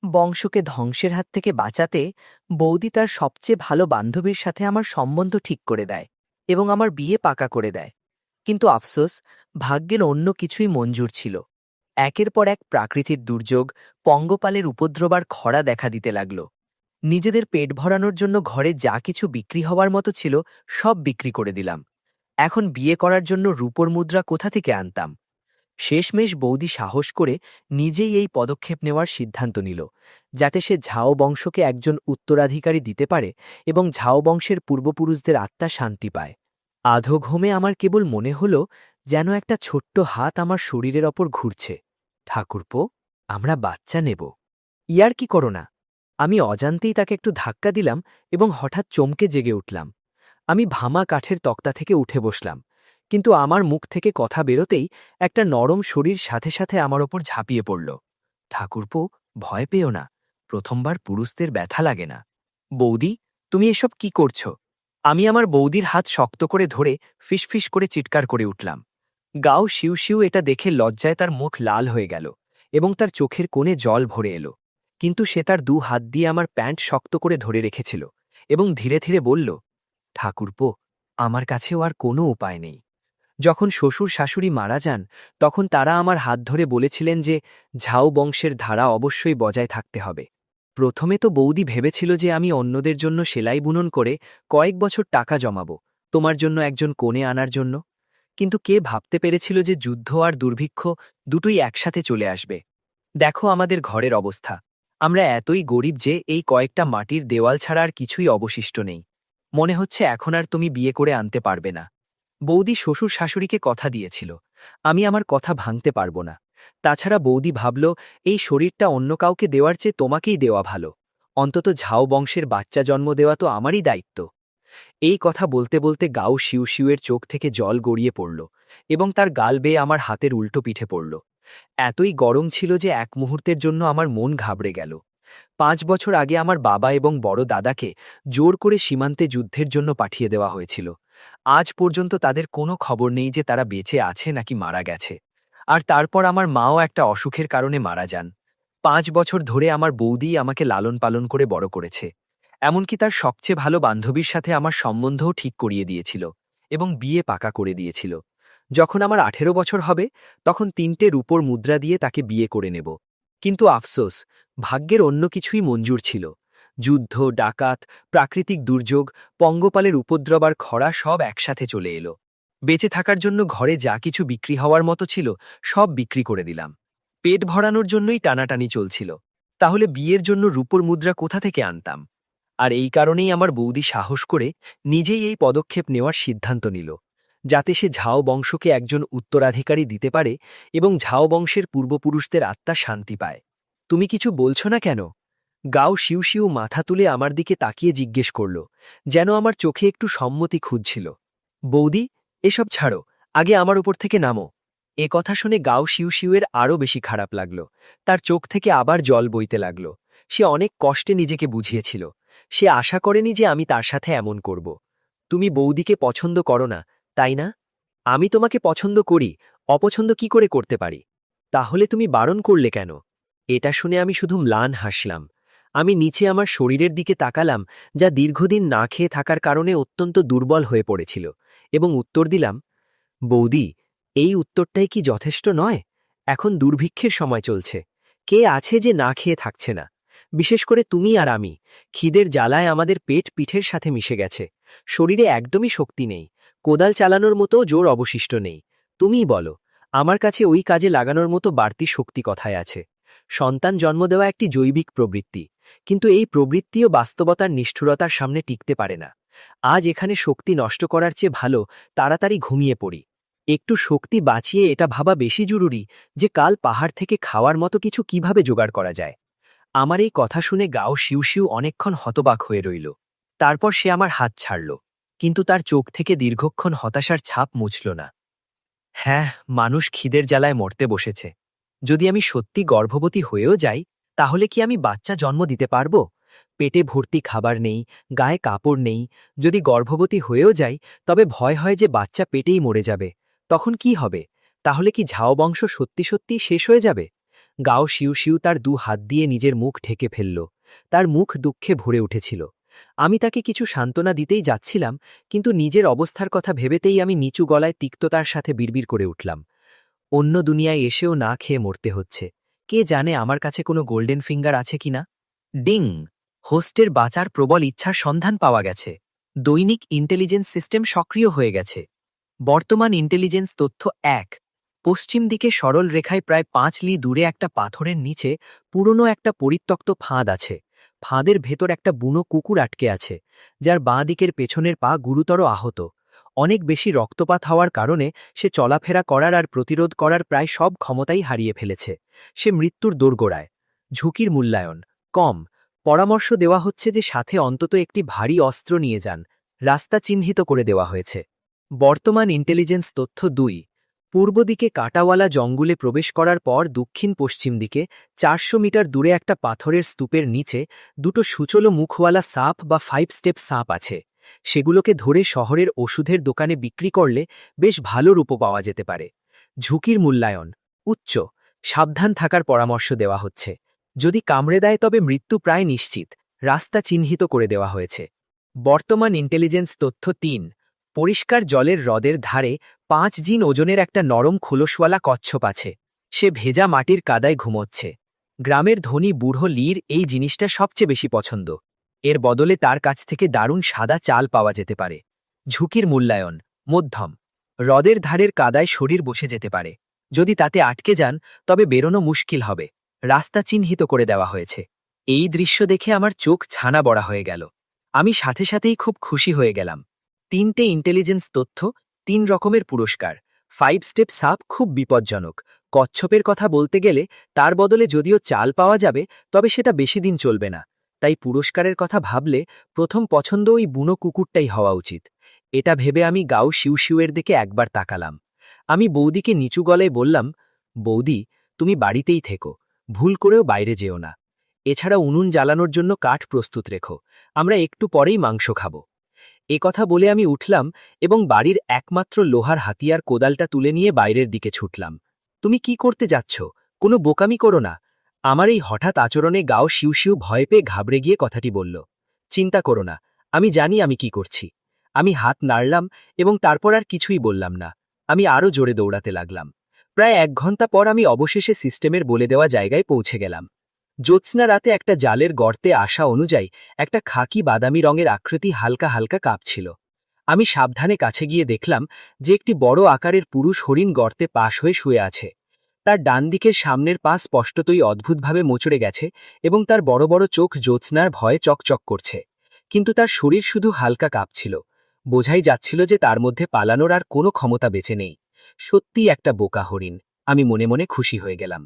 বংশকে ধ্বংসের হাত থেকে বাঁচাতে বৌদি তার সবচেয়ে ভালো বান্ধবীর সাথে আমার সম্বন্ধ ঠিক করে দেয় এবং আমার বিয়ে পাকা করে দেয়। কিন্তু আফসোস, ভাগ্যের অন্য কিছুই মঞ্জুর ছিল। একের পর এক প্রাকৃতিক দুর্যোগ, পঙ্গপালের উপদ্রব আর খরা দেখা দিতে লাগল। নিজেদের পেট ভরানোর জন্য ঘরে যা কিছু বিক্রি হওয়ার মতো ছিল সব বিক্রি করে দিলাম। এখন বিয়ে করার জন্য রূপোর মুদ্রা কোথা থেকে আনতাম? শেষমেশ বৌদি সাহস করে নিজেই এই পদক্ষেপ নেওয়ার সিদ্ধান্ত নিল, যাতে সে ঝাও বংশকে একজন উত্তরাধিকারী দিতে পারে এবং ঝাও বংশের পূর্বপুরুষদের আত্মা শান্তি পায়। আধো ঘুমে আমার কেবল মনে হল যেন একটা ছোট্ট হাত আমার শরীরের ওপর ঘুরছে। ঠাকুরপো, আমরা বাচ্চা নেব। ইয়ার কি করো না? আমি অজান্তেই তাকে একটু ধাক্কা দিলাম এবং হঠাৎ চমকে জেগে উঠলাম। আমি ভামা কাঠের তক্তা থেকে উঠে বসলাম, কিন্তু আমার মুখ থেকে কথা বেরোতেই একটা নরম শরীর সাথে সাথে আমার ওপর ঝাঁপিয়ে পড়ল। ঠাকুরপো, ভয় পেও না, প্রথমবার পুরুষদের ব্যথা লাগে না। বৌদি, তুমি এসব কি করছো? আমি আমার বৌদির হাত শক্ত করে ধরে ফিসফিস করে চিৎকার করে উঠলাম। গাও শিউ শিউ এটা দেখে লজ্জায় তার মুখ লাল হয়ে গেল এবং তার চোখের কোণে জল ভরে এলো। কিন্তু সে তার দু হাত দিয়ে আমার প্যান্ট শক্ত করে ধরে রেখেছিল এবং ধীরে ধীরে বলল, ঠাকুরপো, আমার কাছেও আর কোনো উপায় নেই। যখন শ্বশুর শাশুড়ি মারা যান, তখন তারা আমার হাত ধরে বলেছিলেন যে ঝাও বংশের ধারা অবশ্যই বজায় থাকতে হবে। প্রথমে তো বৌদি ভেবেছিল যে আমি অন্যদের জন্য সেলাই বুনন করে কয়েক বছর টাকা জমাবো, তোমার জন্য একজন কোণে আনার জন্য। কিন্তু কে ভাবতে পেরেছিল যে যুদ্ধ আর দুর্ভিক্ষ দুটোই একসাথে চলে আসবে। দেখো আমাদের ঘরের অবস্থা। আমরা এতই গরিব যে এই কয়েকটা মাটির দেওয়াল ছাড়া আর কিছুই অবশিষ্ট নেই। মনে হচ্ছে এখন আর তুমি বিয়ে করে আনতে পারবে না। বৌদি শ্বশুর শাশুড়িকে কথা দিয়েছিল, আমি আমার কথা ভাঙতে পারব না। তাছাড়া বৌদি ভাবল, এই শরীরটা অন্য কাউকে দেওয়ার চেয়ে তোমাকেই দেওয়া ভালো। অন্তত ঝাও বংশের বাচ্চা জন্ম দেওয়া তো আমারই দায়িত্ব। এই কথা বলতে বলতে গাও শিউ শিউয়ের চোখ থেকে জল গড়িয়ে পড়ল এবং তার গাল বেয়ে আমার হাতের উল্টো পিঠে পড়ল। এতই গরম ছিল যে এক মুহূর্তের জন্য আমার মন ঘাবড়ে গেল। ৫ বছর আগে আমার বাবা এবং বড় দাদাকে জোর করে সীমান্তে যুদ্ধের জন্য পাঠিয়ে দেওয়া হয়েছিল। আজ পর্যন্ত তাদের কোনো খবর নেই যে তারা বেঁচে আছে নাকি মারা গেছে। আর তারপর আমার মাও একটা অসুখের কারণে মারা যান। ৫ বছর ধরে আমার বৌদিই আমাকে লালন পালন করে বড় করেছে। এমনকি তার সবচেয়ে ভালো বান্ধবীর সাথে আমার সম্বন্ধও ঠিক করিয়ে দিয়েছিল এবং বিয়ে পাকা করে দিয়েছিল। যখন আমার ১৮ বছর হবে, তখন ৩টে রূপোর মুদ্রা দিয়ে তাকে বিয়ে করে নেব। কিন্তু আফসোস, ভাগ্যের অন্য কিছুই মঞ্জুর ছিল। যুদ্ধ, ডাকাত, প্রাকৃতিক দুর্যোগ, পঙ্গপালের উপদ্রব আর খরা সব একসাথে চলে এলো। বেঁচে থাকার জন্য ঘরে যা কিছু বিক্রি হওয়ার মতো ছিল সব বিক্রি করে দিলাম। পেট ভরানোর জন্যই টানাটানি চলছিল। তাহলে বিয়ের জন্য রূপোর মুদ্রা কোথা থেকে আনতাম? আর এই কারণেই আমার বৌদি সাহস করে নিজেই এই পদক্ষেপ নেওয়ার সিদ্ধান্ত নিল, যাতে সে ঝাও বংশকে একজন উত্তরাধিকারী দিতে পারে এবং ঝাও বংশের পূর্বপুরুষদের আত্মা শান্তি পায়। তুমি কিছু বলছো না কেন? গাও শিউ শিউ মাথা তুলে আমার দিকে তাকিয়ে জিজ্ঞেস করল, যেন আমার চোখে একটু সম্মতি খুঁজছিল। বৌদি, এসব ছাড়ো, আগে আমার উপর থেকে নামো। এ কথা শুনে গাও শিউ শিউয়ের আরও বেশি খারাপ লাগল। তার চোখ থেকে আবার জল বইতে লাগল। সে অনেক কষ্টে নিজেকে বুঝিয়েছিল। সে আশা করেনি যে আমি তার সাথে এমন করব। তুমি বৌদিকে পছন্দ করো না, তাই না? আমি তোমাকে পছন্দ করি, অপছন্দ কি করে করতে পারি? তাহলে তুমি বারণ করলে কেন? এটা শুনে আমি শুধু ম্লান হাসলাম। আমি নিচে আমার শরীরের দিকে তাকালাম, যা দীর্ঘদিন না খেয়ে থাকার কারণে অত্যন্ত দুর্বল হয়ে পড়েছিল, এবং উত্তর দিলাম, বৌদি, এই উত্তরটাই কি যথেষ্ট নয়? এখন দুর্ভিক্ষের সময় চলছে। কে আছে যে না খেয়ে থাকছে না? বিশেষ করে তুমি আর আমি। খিদের জ্বালায় আমাদের পেট পিঠের সাথে মিশে গেছে। শরীরে একদমই শক্তি নেই। কোদাল চালানোর মতো জোর অবশিষ্ট নেই। তুমিই বলো, আমার কাছে ওই কাজে লাগানোর মতো বাড়তি শক্তি কথায় আছে? সন্তান জন্ম দেওয়া একটি জৈবিক প্রবৃত্তি, কিন্তু এই প্রবৃত্তিও বাস্তবতার নিষ্ঠুরতার সামনে টিকতে পারে না। আজ এখানে শক্তি নষ্ট করার চেয়ে ভালো তাড়াতাড়ি ঘুমিয়ে পড়ি। একটু শক্তি বাঁচিয়ে এটা ভাবা বেশি জরুরি যে কাল পাহাড় থেকে খাওয়ার মতো কিছু কিভাবে জোগাড় করা যায়। আমার এই কথা শুনে গাও শিউ শিউ অনেকক্ষণ হতবাক হয়ে রইল। তারপর সে আমার হাত ছাড়ল, কিন্তু তার চোখ থেকে দীর্ঘক্ষণ হতাশার ছাপ মুছল না। হ্যাঁ, মানুষ খিদের জ্বালায় মরতে বসেছে। যদি আমি সত্যি গর্ভবতী হয়েও যাই, তাহলে কি আমি বাচ্চা জন্ম দিতে পারব? পেটে ভর্তি খাবার নেই, গায়ে কাপড় নেই। যদি গর্ভবতী হয়েও যাই, তবে ভয় হয় যে বাচ্চা পেটেই মরে যাবে। তখন কি হবে? তাহলে কি ঝাও বংশ সত্যি সত্যিই শেষ হয়ে যাবে? গাও শিউ শিউ তার হাত দিয়ে নিজের মুখ ঢেকে ফেলল। তার মুখ দুঃখে ভরে উঠেছিল। আমি তাকে কিছু সান্ত্বনা দিতেই যাচ্ছিলাম, কিন্তু নিজের অবস্থার কথা ভেবেতেই আমি নিচু গলায় তিক্ততার সাথে বিড়বিড় করে উঠলাম। অন্য দুনিয়ায় এসেও না খেয়ে মরতে হচ্ছে। কে জানে আমার কাছে কোনো গোল্ডেন ফিঙ্গার আছে কিনা। ডিং! হোস্টের বাঁচার প্রবল ইচ্ছার সন্ধান পাওয়া গেছে। দৈনিক ইন্টেলিজেন্স সিস্টেম সক্রিয় হয়ে গেছে। বর্তমান ইন্টেলিজেন্স তথ্য ১। পশ্চিম দিকে সরল রেখায় প্রায় ৫ লি দূরে একটা পাথরের নিচে পুরনো একটা পরিত্যক্ত ফাঁদ আছে। ফাঁদের ভেতর একটা বুনো কুকুর আটকে আছে, যার বাঁ দিকের পেছনের পা গুরুতর আহত। অনেক বেশি রক্তপাত হওয়ার কারণে সে চলাফেরা করার আর প্রতিরোধ করার প্রায় সব ক্ষমতাই হারিয়ে ফেলেছে। সে মৃত্যুর দোরগোড়ায়। ঝুঁকির মূল্যায়ন কম। পরামর্শ দেওয়া হচ্ছে যে সাথে অন্তত একটি ভারী অস্ত্র নিয়ে যান। রাস্তা চিহ্নিত করে দেওয়া হয়েছে। বর্তমান ইন্টেলিজেন্স তথ্য ২। পূর্ব দিকে কাটাওয়ালা জঙ্গলে প্রবেশ করার পর দক্ষিণ পশ্চিম দিকে ৪০০ মিটার দূরে একটা পাথরের স্তূপের নিচে দুটো সুচলো মুখওয়ালা সাপ বা 5 স্টেপ সাপ আছে। সেগুলোকে ধরে শহরের ওষুধের দোকানে বিক্রি করলে বেশ ভালো রূপ পাওয়া যেতে পারে। ঝুঁকির মূল্যায়ন উচ্চ। সাবধান থাকার পরামর্শ দেওয়া হচ্ছে। যদি কামড়ে দেয় তবে মৃত্যু প্রায় নিশ্চিত। রাস্তা চিহ্নিত করে দেওয়া হয়েছে। বর্তমান ইন্টেলিজেন্স তথ্য ৩। পরিষ্কার জলের হ্রদের ধারে ৫ জিন ওজনের একটা নরম খোলসওয়ালা কচ্ছপ আছে। সে ভেজা মাটির কাদায় ঘুমোচ্ছে। গ্রামের ধনী বুড়ো লির এই জিনিসটা সবচেয়ে বেশি পছন্দ। এর বদলে তার কাছ থেকে দারুণ সাদা চাল পাওয়া যেতে পারে। ঝুঁকির মূল্যায়ন মধ্যম। হ্রদের ধারের কাদায় শরীর বসে যেতে পারে। যদি তাতে আটকে যান তবে বেরোনো মুশকিল হবে। রাস্তা চিহ্নিত করে দেওয়া হয়েছে। এই দৃশ্য দেখে আমার চোখ ছানা বড়া হয়ে গেল। আমি সাথে সাথেই খুব খুশি হয়ে গেলাম। ৩টে ইন্টেলিজেন্স তথ্য, ৩ রকমের পুরস্কার। 5 স্টেপ সাপ খুব বিপজ্জনক। কচ্ছপের কথা বলতে গেলে তার বদলে যদিও চাল পাওয়া যাবে, তবে সেটা বেশি দিন চলবে না। তাই পুরস্কারের কথা ভাবলে প্রথম পছন্দ ওই বুনো কুকুরটাই হওয়া উচিত। এটা ভেবে আমি গাও শিউ শিউয়ের দিকে একবার তাকালাম। আমি বৌদিকে নিচু গলায় বললাম, বৌদি, তুমি বাড়িতেই থেকো। ভুল করেও বাইরে যেও না। এছাড়া উনুন জ্বালানোর জন্য কাঠ প্রস্তুত রেখো। আমরা একটু পরেই মাংস খাব। কথা বলে আমি উঠলাম এবং বাড়ির একমাত্র লোহার হাতিয়ার কোদালটা তুলে নিয়ে বাইরের দিকে ছুটলাম। তুমি কি করতে যাচ্ছ? কোনো বোকামি করো না। আমার এই হঠাৎ আচরণে গাও শিউ শিউ ভয় পেয়ে ঘাবড়ে গিয়ে কথাটি বলল। চিন্তা করো না, আমি জানি আমি কি করছি। আমি হাত নাড়লাম এবং তারপর আর কিছুই বললাম না। আমি আরও জোরে দৌড়াতে লাগলাম। প্রায় ১ ঘন্টা পর আমি অবশেষে সিস্টেমের বলে দেওয়া জায়গায় পৌঁছে গেলাম। জ্যোৎস্না রাতে একটা জালের গর্তে আসা অনুযায়ী একটা খাকি বাদামি রঙের আকৃতি হালকা হালকা কাঁপছিল। আমি সাবধানে কাছে গিয়ে দেখলাম যে একটি বড় আকারের পুরুষ হরিণ গর্তে পাশ হয়ে শুয়ে আছে। তার ডান দিকের সামনের পা স্পষ্টতই অদ্ভুতভাবে মোচড়ে গেছে এবং তার বড় বড় চোখ জ্যোৎস্নার ভয়ে চকচক করছে। কিন্তু তার শরীর শুধু হালকা কাঁপছিল। বোঝাই যাচ্ছিল যে তার মধ্যে পালানোর আর কোনো ক্ষমতা বেঁচে নেই। সত্যিই একটা বোকা হরিণ। আমি মনে মনে খুশি হয়ে গেলাম।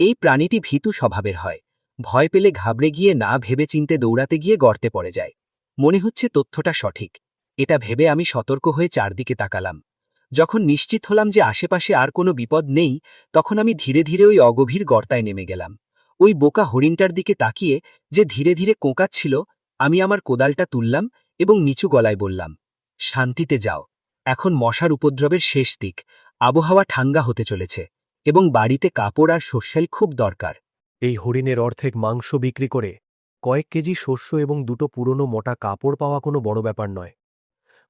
এই প্রাণীটি ভীতু স্বভাবের হয়। ভয় পেলে ঘাবড়ে গিয়ে না ভেবেচিন্তে দৌড়াতে গিয়ে গর্তে পড়ে যায়। মনে হচ্ছে তথ্যটা সঠিক। এটা ভেবে আমি সতর্ক হয়ে চারদিকে তাকালাম। যখন নিশ্চিত হলাম যে আশেপাশে আর কোনো বিপদ নেই, তখন আমি ধীরে ধীরে ওই অগভীর গর্তায় নেমে গেলাম। ওই বোকা হরিণটার দিকে তাকিয়ে যে ধীরে ধীরে কোঁকাচ্ছিল, আমি আমার কোদালটা তুললাম এবং নিচু গলায় বললাম, শান্তিতে যাও। এখন মশার উপদ্রবের শেষ দিক। আবহাওয়া ঠান্ডা হতে চলেছে এবং বাড়িতে কাপড় আর শস্যাল খুব দরকার। এই হরিণের অর্ধেক মাংস বিক্রি করে কয়েক কেজি শস্য এবং দুটো পুরনো মোটা কাপড় পাওয়া কোনো বড় ব্যাপার নয়।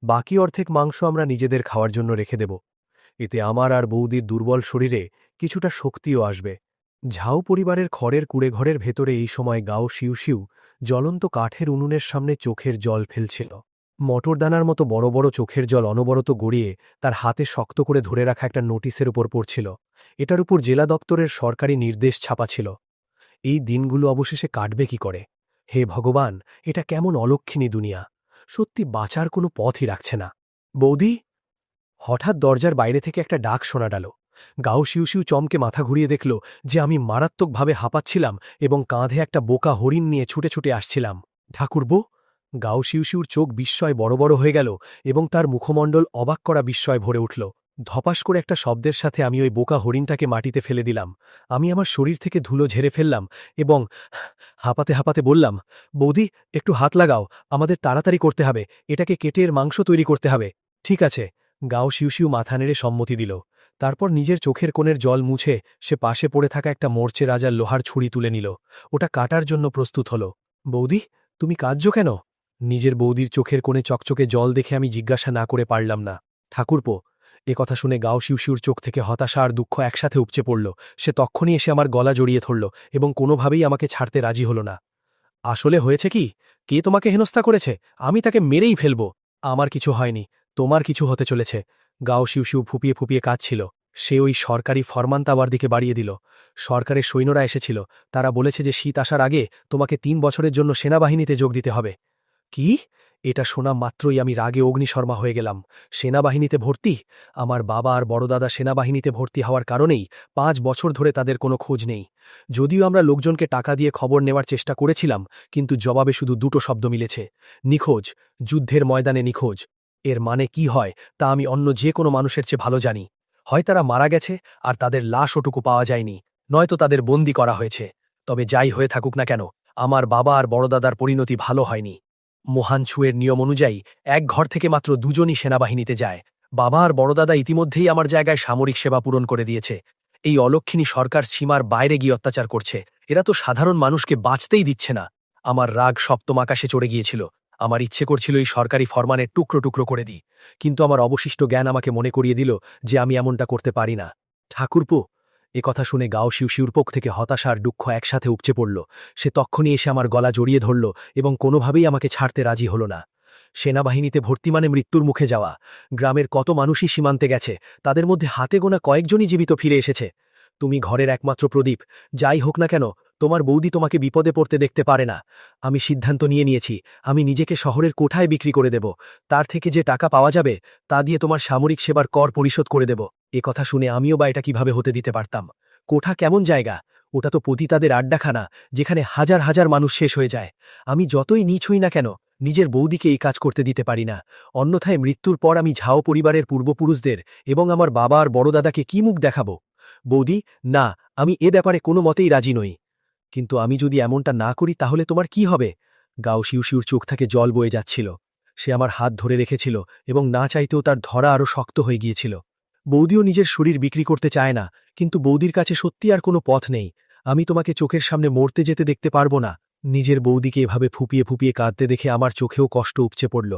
বাকি অর্ধেক মাংস আমরা নিজেদের খাওয়ার জন্য রেখে দেব। এতে আমার আর বৌদির দুর্বল শরীরে কিছুটা শক্তিও আসবে। ঝাউ পরিবারের খড়ের কুড়েঘরের ভেতরে এই সময় গাও শিউ শিউ জ্বলন্ত কাঠের উনুনের সামনে চোখের জল ফেলছিল। মটরদানার মতো বড় বড় চোখের জল অনবরত গড়িয়ে তার হাতে শক্ত করে ধরে রাখা একটা নোটিশের উপর পড়ছিল। এটার উপর জেলা দপ্তরের সরকারি নির্দেশ ছাপা ছিল। এই দিনগুলো অবশেষে কাটবে কি করে? হে ভগবান, এটা কেমন অলক্ষিণী দুনিয়া! সত্যি বাঁচার কোনো পথই রাখছে না। বৌদি! হঠাৎ দরজার বাইরে থেকে একটা ডাক শোনা গেল। গাও শিউ শিউ চমকে মাথা ঘুরিয়ে দেখল যে আমি মারাত্মকভাবে হাঁপাচ্ছিলাম এবং কাঁধে একটা বোকা হরিণ নিয়ে ছুটে ছুটে আসছিলাম। ঠাকুরবো! গাও শিউ শিউর চোখ বিস্ময় বড় বড় হয়ে গেল এবং তার মুখমণ্ডল অবাক করা বিস্ময় ভরে উঠল। ধপাস করে একটা শব্দের সাথে আমি ওই বোকা হরিণটাকে মাটিতে ফেলে দিলাম। আমি আমার শরীর থেকে ধুলো ঝেড়ে ফেললাম এবং হাঁপাতে হাঁপাতে বললাম, বৌদি, একটু হাত লাগাও, আমাদের তাড়াতাড়ি করতে হবে, এটাকে কেটে এর মাংস তৈরি করতে হবে। ঠিক আছে। গাও শিউ শিউ মাথা নেড়ে সম্মতি দিল। তারপর নিজের চোখের কোণের জল মুছে সে পাশে পড়ে থাকা একটা মোর্চে রাজার লোহার ছুরি তুলে নিল। ওটা কাটার জন্য প্রস্তুত হল। বৌদি, তুমি কাঁদছো কেন? নিজের বৌদির চোখের কোণে চকচকে জল দেখে আমি জিজ্ঞাসা না করে পারলাম না। ঠাকুরপো, কথা শুনে গাও শিউশিউর চোখ থেকে হতাশা আর দুঃখ একসাথে উপচে পড়ল। সে তক্ষুনি এসে আমার গলা জড়িয়ে ধরল এবং কোনোভাবেই আমাকে ছাড়তে রাজি হল না। আসলে হয়েছে কি? কে তোমাকে হেনস্থা করেছে? আমি তাকে মেরেই ফেলব। আমার কিছু হয়নি, তোমার কিছু হতে চলেছে। গাও শিউশিউ ফুপিয়ে ফুপিয়ে কাঁদছিল। সে ওই সরকারি ফরমান তাবার দিকে বাড়িয়ে দিল। সরকারের সৈন্যরা এসেছিল। তারা বলেছে যে শীত আসার আগে তোমাকে ৩ বছরের জন্য সেনাবাহিনীতে যোগ দিতে হবে। কি? এটা শোনা মাত্রই আমি রাগে অগ্নিশর্মা হয়ে গেলাম। সেনাবাহিনীতে ভর্তি? আমার বাবা আর বড়দাদা সেনাবাহিনীতে ভর্তি হওয়ার কারণেই ৫ বছর ধরে তাদের কোনো খোঁজ নেই। যদিও আমরা লোকজনকে টাকা দিয়ে খবর নেওয়ার চেষ্টা করেছিলাম, কিন্তু জবাবে শুধু দুটো শব্দ মিলেছে: নিখোঁজ, যুদ্ধের ময়দানে নিখোঁজ। এর মানে কি হয় তা আমি অন্য যে কোনো মানুষের চেয়ে ভালো জানি। হয় তারা মারা গেছে আর তাদের লাশ ওটুকু পাওয়া যায়নি, নয়তো তাদের বন্দি করা হয়েছে। তবে যাই হয়ে থাকুক না কেন, আমার বাবা আর বড়দাদার পরিণতি ভালো হয়নি। মহান ছুয়ের নিয়ম অনুযায়ী এক ঘর থেকে মাত্র দুজনই সেনাবাহিনীতে যায়। বাবা আর বড়দাদা ইতিমধ্যেই আমার জায়গায় সামরিক সেবা পূরণ করে দিয়েছে। এই অলক্ষিণী সরকার সীমার বাইরে গিয়ে অত্যাচার করছে। এরা তো সাধারণ মানুষকে বাঁচতেই দিচ্ছে না। আমার রাগ সপ্তম আকাশে চড়ে গিয়েছিল। আমার ইচ্ছে করছিল এই সরকারি ফরমানের টুকরো টুকরো করে দিই, কিন্তু আমার অবশিষ্ট জ্ঞান আমাকে মনে করিয়ে দিল যে আমি এমনটা করতে পারি না। ঠাকুরপো, কথা শুনে গাও শিউশিউর পক্ষ থেকে হতাশা আর দুঃখ একসাথে উপচে পড়ল। সে তক্ষুনি এসে আমার গলা জড়িয়ে ধরল এবং কোনোভাবেই আমাকে ছাড়তে রাজি হল না। সেনাবাহিনীতে ভর্তি মানে মৃত্যুর মুখে যাওয়া। গ্রামের কত মানুষই সীমান্তে গেছে, তাদের মধ্যে হাতে গোনা কয়েকজনই জীবিত ফিরে এসেছে। তুমি ঘরের একমাত্র প্রদীপ। যাই হোক না কেন, তোমার বৌদি তোমাকে বিপদে পড়তে দেখতে পারে না। আমি সিদ্ধান্ত নিয়েছি, আমি নিজেকে শহরের কোঠায় বিক্রি করে দেব। তার থেকে যে টাকা পাওয়া যাবে তা দিয়ে তোমার সামরিক সেবার কর পরিশোধ করে দেব। কথা শুনে আমিও বা এটা কিভাবে হতে দিতে পারতাম? কোঠা কেমন জায়গা? ওটা তো পতিতাদের আড্ডাখানা, যেখানে হাজার হাজার মানুষ শেষ হয়ে যায়। আমি যতই নীচ হই না কেন, নিজের বৌদিকে এই কাজ করতে দিতে পারি না। অন্যথায় মৃত্যুর পর আমি ঝাও পরিবারের পূর্বপুরুষদের এবং আমার বাবা আর বড়দাদাকে কি মুখ দেখাব? বৌদি, না, আমি এ ব্যাপারে কোনো মতেই রাজি নই। কিন্তু আমি যদি এমনটা না করি তাহলে তোমার কি হবে? গাও শিউশিউর চোখ থেকে জল বয়ে যাচ্ছিল। সে আমার হাত ধরে রেখেছিল এবং না চাইতেও তার ধরা আরও শক্ত হয়ে গিয়েছিল। বৌদিও নিজের শরীর বিক্রি করতে চায় না, কিন্তু বৌদির কাছে সত্যি আর কোনো পথ নেই। আমি তোমাকে চোখের সামনে মরতে যেতে দেখতে পারবো না। নিজের বৌদিকে এভাবে ফুপিয়ে ফুপিয়ে কাঁদতে দেখে আমার চোখেও কষ্ট উপচে পড়ল।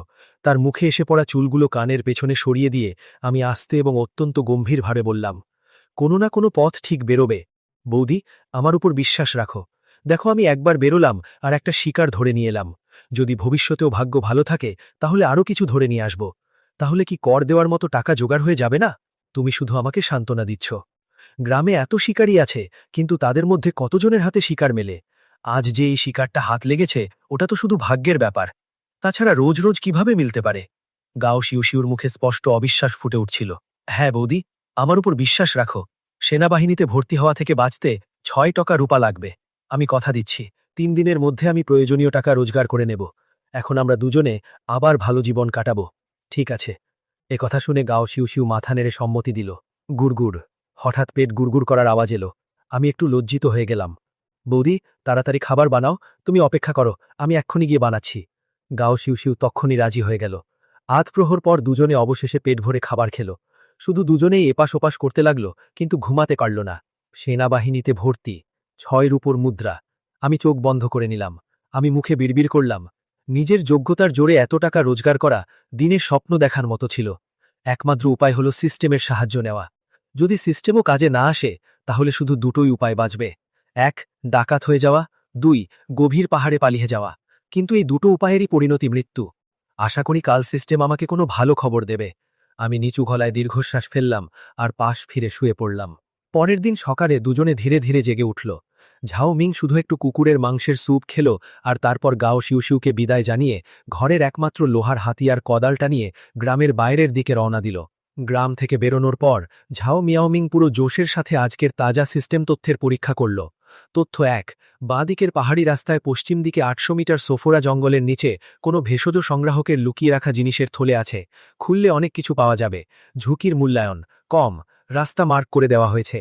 তার মুখে এসে পড়া চুলগুলো কানের পেছনে সরিয়ে দিয়ে আমি আস্তে এবং অত্যন্ত গম্ভীরভাবে বললাম, কোনো না কোনো পথ ঠিক বেরোবে। বৌদি, আমার উপর বিশ্বাস রাখো। দেখো, আমি একবার বেরোলাম আর একটা শিকার ধরে নিয়ে এলাম। যদি ভবিষ্যতেও ভাগ্য ভালো থাকে তাহলে আরও কিছু ধরে নিয়ে আসব। তাহলে কি কর দেওয়ার মতো টাকা জোগাড় হয়ে যাবে না? তুমি শুধু আমাকে সান্ত্বনা দিচ্ছ। গ্রামে এত শিকারী আছে, কিন্তু তাদের মধ্যে কতজনের হাতে শিকার মেলে? আজ যে এই শিকারটা হাত লেগেছে, ওটা তো শুধু ভাগ্যের ব্যাপার। তাছাড়া রোজ রোজ কিভাবে মিলতে পারে? গাও শিউশিউর মুখে স্পষ্ট অবিশ্বাস ফুটে উঠছিল। হ্যাঁ বৌদি, আমার উপর বিশ্বাস রাখো। সেনাবাহিনীতে ভর্তি হওয়া থেকে বাঁচতে ৬ টাকা রূপা লাগবে। আমি কথা দিচ্ছি, ৩ দিনের মধ্যে আমি প্রয়োজনীয় টাকা রোজগার করে নেব। এখন আমরা দুজনে আবার ভালো জীবন কাটাবো। ঠিক আছে। কথা শুনে গাও শিউশিউ মাথা নেড়ে সম্মতি দিল। গুড়গুড়। হঠাৎ পেট গুড়গুড় করার আওয়াজ এলো। আমি একটু লজ্জিত হয়ে গেলাম। বৌদি, তাড়াতাড়ি খাবার বানাও। তুমি অপেক্ষা করো, আমি এক্ষুনি গিয়ে বানাচ্ছি। গাও শিউশিউ তক্ষুনি রাজি হয়ে গেল। আধ প্রহর পর দুজনে অবশেষে পেট ভরে খাবার খেল। শুধু দুজনেই এপাশ ওপাশ করতে লাগল, কিন্তু ঘুমাতে পারল না। সেনাবাহিনীতে ভর্তি, ৬ রূপোর মুদ্রা। আমি চোখ বন্ধ করে নিলাম। আমি মুখে বিড়বিড় করলাম, নিজের যোগ্যতার জোরে এত টাকা রোজগার করা দিনের স্বপ্ন দেখার মতো ছিল। একমাত্র উপায় হল সিস্টেমের সাহায্য নেওয়া। যদি সিস্টেমও কাজে না আসে, তাহলে শুধু দুটোই উপায় বাঁচবে: ১, ডাকাত হয়ে যাওয়া, ২, গভীর পাহাড়ে পালিয়ে যাওয়া। কিন্তু এই দুটো উপায়েরই পরিণতি মৃত্যু। আশা করি কাল সিস্টেম আমাকে কোনো ভালো খবর দেবে। আমি নিচু গলায় দীর্ঘশ্বাস ফেললাম আর পাশ ফিরে শুয়ে পড়লাম। পরের দিন সকালে দুজনে ধীরে ধীরে জেগে উঠল। ঝাও মিং শুধু একটু কুকুরের মাংসের স্যুপ খেল আর তারপর গাও শিউশিউকে বিদায় জানিয়ে ঘরের একমাত্র লোহার হাতিয়ার কোদালটা নিয়ে গ্রামের বাইরের দিকে রওনা দিল। গ্রাম থেকে বেরোনোর পর ঝাও মিয়াওমিং পুরো জোশের সাথে আজকের তাজা সিস্টেম তথ্যের পরীক্ষা করল। তথ্য ১, বাঁদিকের পাহাড়ি রাস্তায় পশ্চিম দিকে ৮০০ মিটার সোফোরা জঙ্গলের নিচে কোনো ভেষজ সংগ্রাহকের লুকিয়ে রাখা জিনিসের থলে আছে। খুললে অনেক কিছু পাওয়া যাবে। ঝুঁকির মূল্যায়ন কম, রাস্তা মার্ক করে দেওয়া হয়েছে।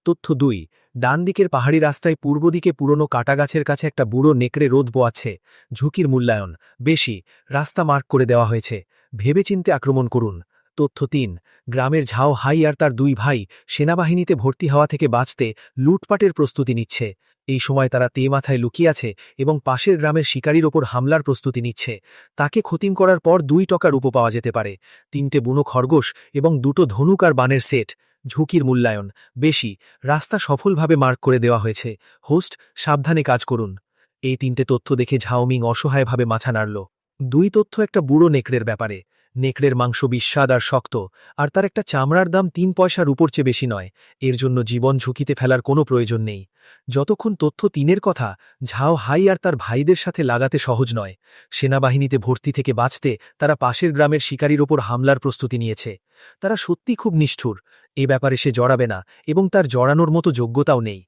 তথ্য ২, ডান দিকের পাহাড়ি রাস্তায় পূর্ব দিকে পুরনো কাটাগাছের কাছে একটা বুড়ো নেকড়ে রোদ বোয়াচ্ছে। ঝুঁকির মূল্যায়ন বেশি, রাস্তা মার্ক করে দেওয়া হয়েছে। ভেবেচিন্তে আক্রমণ করুন। তথ্য ৩। গ্রামের ঝাও হাই আর তার 2 ভাই সেনাবাহিনীতে ভর্তি হওয়া থেকে বাঁচতে লুটপাটের প্রস্তুতি নিচ্ছে। এই সময় তারা মাথায় লুকিয়ে আছে এবং পাশের গ্রামের শিকারীর ওপর হামলার প্রস্তুতি নিচ্ছে। তাকে খতিম করার পর 2 টকা রূপো পাওয়া যেতে পারে, 3টে বুনো খরগোশ এবং 2টো ধনুক আর বানের সেট। ঝুঁকির মূল্যায়ন বেশি, রাস্তা সফলভাবে মার্ক করে দেওয়া হয়েছে। হোস্ট, সাবধানে কাজ করুন। এই 3টে তথ্য দেখে ঝাওমিং অসহায়ভাবে মাথা নাড়ল। 2 তথ্য একটা বুড়ো নেকড়ের ব্যাপারে। নেকড়ের মাংস বিস্বাদ আর শক্ত, আর তার একটা চামড়ার দাম 3 পয়সার উপর চেয়ে বেশি নয়। এর জন্য জীবন ঝুঁকিতে ফেলার কোনো প্রয়োজন নেই। যতক্ষণ তথ্য 3-এর কথা ঝাও হাই আর তার ভাইদের সাথে লাগাতে সহজ নয়। সেনাবাহিনীতে ভর্তি থেকে বাঁচতে তারা পাশের গ্রামের শিকারীর ওপর হামলার প্রস্তুতি নিয়েছে। তারা সত্যি খুব নিষ্ঠুর। এ ব্যাপারে সে জড়াবে না এবং তার জড়ানোর মতো যোগ্যতাও নেই।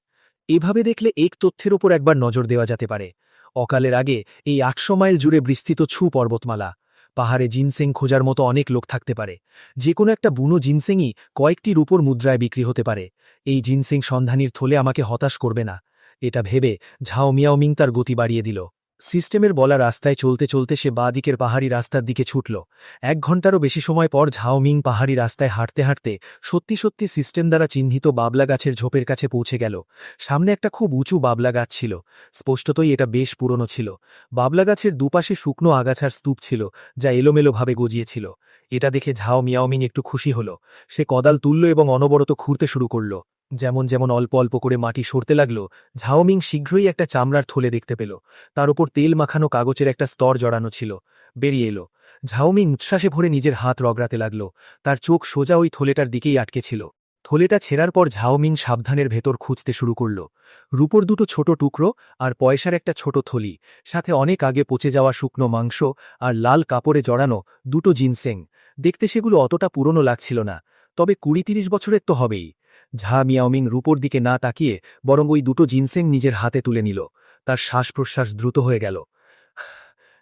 এভাবে দেখলে এক তথ্যের ওপর একবার নজর দেওয়া যেতে পারে। অকালের আগে এই 800 মাইল জুড়ে বিস্তৃত ছু পর্বতমালা। পাহাড়ে জিনসেং খোঁজার মতো অনেক লোক থাকতে পারে। যে কোনো একটা বুনো জিনসেংই কয়েকটি রূপোর মুদ্রায় বিক্রি হতে পারে। এই জিনসেং সন্ধানীর থলে আমাকে হতাশ করবে না, এটা ভেবে ঝাও মিয়াওমিং তার গতি বাড়িয়ে দিল। সিস্টেমের বলা রাস্তায় চলতে চলতে সে বাঁ দিকের পাহাড়ি রাস্তার দিকে ছুটল। 1 ঘন্টারও বেশি সময় পর ঝাও মিং পাহাড়ি রাস্তায় হাঁটতে হাঁটতে সত্যি সত্যি সিস্টেম দ্বারা চিহ্নিত বাবলা গাছের ঝোপের কাছে পৌঁছে গেল। সামনে একটা খুব উঁচু বাবলা গাছ ছিল। স্পষ্টতই এটা বেশ পুরনো ছিল। বাবলা গাছের দুপাশে শুকনো আগাছার স্তূপ ছিল, যা এলোমেলোভাবে গজিয়েছিল। এটা দেখে ঝাও মিয়াওমিং একটু খুশি হল। সে কদাল তুলল এবং অনবরত খুঁড়তে শুরু করল। যেমন যেমন অল্প অল্প করে মাটি সরতে লাগল, ঝাওমিং শীঘ্রই একটা চামড়ার থলে দেখতে পেল। তার উপর তেল মাখানো কাগজের একটা স্তর জড়ানো ছিল। বেরিয়ে এলো। ঝাওমিং উচ্ছ্বাসে ভরে নিজের হাত রগড়াতে লাগল। তার চোখ সোজা ওই থলেটার দিকেই আটকে ছিল। থলেটা ছেঁড়ার পর ঝাওমিং সাবধানের ভেতর খুঁজতে শুরু করল। রূপোর 2টো ছোট টুকরো আর পয়সার একটা ছোট থলি, সাথে অনেক আগে পচে যাওয়া শুকনো মাংস আর লাল কাপড়ে জড়ানো 2টো জিনসেং। দেখতে সেগুলো অতটা পুরনো লাগছিল না, তবে 20-30 বছরের তো হবেই। ঝা মিয়াওমিং রূপোর দিকে না তাকিয়ে বরং ওই 2টো জিনসেং নিজের হাতে তুলে নিল। তার শ্বাস প্রশ্বাস দ্রুত হয়ে গেল।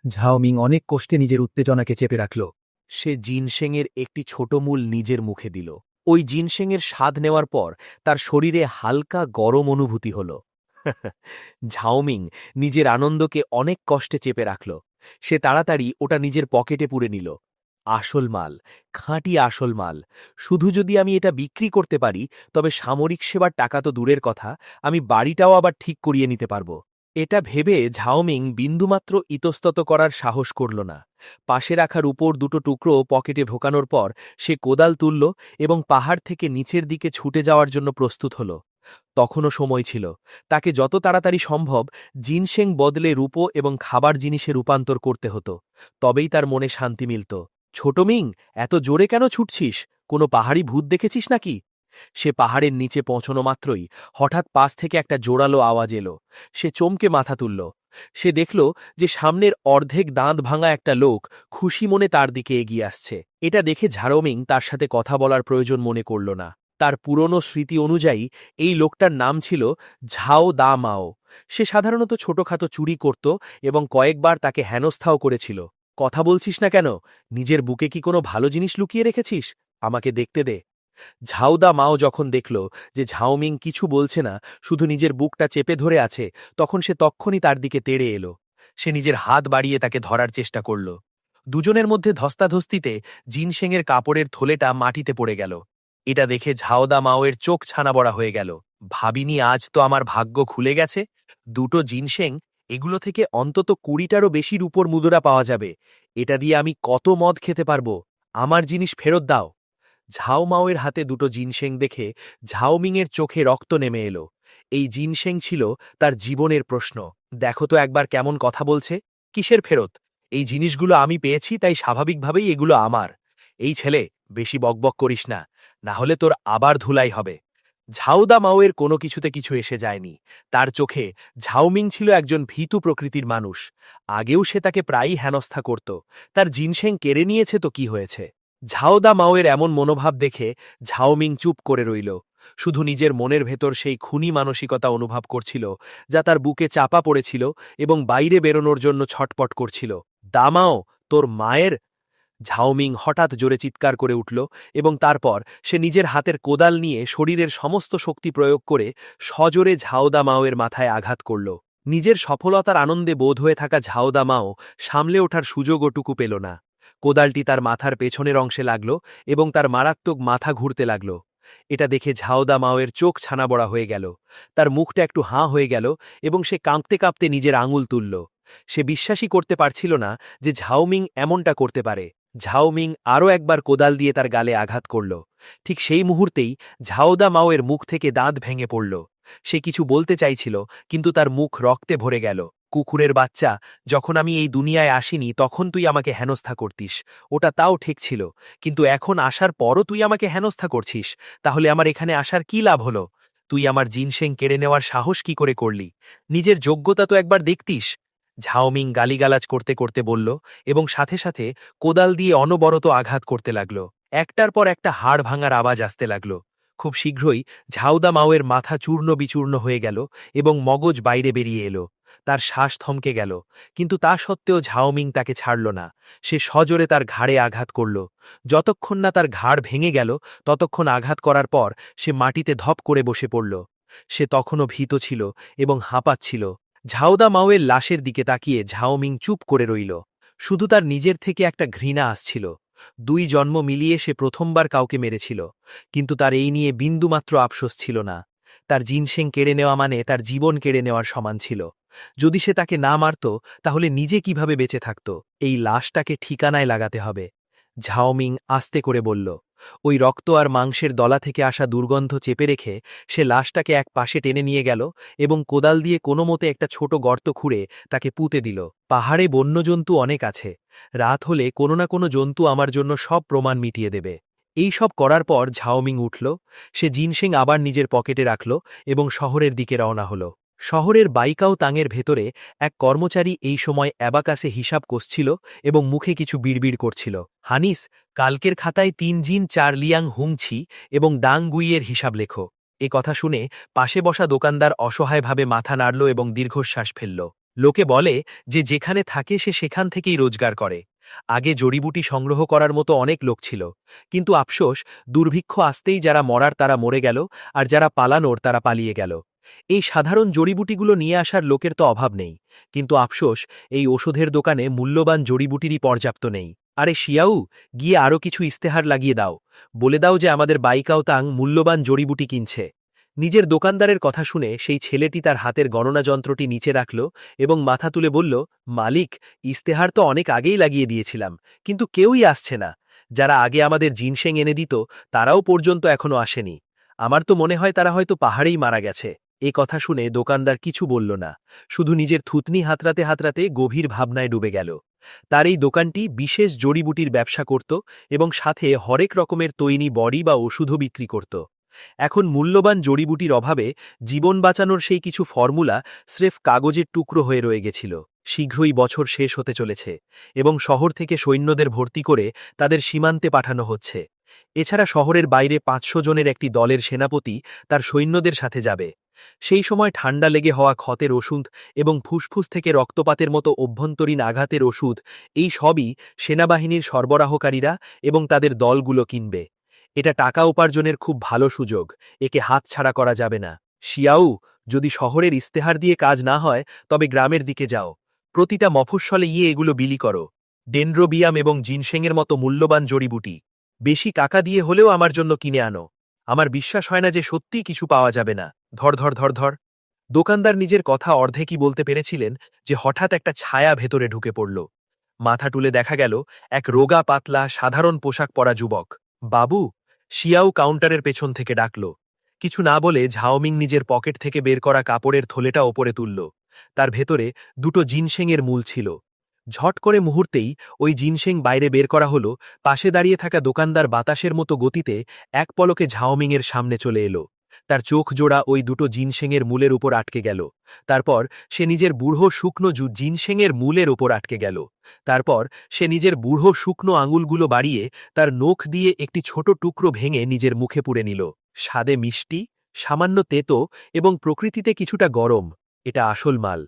ঝাওমিং অনেক কষ্টে নিজের উত্তেজনাকে চেপে রাখল। সে জিনশেংয়ের একটি ছোট মূল নিজের মুখে দিল। ওই জিনশেংয়ের স্বাদ নেওয়ার পর তার শরীরে হালকা গরম অনুভূতি হল। ঝাওমিং নিজের আনন্দকে অনেক কষ্টে চেপে রাখল। সে তাড়াতাড়ি ওটা নিজের পকেটে পুরে নিল। আসল মাল, খাঁটি আসল মাল। শুধু যদি আমি এটা বিক্রি করতে পারি, তবে সামরিক সেবার টাকা তো দূরের কথা, আমি বাড়িটাও আবার ঠিক করিয়ে নিতে পারব। এটা ভেবে ঝাওমিং বিন্দুমাত্র ইতস্তত করার সাহস করল না। পাশে রাখার উপর 2টো টুকরো পকেটে ঢোকানোর পর সে কোদাল তুলল এবং পাহাড় থেকে নিচের দিকে ছুটে যাওয়ার জন্য প্রস্তুত হল। তখনও সময় ছিল। তাকে যত তাড়াতাড়ি সম্ভব জিনশেং বদলে রূপো এবং খাবার জিনিসে রূপান্তর করতে হতো। তবেই তার মনে শান্তি মিলত। ছোট মিং, এত জোরে কেন ছুটছিস? কোনো পাহাড়ি ভূত দেখেছিস নাকি? সে পাহাড়ের নিচে পৌঁছনো মাত্রই হঠাৎ পাশ থেকে একটা জোরালো আওয়াজ এলো। সে চমকে মাথা তুলল। সে দেখল যে সামনের অর্ধেক দাঁত ভাঙা একটা লোক খুশি মনে তার দিকে এগিয়ে আসছে। এটা দেখে ঝাড়মিং তার সাথে কথা বলার প্রয়োজন মনে করল না। তার পুরনো স্মৃতি অনুযায়ী এই লোকটার নাম ছিল ঝাও দা মাও। সে সাধারণত ছোটখাটো চুরি করত এবং কয়েকবার তাকে হেনস্থাও করেছিল। কথা বলছিস না কেন? নিজের বুকে কি কোনো ভালো জিনিস লুকিয়ে রেখেছিস? আমাকে দেখতে দে। ঝাউদা মাও যখন দেখল যে ঝাওমিং কিছু বলছে না, শুধু নিজের বুকটা চেপে ধরে আছে, তখন সে তক্ষুনি তার দিকে তেড়ে এলো। সে নিজের হাত বাড়িয়ে তাকে ধরার চেষ্টা করল। দুজনের মধ্যে ধস্তাধস্তিতে জিনশেংয়ের কাপড়ের থলেটা মাটিতে পড়ে গেল। এটা দেখে ঝাওদা মাওয়ের চোখ ছানাবড়া হয়ে গেল। ভাবিনি আজ তো আমার ভাগ্য খুলে গেছে। 2টো জিনশেং, এগুলো থেকে অন্তত 20টারও বেশি রূপোর মুদ্রা পাওয়া যাবে। এটা দিয়ে আমি কত মদ খেতে পারবো। আমার জিনিস ফেরত দাও। ঝাও মাওয়ের হাতে 2টো জিনশেং দেখে ঝাওমিংয়ের চোখে রক্ত নেমে এলো। এই জিনশেং ছিল তার জীবনের প্রশ্ন। দেখো তো একবার কেমন কথা বলছে। কিসের ফেরত? এই জিনিসগুলো আমি পেয়েছি, তাই স্বাভাবিকভাবেই এগুলো আমার। এই ছেলে, বেশি বকবক করিস না, না হলে তোর আবার ধুলাই হবে। ঝাউদা মাওয়ের কোনো কিছুতে কিছু এসে যায়নি। তার চোখে ঝাওমিং ছিল একজন ভীতু প্রকৃতির মানুষ। আগেও সে তাকে প্রায়ই হেনস্থা করত। তার জিনশেং কেড়ে নিয়েছে তো কি হয়েছে? ঝাওদা মাওয়ের এমন মনোভাব দেখে ঝাওমিং চুপ করে রইল। শুধু নিজের মনের ভেতর সেই খুনি মানসিকতা অনুভব করছিল, যা তার বুকে চাপা পড়েছিল এবং বাইরে বেরোনোর জন্য ছটপট করছিল। দামাও, তোর মায়ের! ঝাওমিং হঠাৎ জোরে চিৎকার করে উঠল এবং তারপর সে নিজের হাতের কোদাল নিয়ে শরীরের সমস্ত শক্তি প্রয়োগ করে সজোরে ঝাওদা মাওয়ের মাথায় আঘাত করল। নিজের সফলতার আনন্দে বোধ হয়ে থাকা ঝাওদা মাও সামলে ওঠার সুযোগটুকু পেল না। কোদালটি তার মাথার পেছনের অংশে লাগল এবং তার মারাত্মক মাথা ঘুরতে লাগল। এটা দেখে ঝাওদা মাওয়ের চোখ ছানাবড়া হয়ে গেল। তার মুখটা একটু হাঁ হয়ে গেল এবং সে কাঁপতে কাঁপতে নিজের আঙুল তুলল। সে বিশ্বাসই করতে পারছিল না যে ঝাওমিং এমনটা করতে পারে। ঝাওমিং আরও একবার কোদাল দিয়ে তার গালে আঘাত করল। ঠিক সেই মুহূর্তেই ঝাওদা মাওয়ের মুখ থেকে দাঁত ভেঙে পড়ল। সে কিছু বলতে চাইছিল, কিন্তু তার মুখ রক্তে ভরে গেল। কুকুরের বাচ্চা, যখন আমি এই দুনিয়ায় আসিনি তখন তুই আমাকে হেনস্থা করতিস, ওটা তাও ঠিক ছিল, কিন্তু এখন আসার পরও তুই আমাকে হেনস্থা করছিস, তাহলে আমার এখানে আসার কি লাভ হলো? তুই আমার জিনশেং কেড়ে নেওয়ার সাহস কি করে করলি? নিজের যোগ্যতা তো একবার দেখতিস। ঝাওমিং গালিগালাজ করতে করতে বলল এবং সাথে সাথে কোদাল দিয়ে অনবরত আঘাত করতে লাগল। একটার পর একটা হাড় ভাঙার আওয়াজ আসতে লাগল। খুব শীঘ্রই ঝাওদা মাওয়ের মাথা চূর্ণ বিচূর্ণ হয়ে গেল এবং মগজ বাইরে বেরিয়ে এলো। তার শ্বাস থমকে গেল, কিন্তু তা সত্ত্বেও ঝাওমিং তাকে ছাড়ল না। সে সজোরে তার ঘাড়ে আঘাত করল। যতক্ষণ না তার ঘাড় ভেঙে গেল ততক্ষণ আঘাত করার পর সে মাটিতে ধপ করে বসে পড়ল। সে তখনও ভীত ছিল এবং হাঁপাচ্ছিল। ঝাওদা মাওয়ের লাশের দিকে তাকিয়ে ঝাওমিং চুপ করে রইল। শুধু তার নিজের থেকে একটা ঘৃণা আসছিল। 2 জন্ম মিলিয়ে সে প্রথমবার কাউকে মেরেছিল, কিন্তু তার এই নিয়ে বিন্দুমাত্র আফসোস ছিল না। তার জিনশেং কেড়ে নেওয়া মানে তার জীবন কেড়ে নেওয়ার সমান ছিল। যদি সে তাকে না মারত তাহলে নিজে কিভাবে বেঁচে থাকত? এই লাশটাকে ঠিকানায় লাগাতে হবে। ঝাওমিং আস্তে করে বলল। ওই রক্ত আর মাংসের দলা থেকে আসা দুর্গন্ধ চেপে রেখে সে লাশটাকে এক পাশে টেনে নিয়ে গেল এবং কোদাল দিয়ে কোনোমতে একটা ছোট গর্ত খুঁড়ে তাকে পুঁতে দিল। পাহাড়ে বন্যজন্তু অনেক আছে, রাত হলে কোনো না কোনো জন্তু আমার জন্য সব প্রমাণ মিটিয়ে দেবে। এই সব করার পর ঝাওমিং উঠল। সে জিনশেং আবার নিজের পকেটে রাখল এবং শহরের দিকে রওনা হল। শহরের বাইকাও তাঙের ভেতরে এক কর্মচারী এই সময় অ্যাবাকাসে হিসাব কষছিল এবং মুখে কিছু বিড়বিড় করছিল। হানিস, কালকের খাতায় 3 জিন 4 লিয়াং হুংছি এবং ডাং গুইয়ের হিসাব লেখো। এ কথা শুনে পাশে বসা দোকানদার অসহায়ভাবে মাথা নাড়ল এবং দীর্ঘশ্বাস ফেলল। লোকে বলে যে যেখানে থাকে সে সেখান থেকেই রোজগার করে। আগে জড়িবুটি সংগ্রহ করার মতো অনেক লোক ছিল, কিন্তু আফসোস, দুর্ভিক্ষ আসতেই যারা মরার তারা মরে গেল আর যারা পালানোর তারা পালিয়ে গেল। এই সাধারণ জড়িবুটিগুলো নিয়ে আসার লোকের তো অভাব নেই, কিন্তু আফসোস, এই ওষুধের দোকানে মূল্যবান জড়িবুটিরই পর্যাপ্ত নেই। আরে শিয়াউ, গিয়ে আরও কিছু ইস্তেহার লাগিয়ে দাও, বলে দাও যে আমাদের বাইকাও তাং মূল্যবান জড়িবুটি কিনছে। নিজের দোকানদারের কথা শুনে সেই ছেলেটি তার হাতের গণনা যন্ত্রটি নিচে রাখল এবং মাথা তুলে বলল, মালিক, ইস্তেহার তো অনেক আগেই লাগিয়ে দিয়েছিলাম, কিন্তু কেউই আসছে না। যারা আগে আমাদের জিনশেং এনে দিত তারাও পর্যন্ত এখনো আসেনি। আমার তো মনে হয় তারা হয়তো পাহাড়েই মারা গেছে। এ কথা শুনে দোকানদার কিছু বলল না, শুধু নিজের থুতনি হাতড়াতে হাতড়াতে গভীর ভাবনায় ডুবে গেল। তার এই দোকানটি বিশেষ জড়িবুটির ব্যবসা করত এবং সাথে হরেক রকমের তৈরি বড়ি বা ওষুধও বিক্রি করত। এখন মূল্যবান জড়িবুটির অভাবে জীবন বাঁচানোর সেই কিছু ফর্মুলা স্রেফ কাগজের টুকরো হয়ে রয়ে গেছিল। শীঘ্রই বছর শেষ হতে চলেছে এবং শহর থেকে সৈন্যদের ভর্তি করে তাদের সীমান্তে পাঠানো হচ্ছে। এছাড়া শহরের বাইরে 500 জনের একটি দলের সেনাপতি তার সৈন্যদের সাথে যাবে। সেই সময় ঠান্ডা লেগে হওয়া ক্ষতের ওষুধ এবং ফুসফুস থেকে রক্তপাতের মতো অভ্যন্তরীণ আঘাতের ওষুধ, এই সবই সেনাবাহিনীর সরবরাহকারীরা এবং তাদের দলগুলো কিনবে। এটা টাকা উপার্জনের খুব ভালো সুযোগ, একে হাতছাড়া করা যাবে না। শিয়াউ, যদি শহরের ইস্তেহার দিয়ে কাজ না হয় তবে গ্রামের দিকে যাও, প্রতিটা মফস্বলে গিয়ে এগুলো বিলি করো। ডেনড্রোবিয়াম এবং জিনশেংয়ের মতো মূল্যবান জড়িবুটি বেশি টাকা দিয়ে হলেও আমার জন্য কিনে আনো। আমার বিশ্বাস হয় না যে সত্যিই কিছু পাওয়া যাবে না। ধর ধর ধর ধর। দোকানদার নিজের কথা অর্ধেকই বলতে পেরেছিলেন যে হঠাৎ একটা ছায়া ভেতরে ঢুকে পড়ল। মাথা তুলে দেখা গেল এক রোগা পাতলা সাধারণ পোশাক পরা যুবক। বাবু, শিয়াউ কাউন্টারের পেছন থেকে ডাকল। কিছু না বলে ঝাওমিং নিজের পকেট থেকে বের করা কাপড়ের থলেটা ওপরে তুলল। তার ভেতরে 2টো জিনশেংয়ের মূল ছিল। ঝট করে মুহূর্তেই ওই জিনশেং বাইরে বের করা হলো। পাশে দাঁড়িয়ে থাকা দোকানদার বাতাসের মতো গতিতে এক পলকে ঝাওমিংয়ের সামনে চলে এলো। তার চোখ জোড়া ওই 2টো জিনশেংয়ের মূলের উপর আটকে গেল। তারপর সে নিজের বুড়ো শুকনো জিনশেংয়ের মূলের ওপর আটকে গেল। তারপর সে নিজের বুড়ো শুকনো আঙুলগুলো বাড়িয়ে তার নখ দিয়ে একটি ছোট টুকরো ভেঙে নিজের মুখে পুরে নিল। স্বাদে মিষ্টি, সামান্য তেতো এবং প্রকৃতিতে কিছুটা গরম। এটা আসল মাল।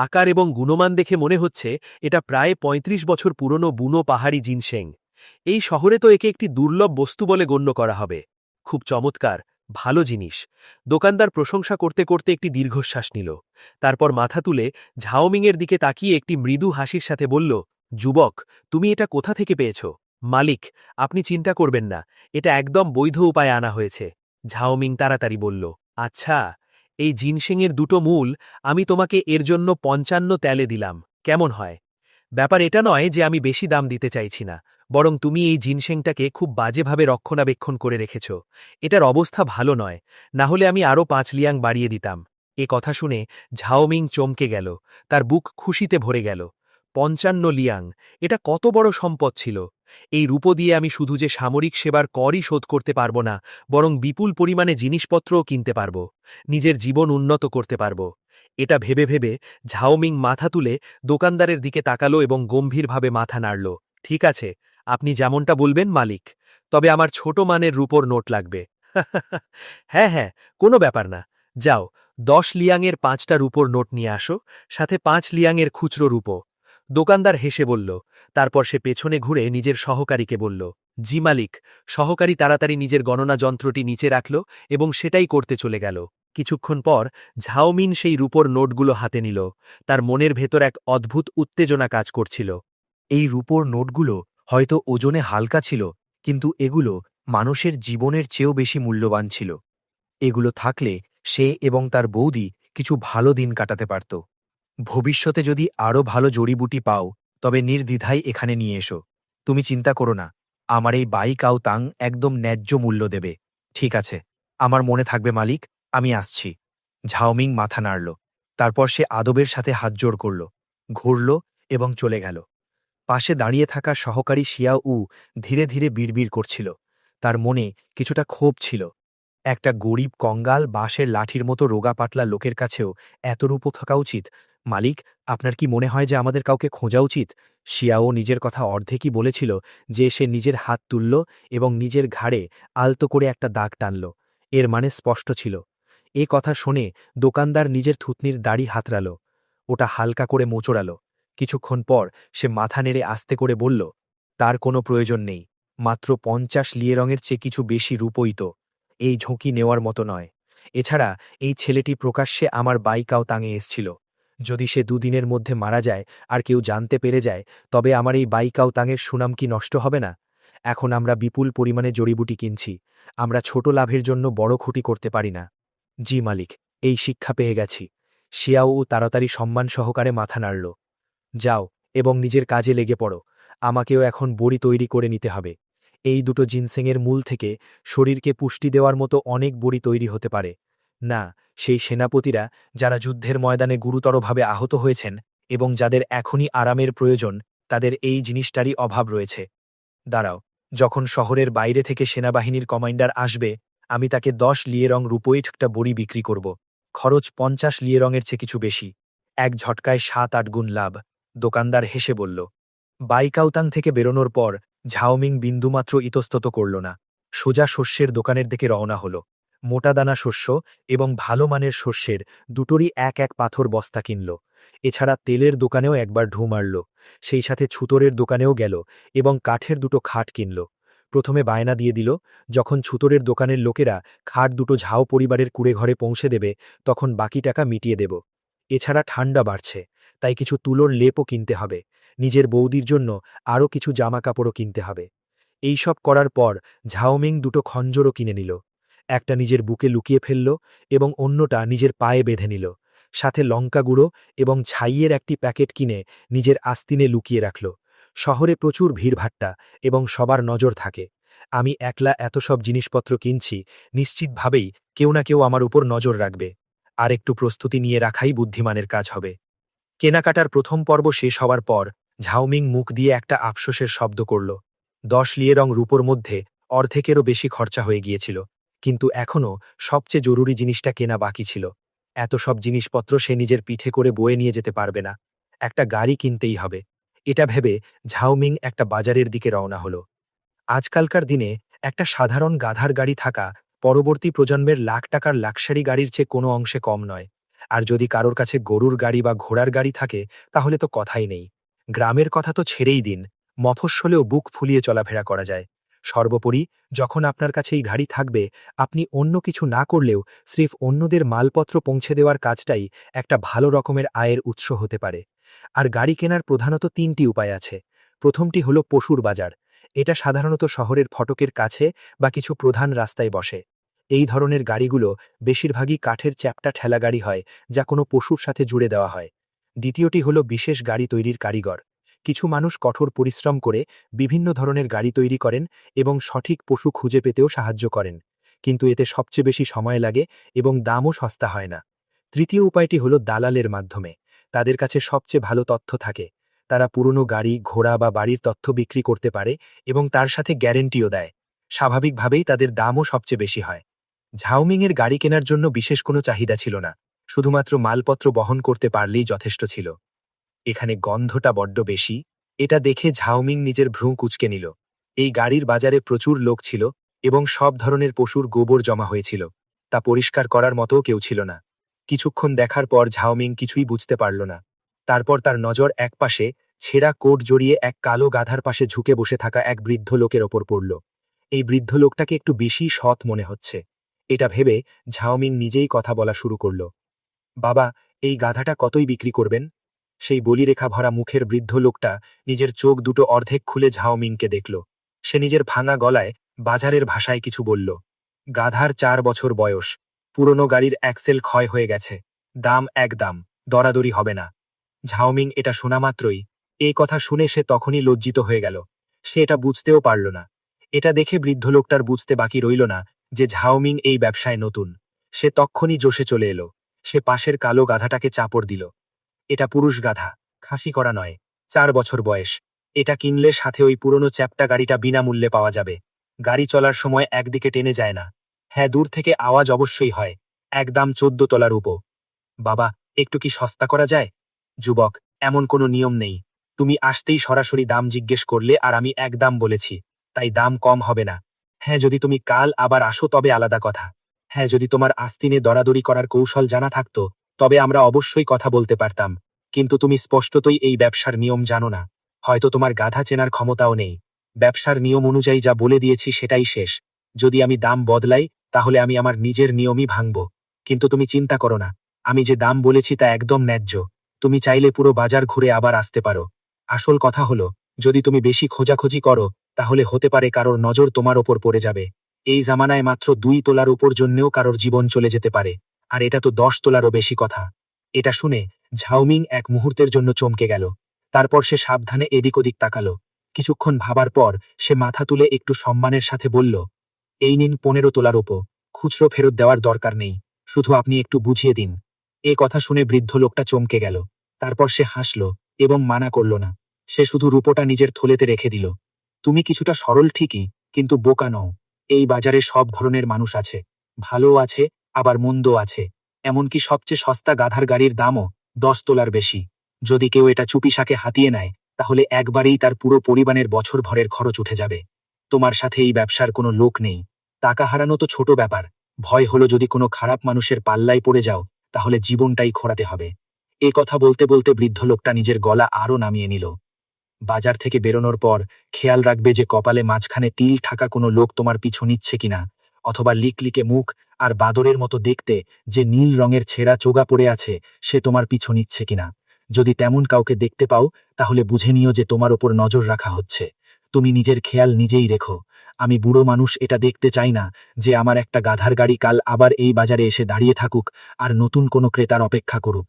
আকার এবং গুণমান দেখে মনে হচ্ছে এটা প্রায় 35 বছর পুরনো বুনো পাহাড়ি জিনশেং। এই শহরে তো একে একটি দুর্লভ বস্তু বলে গণ্য করা হবে। খুব চমৎকার, ভালো জিনিস। দোকানদার প্রশংসা করতে করতে একটি দীর্ঘশ্বাস নিল। তারপর মাথা তুলে ঝাওমিংয়ের দিকে তাকিয়ে একটি মৃদু হাসির সাথে বলল, যুবক, তুমি এটা কোথা থেকে পেয়েছ? মালিক, আপনি চিন্তা করবেন না, এটা একদম বৈধ উপায়ে আনা হয়েছে। ঝাওমিং তাড়াতাড়ি বলল। আচ্ছা, এই জিনশেংয়ের দুটো মূল আমি তোমাকে এর জন্য ৫৫ ত্যালে দিলাম, কেমন হয়? ব্যাপার এটা নয় যে আমি বেশি দাম দিতে চাইছি না, বরং তুমি এই জিনশেংটাকে খুব বাজেভাবে রক্ষণাবেক্ষণ করে রেখেছ। এটার অবস্থা ভালো নয়, না হলে আমি আরও ৫ লিয়াং বাড়িয়ে দিতাম। এ কথা শুনে ঝাওমিং চমকে গেল, তার বুক খুশিতে ভরে গেল। ৫৫ লিয়াং, এটা কত বড় সম্পদ ছিল! এই রূপো দিয়ে আমি শুধু যে সামরিক সেবার করই শোধ করতে পারব না, বরং বিপুল পরিমাণে জিনিসপত্রও কিনতে পারব, নিজের জীবন উন্নত করতে পারব। এটা ভেবে ভেবে ঝাওমিং মাথা তুলে দোকানদারের দিকে তাকালো এবং গম্ভীরভাবে মাথা নাড়ল। ঠিক আছে, আপনি যেমনটা বলবেন মালিক, তবে আমার ছোট মানের রূপোর নোট লাগবে। হ্যাঁ হ্যাঁ, কোনো ব্যাপার না। যাও, ১০ লিয়াংয়ের ৫টা রূপোর নোট নিয়ে আসো, সাথে ৫ লিয়াংয়ের খুচরো রূপো। দোকানদার হেসে বলল। তারপর সে পেছনে ঘুরে নিজের সহকারীকে বলল, জি মালিক। সহকারী তাড়াতাড়ি নিজের গণনা যন্ত্রটি নিচে রাখল এবং সেটাই করতে চলে গেল। কিছুক্ষণ পর ঝাওমিন সেই রূপোর নোটগুলো হাতে নিল। তার মনের ভেতর এক অদ্ভুত উত্তেজনা কাজ করছিল। এই রূপোর নোটগুলো হয়তো ওজনে হালকা ছিল, কিন্তু এগুলো মানুষের জীবনের চেয়েও বেশি মূল্যবান ছিল। এগুলো থাকলে সে এবং তার বৌদি কিছু ভালো দিন কাটাতে পারত। ভবিষ্যতে যদি আরও ভালো জড়িবুটি পাও, তবে নির্দ্বিধায় এখানে নিয়ে এসো। তুমি চিন্তা করো না, আমার এই বাইকাও তাং একদম ন্যায্য মূল্য দেবে। ঠিক আছে, আমার মনে থাকবে মালিক, আমি আসছি। ঝাওমিং মাথা নাড়ল। তারপর সে আদবের সাথে হাতজোড় করল, ঘুরল এবং চলে গেল। পাশে দাঁড়িয়ে থাকা সহকারী শিয়াও উ ধীরে ধীরে বিড়বিড় করছিল। তার মনে কিছুটা ক্ষোভ ছিল। একটা গরিব কঙ্গাল বাঁশের লাঠির মতো রোগা পাতলা লোকের কাছেও এত রূপো থাকা উচিত? মালিক, আপনার কি মনে হয় যে আমাদের কাউকে খোঁজা উচিত? শিয়াও নিজের কথা অর্ধেকই বলেছিল যে সে নিজের হাত তুলল এবং নিজের ঘাড়ে আলতো করে একটা দাগ টানল। এর মানে স্পষ্ট ছিল। এ কথা শুনে দোকানদার নিজের থুতনির দাড়ি হাতড়াল, ওটা হালকা করে মোচড়াল। কিছুক্ষণ পর সে মাথা নেড়ে আস্তে করে বলল, তার কোনো প্রয়োজন নেই। মাত্র ৫০ লিয়েরঙের চেয়ে কিছু বেশি রূপই তো। এই ঝুঁকি নেওয়ার মতো নয়। এছাড়া এই ছেলেটি প্রকাশ্যে আমার বাইকাও তাঙে এসছিল। যদি সে দুদিনের মধ্যে মারা যায় আর কেউ জানতে পেরে যায়, তবে আমার এই বাইকাও তাঙের সুনাম কি নষ্ট হবে না? এখন আমরা বিপুল পরিমাণে জড়িবুটি কিনছি। আমরা ছোট লাভের জন্য বড় ক্ষতি করতে পারি না। জি মালিক, এই শিক্ষা পেয়ে গেছি। শিয়াও তাড়াতাড়ি সম্মান সহকারে মাথা নাড়ল। যাও এবং নিজের কাজে লেগে পড়ো। আমাকেও এখন বড়ি তৈরি করে নিতে হবে। এই দুটো জিনসেংয়ের মূল থেকে শরীরকে পুষ্টি দেওয়ার মতো অনেক বড়ি তৈরি হতে পারে। না, সেই সেনাপতিরা যারা যুদ্ধের ময়দানে গুরুতরভাবে আহত হয়েছেন এবং যাদের এখনই আরামের প্রয়োজন, তাদের এই জিনিসটারই অভাব রয়েছে। দাঁড়াও, যখন শহরের বাইরে থেকে সেনাবাহিনীর কমান্ডার আসবে, আমি তাকে ১০ লিয়েরং রূপোইঠটা বড়ি বিক্রি করব। খরচ ৫০ লিয়েরঙের চেয়ে কিছু বেশি। এক ঝটকায় ৭-৮ গুণ লাভ। দোকানদার হেসে বলল। বাইকাউতাং থেকে বেরোনোর পর ঝাওমিং বিন্দুমাত্র ইতস্তত করল না। সোজা শস্যের দোকানের দিকে রওনা হল। মোটাদানা শস্য এবং ভালো মানের শস্যের দুটোরই এক এক পাথর বস্তা কিনল। এছাড়া তেলের দোকানেও একবার ঢু মারল। সেই সাথে ছুতোরের দোকানেও গেল এবং কাঠের দুটো খাট কিনল। প্রথমে বায়না দিয়ে দিল, যখন ছুতোরের দোকানের লোকেরা খাট দুটো ঝাও পরিবারের কুড়ে ঘরে পৌঁছে দেবে, তখন বাকি টাকা মিটিয়ে দেব। এছাড়া ঠান্ডা বাড়ছে, তাই কিছু তুলোর লেপও কিনতে হবে। নিজের বৌদির জন্য আরও কিছু জামাকাপড়ও কিনতে হবে। এই সব করার পর ঝাওমিং দুটো খঞ্জরও কিনে নিল। একটা নিজের বুকে লুকিয়ে ফেলল এবং অন্যটা নিজের পায়ে বেঁধে নিল। সাথে লঙ্কা গুঁড়ো এবং ছাইয়ের একটি প্যাকেট কিনে নিজের আস্তিনে লুকিয়ে রাখল। শহরে প্রচুর ভিড়ভাট্টা এবং সবার নজর থাকে। আমি একলা এত সব জিনিসপত্র কিনছি, নিশ্চিতভাবেই কেউ না কেউ আমার উপর নজর রাখবে। আর একটু প্রস্তুতি নিয়ে রাখাই বুদ্ধিমানের কাজ হবে। কেনাকাটার প্রথম পর্ব শেষ হওয়ার পর ঝাওমিং মুখ দিয়ে একটা আফসোসের শব্দ করল। ১০ লিয়েরং রূপোর মধ্যে অর্ধেকেরও বেশি খরচা হয়ে গিয়েছিল, কিন্তু এখনও সবচেয়ে জরুরি জিনিসটা কেনা বাকি ছিল। এত সব জিনিসপত্র সে নিজের পিঠে করে বয়ে নিয়ে যেতে পারবে না। একটা গাড়ি কিনতেই হবে। এটা ভেবে ঝাওমিং একটা বাজারের দিকে রওনা হল। আজকালকার দিনে একটা সাধারণ গাধার গাড়ি থাকা পরবর্তী প্রজন্মের লাখ টাকার লাক্সারি গাড়ির চেয়ে কোনো অংশে কম নয়। আর যদি কারোর কাছে গরুর গাড়ি বা ঘোড়ার গাড়ি থাকে, তাহলে তো কথাই নেই। গ্রামের কথা তো ছেড়েই দিন, মফস্বলেও বুক ফুলিয়ে চলাফেরা করা যায়। সর্বোপরি, যখন আপনার কাছে এই গাড়ি থাকবে, আপনি অন্য কিছু না করলেও স্রেফ অন্যদের মালপত্র পৌঁছে দেওয়ার কাজটাই একটা ভালো রকমের আয়ের উৎস হতে পারে। আর গাড়ি কেনার প্রধানত 3টি উপায় আছে। প্রথমটি হলো পশুর বাজার। এটা সাধারণত শহরের ফটকের কাছে বা কিছু প্রধান রাস্তায় বসে। এই ধরনের গাড়িগুলো বেশিরভাগই কাঠের চ্যাপ্টা ঠেলা গাড়ি হয়, যা কোনো পশুর সাথে জুড়ে দেওয়া হয়। দ্বিতীয়টি হলো বিশেষ গাড়ি তৈরির কারিগর। কিছু মানুষ কঠোর পরিশ্রম করে বিভিন্ন ধরনের গাড়ি তৈরি করেন এবং সঠিক পশু খুঁজে পেতেও সাহায্য করেন, কিন্তু এতে সবচেয়ে বেশি সময় লাগে এবং দামও সস্তা হয় না। তৃতীয় উপায়টি হলো দালালের মাধ্যমে। তাদের কাছে সবচেয়ে ভালো তথ্য থাকে। তারা পুরনো গাড়ি, ঘোড়া বা বাড়ির তথ্য বিক্রি করতে পারে এবং তার সাথে গ্যারেন্টিও দেয়। স্বাভাবিকভাবেই তাদের দামও সবচেয়ে বেশি হয়। ঝাওমিংয়ের গাড়ি কেনার জন্য বিশেষ কোনো চাহিদা ছিল না, শুধুমাত্র মালপত্র বহন করতে পারলেই যথেষ্ট ছিল। এখানে গন্ধটা বড্ড বেশি। এটা দেখে ঝাওমিং নিজের ভ্রু কুঁচকে নিল। এই গাড়ির বাজারে প্রচুর লোক ছিল এবং সব ধরনের পশুর গোবর জমা হয়েছিল। তা পরিষ্কার করার মতোও কেউ ছিল না। কিছুক্ষণ দেখার পর ঝাওমিং কিছুই বুঝতে পারল না। তারপর তার নজর একপাশে ছেঁড়া কোট জড়িয়ে এক কালো গাধার পাশে ঝুঁকে বসে থাকা এক বৃদ্ধ লোকের ওপর পড়ল। এই বৃদ্ধ লোকটাকে একটু বেশি সৎ মনে হচ্ছে। এটা ভেবে ঝাওমিং নিজেই কথা বলা শুরু করল। বাবা, এই গাধাটা কতই বিক্রি করবেন? সেই বলিরেখা ভরা মুখের বৃদ্ধ লোকটা নিজের চোখ দুটো অর্ধেক খুলে ঝাওমিংকে দেখল। সে নিজের ভাঙা গলায় বাজারের ভাষায় কিছু বলল। গাধার 4 বছর বয়স, পুরনো গাড়ির অ্যাক্সেল ক্ষয় হয়ে গেছে, দাম একদম, দরাদরি হবে না। ঝাওমিং এটা শোনা মাত্রই, এই কথা শুনে সে তখনই লজ্জিত হয়ে গেল। সে এটা বুঝতেও পারল না। এটা দেখে বৃদ্ধ লোকটার বুঝতে বাকি রইল না যে ঝাওমিং এই ব্যবসায় নতুন। সে তক্ষুনি জোশে চলে এলো। সে পাশের কালো গাধাটাকে চাপড় দিল। এটা পুরুষ গাধা, খাসি করা নয়, 4 বছর বয়স। এটা কিনলে সাথে ওই পুরনো চ্যাপ্টা গাড়িটা বিনামূল্যে পাওয়া যাবে। গাড়ি চলার সময় একদিকে টেনে যায় না। হ্যাঁ, দূর থেকে আওয়াজ অবশ্যই হয়। একদম 14 তলার উপর। বাবা, একটু কি সস্তা করা যায়? যুবক, এমন কোনো নিয়ম নেই। তুমি আসতেই সরাসরি দাম জিজ্ঞেস করলে আর আমি এক দাম বলেছি, তাই দাম কম হবে না। হ্যাঁ, যদি তুমি কাল আবার আসো তবে আলাদা কথা। হ্যাঁ, যদি তোমার আস্তিনে দরাদরি করার কৌশল জানা থাকতো তবে আমরা অবশ্যই কথা বলতে পারতাম, কিন্তু তুমি স্পষ্টতই এই ব্যবসার নিয়ম জানো না। হয়তো তোমার গাধা চেনার ক্ষমতাও নেই। ব্যবসার নিয়ম অনুযায়ী যা বলে দিয়েছি সেটাই শেষ। যদি আমি দাম বদলাই তাহলে আমি আমার নিজের নিয়মই ভাঙব। কিন্তু তুমি চিন্তা করো না, আমি যে দাম বলেছি তা একদম ন্যায্য। তুমি চাইলে পুরো বাজার ঘুরে আবার আসতে পারো। আসল কথা হলো, যদি তুমি বেশি খোঁজাখুঁজি করো তাহলে হতে পারে কারোর নজর তোমার ওপর পড়ে যাবে। এই জামানায় মাত্র 2 তোলার উপর জন্যেও কারোর জীবন চলে যেতে পারে, আর এটা তো 10 তোলারও বেশি কথা। এটা শুনে ঝাওমিং এক মুহূর্তের জন্য চমকে গেল। তারপর সে সাবধানে এদিক ওদিক তাকালো। কিছুক্ষণ ভাবার পর সে মাথা তুলে একটু সম্মানের সাথে বলল, এই নিন 15 তোলার উপর। খুচরো ফেরত দেওয়ার দরকার নেই, শুধু আপনি একটু বুঝিয়ে দিন। এ কথা শুনে বৃদ্ধ লোকটা চমকে গেল। তারপর সে হাসল এবং মানা করল না। সে শুধু রূপোটা নিজের থলেতে রেখে দিল। তুমি কিছুটা সরল ঠিকই, কিন্তু বোকা নও। এই বাজারে সব ধরনের মানুষ আছে, ভালোও আছে আবার মন্দও আছে। এমনকি সবচেয়ে সস্তা গাধার গাড়ির দামও 10 তোলার বেশি। যদি কেউ এটা চুপিসাকে হাতিয়ে নেয় তাহলে একবারেই তার পুরো পরিবারের বছর ভরের খরচ উঠে যাবে। তোমার সাথে এই ব্যবসার কোনো লোক নেই। টাকা হারানো তো ছোট ব্যাপার, ভয় হলো যদি কোনো খারাপ মানুষের পাল্লায় পড়ে যাও তাহলে জীবনটাই খোঁড়াতে হবে। এ কথা বলতে বলতে বৃদ্ধ লোকটা নিজের গলা আরও নামিয়ে নিল। বাজার থেকে বেরোনোর পর খেয়াল রাখবে যে কপালে মাঝখানে তিল ঠাকা কোনো লোক তোমার পিছু নিচ্ছে কিনা, অথবা লিকলিকে মুখ আর বাদরের মতো দেখতে যে নীল রঙের ছেঁড়া চোগা পড়ে আছে সে তোমার পিছু নিচ্ছে কিনা। যদি তেমন কাউকে দেখতে পাও তাহলে বুঝে নিও যে তোমার ওপর নজর রাখা হচ্ছে। তুমি নিজের খেয়াল নিজেই রেখো। আমি বুড়ো মানুষ এটা দেখতে চাই না যে আমার একটা গাধার গাড়ি কাল আবার এই বাজারে এসে দাঁড়িয়ে থাকুক আর নতুন কোনো ক্রেতার অপেক্ষা করুক।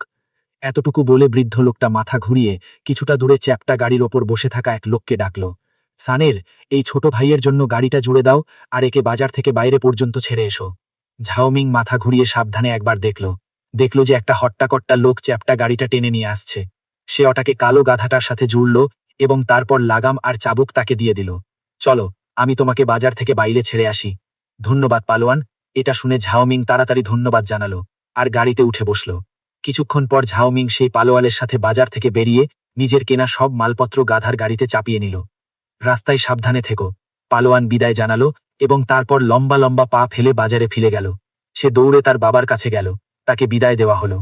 এতটুকু বলে বৃদ্ধ লোকটা মাথা ঘুরিয়ে কিছুটা দূরে চ্যাপ্টা গাড়ির ওপর বসে থাকা এক লোককে ডাকল। সানের, এই ছোট ভাইয়ের জন্য গাড়িটা জুড়ে দাও আর একে বাজার থেকে বাইরে পর্যন্ত ছেড়ে এসো। ঝাওমিং মাথা ঘুরিয়ে সাবধানে একবার দেখল যে একটা হট্টাকট্টা লোক চ্যাপ্টা গাড়িটা টেনে নিয়ে আসছে। সে ওটাকে কালো গাধাটার সাথে জুড়ল এবং তারপর লাগাম আর চাবুক তাকে দিয়ে দিল। চলো, আমি তোমাকে বাজার থেকে বাইরে ছেড়ে আসি। ধন্যবাদ পালোয়ান। এটা শুনে ঝাওমিং তাড়াতাড়ি ধন্যবাদ জানালো আর গাড়িতে উঠে বসল। কিছুক্ষণ পর ঝাওমিং সেই পালোয়ালের সাথে বাজার থেকে বেরিয়ে নিজের কেনা সব মালপত্র গাধার গাড়িতে চাপিয়ে নিল। রাস্তায় সাবধানে থেকো, পালোয়ান বিদায় জানালো এবং তারপর লম্বা লম্বা পা ফেলে বাজারে ফিরে গেল। সে দৌড়ে তার বাবার কাছে গেল, তাকে বিদায় দেওয়া হলো।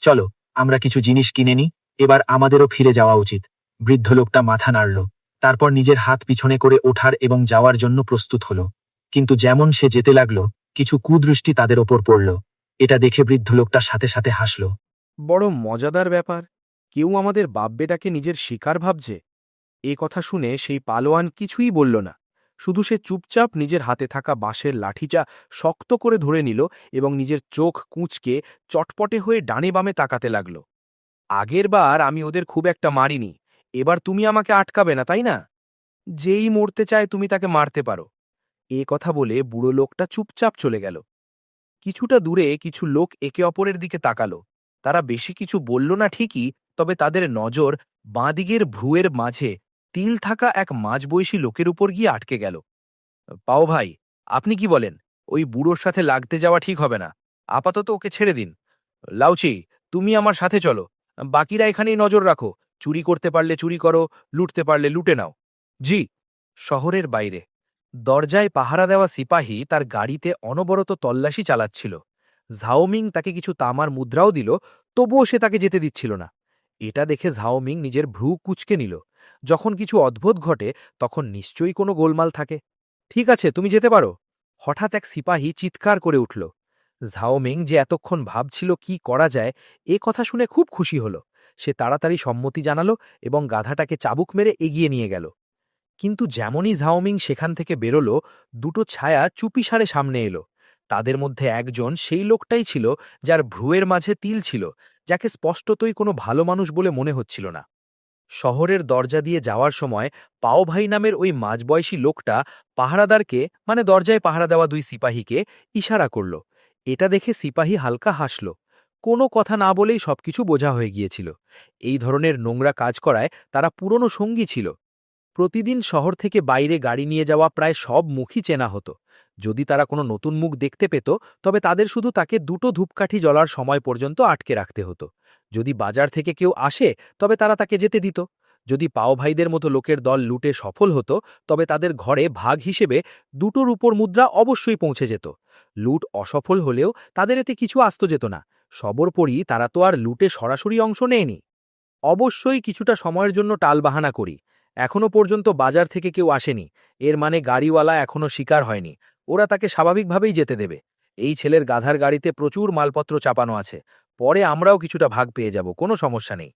চলো, আমরা কিছু জিনিস কিনে নি, এবার আমাদেরও ফিরে যাওয়া উচিত। বৃদ্ধ লোকটা মাথা নাড়ল, তারপর নিজের হাত পিছনে করে ওঠার এবং যাওয়ার জন্য প্রস্তুত হল। কিন্তু যেমন সে যেতে লাগলো কিছু কুদৃষ্টি তাদের ওপর পড়ল। এটা দেখে বৃদ্ধ লোকটা সাথে সাথে হাসল। বড় মজাদার ব্যাপার। কেউ আমাদের বাব্বেটাকে নিজের শিকার ভাবছে। এ কথা শুনে সেই পালোয়ান কিছুই বলল না, শুধু সে চুপচাপ নিজের হাতে থাকা বাঁশের লাঠিটা শক্ত করে ধরে নিল এবং নিজের চোখ কুঁচকে চটপটে হয়ে ডানে বামে তাকাতে লাগল। আগের বার আমি ওদের খুব একটা মারিনি, এবার তুমি আমাকে আটকাবে না, তাই না? যেই মরতে চায় তুমি তাকে মারতে পারো। এ কথা বলে বুড়ো লোকটা চুপচাপ চলে গেল। কিছুটা দূরে কিছু লোক একে অপরের দিকে তাকালো। তারা বেশি কিছু বলল না ঠিকই, তবে তাদের নজর বাঁদিকের ভ্রুয়ের মাঝে তিল থাকা এক মাঝবয়সী লোকের উপর গিয়ে আটকে গেল। পাও ভাই, আপনি কি বলেন? ওই বুড়োর সাথে লাগতে যাওয়া ঠিক হবে না। আপাতত ওকে ছেড়ে দিন। লাউচি, তুমি আমার সাথে চলো। বাকিরা এখানেই নজর রাখো। চুরি করতে পারলে চুরি করো, লুটতে পারলে লুটে নাও। জি। শহরের বাইরে দরজায় পাহারা দেওয়া সিপাহী তার গাড়িতে অনবরত তল্লাশি চালাচ্ছিল। ঝাওমিং তাকে কিছু তামার মুদ্রাও দিল, তবুও সে তাকে যেতে দিচ্ছিল না। এটা দেখে ঝাওমিং নিজের ভ্রু কুঁচকে নিল। যখন কিছু অদ্ভুত ঘটে তখন নিশ্চয়ই কোনো গোলমাল থাকে। ঠিক আছে, তুমি যেতে পারো। হঠাৎ এক সিপাহী চিৎকার করে উঠল। ঝাওমিং যে এতক্ষণ ভাবছিল কি করা যায়, এ কথা শুনে খুব খুশি হল। সে তাড়াতাড়ি সম্মতি জানালো এবং গাধাটাকে চাবুক মেরে এগিয়ে নিয়ে গেল। কিন্তু যেমনই ঝাওমিং সেখান থেকে বেরোল, দুটো ছায়া চুপিসারে সামনে এলো। তাদের মধ্যে একজন সেই লোকটাই ছিল যার ভ্রুয়ের মাঝে তিল ছিল, যাকে স্পষ্টতই কোনো ভালো মানুষ বলে মনে হচ্ছিল না। শহরের দরজা দিয়ে যাওয়ার সময় পাওভাই নামের ওই মাঝবয়সী লোকটা পাহারাদারকে, মানে দরজায় পাহারা দেওয়া দুই সিপাহীকে ইশারা করল। এটা দেখে সিপাহী হালকা হাসল। কোনো কথা না বলেই সবকিছু বোঝা হয়ে গিয়েছিল। এই ধরনের নোংরা কাজ করায় তারা পুরনো সঙ্গী ছিল। প্রতিদিন শহর থেকে বাইরে গাড়ি নিয়ে যাওয়া প্রায় সব মুখই চেনা হতো। যদি তারা কোনো নতুন মুখ দেখতে পেত, তবে তাদের শুধু তাকে দুটো ধূপকাঠি জ্বলার সময় পর্যন্ত আটকে রাখতে হতো। যদি বাজার থেকে কেউ আসে, তবে তারা তাকে যেতে দিত। যদি পাওভাইদের মতো লোকের দল লুটে সফল হতো, তবে তাদের ঘরে ভাগ হিসেবে দুটোর উপর মুদ্রা অবশ্যই পৌঁছে যেত। লুট অসফল হলেও তাদের এতে কিছু আসত যেত না। সর্বোপরি তারা তো আর লুটে সরাসরি অংশ নেয়নি। অবশ্যই কিছুটা সময়ের জন্য টালবাহানা করি। এখনো পর্যন্ত বাজার থেকে কেউ আসেনি, এর মানে গাড়িওয়ালা এখনো শিকার হয়নি। ওরা তাকে স্বাভাবিকভাবেই যেতে দেবে। এই ছেলের গাধার গাড়িতে প্রচুর মালপত্র চাপানো আছে, পরে আমরাও কিছুটা ভাগ পেয়ে যাব, কোনো সমস্যা নেই।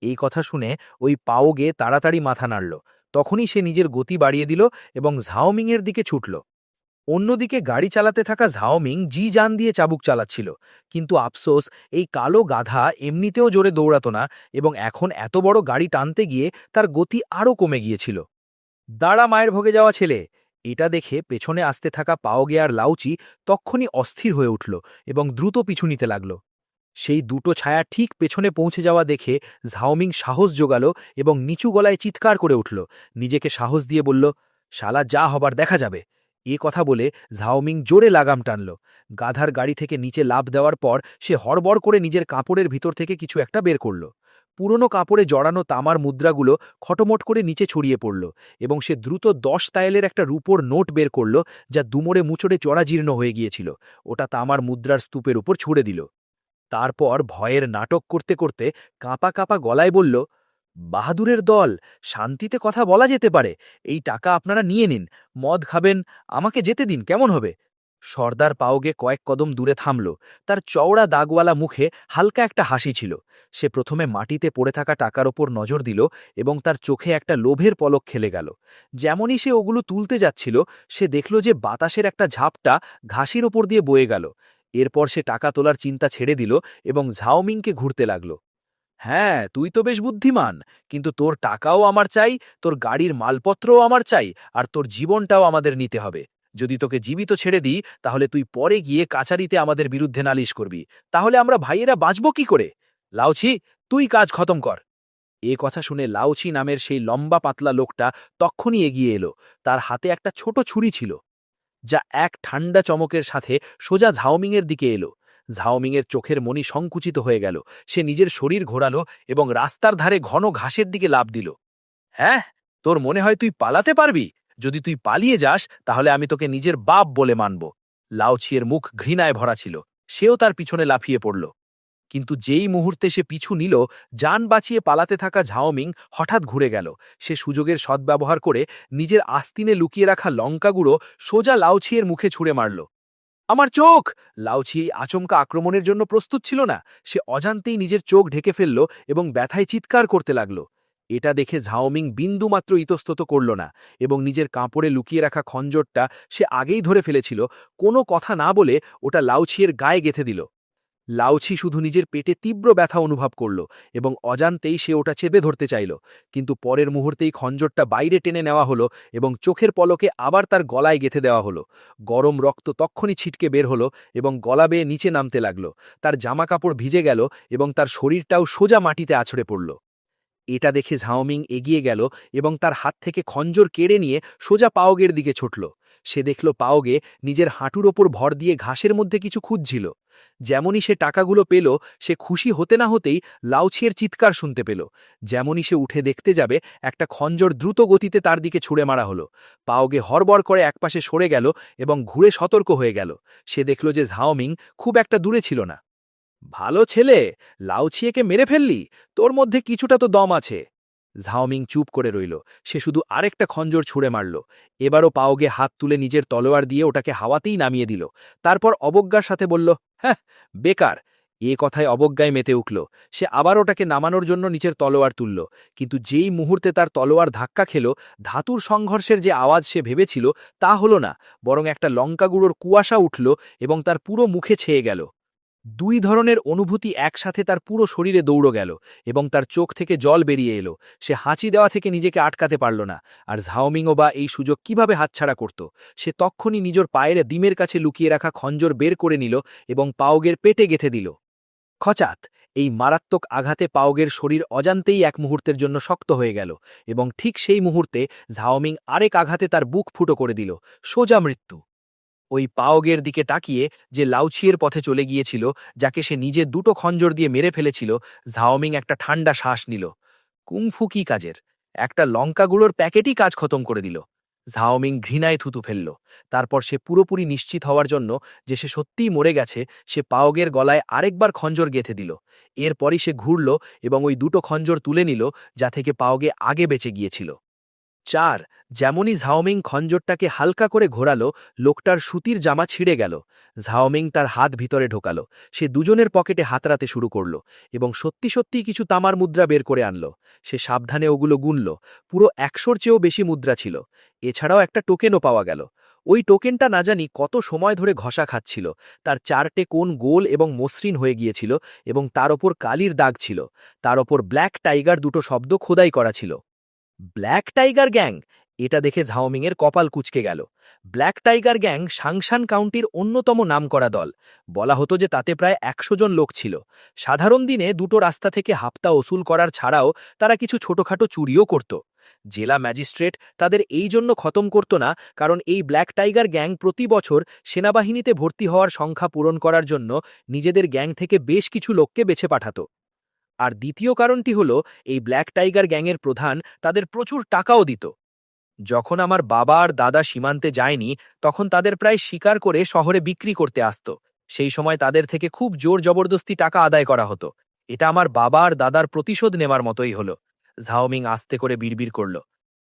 এই কথা শুনে ওই পাওগে তাড়াতাড়ি মাথা নাড়ল। তখনই সে নিজের গতি বাড়িয়ে দিল এবং ঝাওমিংয়ের দিকে ছুটল। অন্যদিকে গাড়ি চালাতে থাকা ঝাওমিং জি জান দিয়ে চাবুক চালাচ্ছিল। কিন্তু আফসোস, এই কালো গাধা এমনিতেও জোরে দৌড়াত না এবং এখন এত বড় গাড়ি টানতে গিয়ে তার গতি আরও কমে গিয়েছিল। দাঁড়া মায়ের ভোগে যাওয়া ছেলে! এটা দেখে পেছনে আসতে থাকা পাওগে আর লাউচি তক্ষুনি অস্থির হয়ে উঠল এবং দ্রুত পিছু নিতে লাগল। সেই দুটো ছায়া ঠিক পেছনে পৌঁছে যাওয়া দেখে ঝাওমিং সাহস জোগাল এবং নিচু গলায় চিৎকার করে উঠল। নিজেকে সাহস দিয়ে বলল, শালা যা হবার দেখা যাবে। এ কথা বলে ঝাওমিং জোরে লাগাম টানল। গাধার গাড়ি থেকে নিচে লাফ দেওয়ার পর সে হড়বড় করে নিজের কাপড়ের ভিতর থেকে কিছু একটা বের করল। পুরনো কাপড়ে জড়ানো তামার মুদ্রাগুলো খটমট করে নিচে ছড়িয়ে পড়ল এবং সে দ্রুত 10 তায়েলের একটা রূপোর নোট বের করল, যা দুমড়ে মুচড়ে চড়াজীর্ণ হয়ে গিয়েছিল। ওটা তামার মুদ্রার স্তূপের উপর ছুড়ে দিল। তারপর ভয়ের নাটক করতে করতে কাঁপা কাঁপা গলায় বলল, বাহাদুরের দল, শান্তিতে কথা বলা যেতে পারে। এই টাকা আপনারা নিয়ে নিন, মদ খাবেন, আমাকে যেতে দিন, কেমন হবে? সর্দার পাওগে কয়েক কদম দূরে থামল। তার চওড়া দাগওয়ালা মুখে হালকা একটা হাসি ছিল। সে প্রথমে মাটিতে পড়ে থাকা টাকার ওপর নজর দিল এবং তার চোখে একটা লোভের পলক খেলে গেল। যেমনই সে ওগুলো তুলতে যাচ্ছিল, সে দেখল যে বাতাসের একটা ঝাপটা ঘাসের ওপর দিয়ে বয়ে গেল। এরপর সে টাকা তোলার চিন্তা ছেড়ে দিল এবং ঝাওমিংকে ঘুরতে লাগল। হ্যাঁ, তুই তো বেশ বুদ্ধিমান, কিন্তু তোর টাকাও আমার চাই, তোর গাড়ির মালপত্রও আমার চাই, আর তোর জীবনটাও আমাদের নিতে হবে। যদি তোকে জীবিত ছেড়ে দিই, তাহলে তুই পরে গিয়ে কাচারিতে আমাদের বিরুদ্ধে নালিশ করবি। তাহলে আমরা ভাইয়েরা বাঁচব কি করে? লাউছি, তুই কাজ খতম কর। এ কথা শুনে লাউছি নামের সেই লম্বা পাতলা লোকটা তক্ষুনি এগিয়ে এলো। তার হাতে একটা ছোট ছুরি ছিল, যা এক ঠান্ডা চমকের সাথে সোজা ঝাওমিংয়ের দিকে এলো। ঝাওমিংয়ের চোখের মণি সংকুচিত হয়ে গেল। সে নিজের শরীর ঘোরালো এবং রাস্তার ধারে ঘন ঘাসের দিকে লাফ দিল। হ্যাঁ, তোর মনে হয় তুই পালাতে পারবি? যদি তুই পালিয়ে যাস, তাহলে আমি তোকে নিজের বাপ বলে মানব। লাউছিয়ের মুখ ঘৃণায় ভরা ছিল। সেও তার পিছনে লাফিয়ে পড়ল। কিন্তু যেই মুহূর্তে সে পিছু নিল, যান বাঁচিয়ে পালাতে থাকা ঝাওমিং হঠাৎ ঘুরে গেল। সে সুযোগের সদ্ব্যবহার করে নিজের আস্তিনে লুকিয়ে রাখা লঙ্কাগুঁড়ো সোজা লাউছিয়ের মুখে ছুঁড়ে মারল। আমার চোখ! লাউছি এই আচমকা আক্রমণের জন্য প্রস্তুত ছিল না। সে অজান্তেই নিজের চোখ ঢেকে ফেলল এবং ব্যথায় চিৎকার করতে লাগল। এটা দেখে ঝাওমিং বিন্দুমাত্র ইতস্তত করল না এবং নিজের কাপড়ে লুকিয়ে রাখা খঞ্জরটা সে আগেই ধরে ফেলেছিল, কোনো কথা না বলে ওটা লাউছিয়ের গায়ে গেঁথে দিল। লাউছি শুধু নিজের পেটে তীব্র ব্যথা অনুভব করল এবং অজান্তেই সে ওটা চেপে ধরতে চাইল, কিন্তু পরের মুহূর্তেই খঞ্জরটা বাইরে টেনে নেওয়া হলো এবং চোখের পলকে আবার তার গলায় গেঁথে দেওয়া হলো। গরম রক্ত তক্ষণই ছিটকে বের হলো এবং গলা বেয়ে নিচে নামতে লাগল। তার জামাকাপড় ভিজে গেল এবং তার শরীরটাও সোজা মাটিতে আছড়ে পড়ল। এটা দেখে ঝাওমিং এগিয়ে গেল এবং তার হাত থেকে খঞ্জর কেড়ে নিয়ে সোজা পাওগের দিকে ছুটল। সে দেখল পাওগে নিজের হাঁটুর ওপর ভর দিয়ে ঘাসের মধ্যে কিছু খুঁজছিল। যেমনই সে টাকাগুলো পেল, সে খুশি হতে না হতেই লাউছিয়ের চিৎকার শুনতে পেল। যেমনই সে উঠে দেখতে যাবে, একটা খঞ্জর দ্রুত গতিতে তার দিকে ছুঁড়ে মারা হলো। পাওগে হড়বড় করে একপাশে সরে গেল এবং ঘুরে সতর্ক হয়ে গেল। সে দেখল যে ঝাওমিং খুব একটা দূরে ছিল না। ভালো ছেলে, লাউছিয়েকে মেরে ফেললি, তোর মধ্যে কিছুটা তো দম আছে। ঝাওমিং চুপ করে রইল। সে শুধু আরেকটা খঞ্জর ছুঁড়ে মারল। এবারও পাওগে হাত তুলে নিজের তলোয়ার দিয়ে ওটাকে হাওয়াতেই নামিয়ে দিল। তারপর অবজ্ঞার সাথে বলল, হ্যাঁ, বেকার। এ কথায় অবজ্ঞায় মেতে উঠল। সে আবার ওটাকে নামানোর জন্য নিচের তলোয়ার তুলল, কিন্তু যেই মুহূর্তে তার তলোয়ার ধাক্কা খেল, ধাতুর সংঘর্ষের যে আওয়াজ সে ভেবেছিল তা হলো না, বরং একটা লঙ্কা গুঁড়োর কুয়াশা উঠল এবং তার পুরো মুখে ছেয়ে গেল। দুই ধরনের অনুভূতি একসাথে তার পুরো শরীরে দৌড় গেল এবং তার চোখ থেকে জল বেরিয়ে এলো। সে হাঁচি দেওয়া থেকে নিজেকে আটকাতে পারল না। আর ঝাওমিংও বা এই সুযোগ কিভাবে হাতছাড়া করত? সে তক্ষুনি নিজের পায়ের ডিমের কাছে লুকিয়ে রাখা খঞ্জর বের করে নিল এবং পাওগের পেটে গেঁথে দিল। খচাত! এই মারাত্মক আঘাতে পাওগের শরীর অজান্তেই এক মুহূর্তের জন্য শক্ত হয়ে গেল এবং ঠিক সেই মুহূর্তে ঝাওমিং আরেক আঘাতে তার বুক ফুটো করে দিল। সোজা মৃত্যু। ওই পাওগের দিকে তাকিয়ে, যে লাউছিয়ের পথে চলে গিয়েছিল, যাকে সে নিজে দুটো খঞ্জর দিয়ে মেরে ফেলেছিল, ঝাওমিং একটা ঠান্ডা শ্বাস নিল। কুংফু কি কাজের? একটা লঙ্কাগুলোর প্যাকেটই কাজ খতম করে দিল। ঝাওমিং ঘৃণায় থুতু ফেলল। তারপর সে পুরোপুরি নিশ্চিত হওয়ার জন্য যে সে সত্যিই মরে গেছে, সে পাওগের গলায় আরেকবার খঞ্জর গেঁথে দিল। এরপরই সে ঘুরল এবং ওই দুটো খঞ্জর তুলে নিল যা থেকে পাওগে আগে বেঁচে গিয়েছিল। ৪ যেমনই ঝাওমিং খঞ্জরটাকে হালকা করে ঘোরালো, লোকটার সুতির জামা ছিঁড়ে গেল। ঝাওমিং তার হাত ভিতরে ঢোকালো। সে দুজনের পকেটে হাতড়াতে শুরু করল এবং সত্যি সত্যিই কিছু তামার মুদ্রা বের করে আনল। সে সাবধানে ওগুলো গুনল। পুরো ১০০-র চেয়েও বেশি মুদ্রা ছিল। এছাড়াও একটা টোকেনও পাওয়া গেল। ওই টোকেনটা না জানি কত সময় ধরে ঘষা খাচ্ছিল। তার ৪টে কোণ গোল এবং মসৃণ হয়ে গিয়েছিল এবং তার ওপর কালির দাগ ছিল। তার ওপর ব্ল্যাক টাইগার দুটো শব্দ খোদাই করা ছিল। Black tiger gang! এটা দেখে ঝাওমিংয়ের কপাল কুঁচকে গেল। ব্ল্যাক টাইগার গ্যাং সাংশান কাউন্টির অন্যতম নামকরা দল। বলা হতো যে তাতে প্রায় ১০০ জন লোক ছিল। সাধারণ দিনে দুটো রাস্তা থেকে হাপ্তা ওসুল করার ছাড়াও তারা কিছু ছোটখাটো চুরিও করত। জেলা ম্যাজিস্ট্রেট তাদের এই জন্য খতম করত না, কারণ এই ব্ল্যাক টাইগার গ্যাং প্রতি বছর সেনাবাহিনীতে ভর্তি হওয়ার সংখ্যা পূরণ করার জন্য নিজেদের গ্যাং থেকে বেশ কিছু লোককে বেছে পাঠাত। আর দ্বিতীয় কারণটি হল, এই ব্ল্যাক টাইগার গ্যাংয়ের প্রধান তাদের প্রচুর টাকাও দিত। যখন আমার বাবা আর দাদা সীমান্তে যায়নি, তখন তাদের প্রায় শিকার করে শহরে বিক্রি করতে আসত। সেই সময় তাদের থেকে খুব জোর জবরদস্তি টাকা আদায় করা হতো। এটা আমার বাবা আর দাদার প্রতিশোধ নেবার মতোই হলো। ঝাওমিং আস্তে করে বিড়বিড় করল।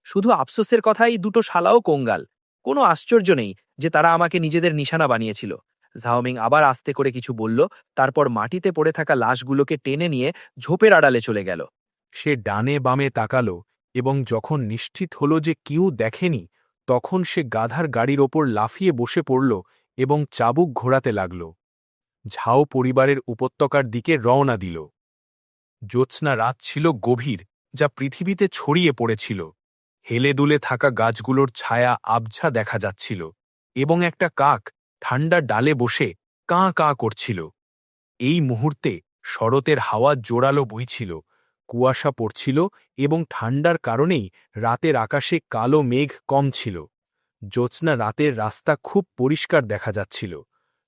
শুধু আফসোসের কথাই, দুটো শালাও কঙ্গাল। কোনো আশ্চর্য নেই যে তারা আমাকে নিজেদের নিশানা বানিয়েছিল। ঝাওমিং আবার আস্তে করে কিছু বলল, তারপর মাটিতে পড়ে থাকা লাশগুলোকে টেনে নিয়ে ঝোপের আড়ালে চলে গেল। সে ডানে বামে তাকালো এবং যখন নিশ্চিত হল যে কেউ দেখেনি, তখন সে গাধার গাড়ির ওপর লাফিয়ে বসে পড়ল এবং চাবুক ঘোরাতে লাগল। ঝাও পরিবারের উপত্যকার দিকে রওনা দিল। জ্যোৎস্না রাত ছিল গভীর, যা পৃথিবীতে ছড়িয়ে পড়েছিল। হেলে দুলে থাকা গাছগুলোর ছায়া আবছা দেখা যাচ্ছিল এবং একটা কাক ঠান্ডা ডালে বসে কাঁ কাঁ করছিল। এই মুহূর্তে শরতের হাওয়া জোরালো বইছিল, কুয়াশা পড়ছিল এবং ঠান্ডার কারণেই রাতের আকাশে কালো মেঘ কম ছিল। জ্যোৎস্না রাতের রাস্তা খুব পরিষ্কার দেখা যাচ্ছিল।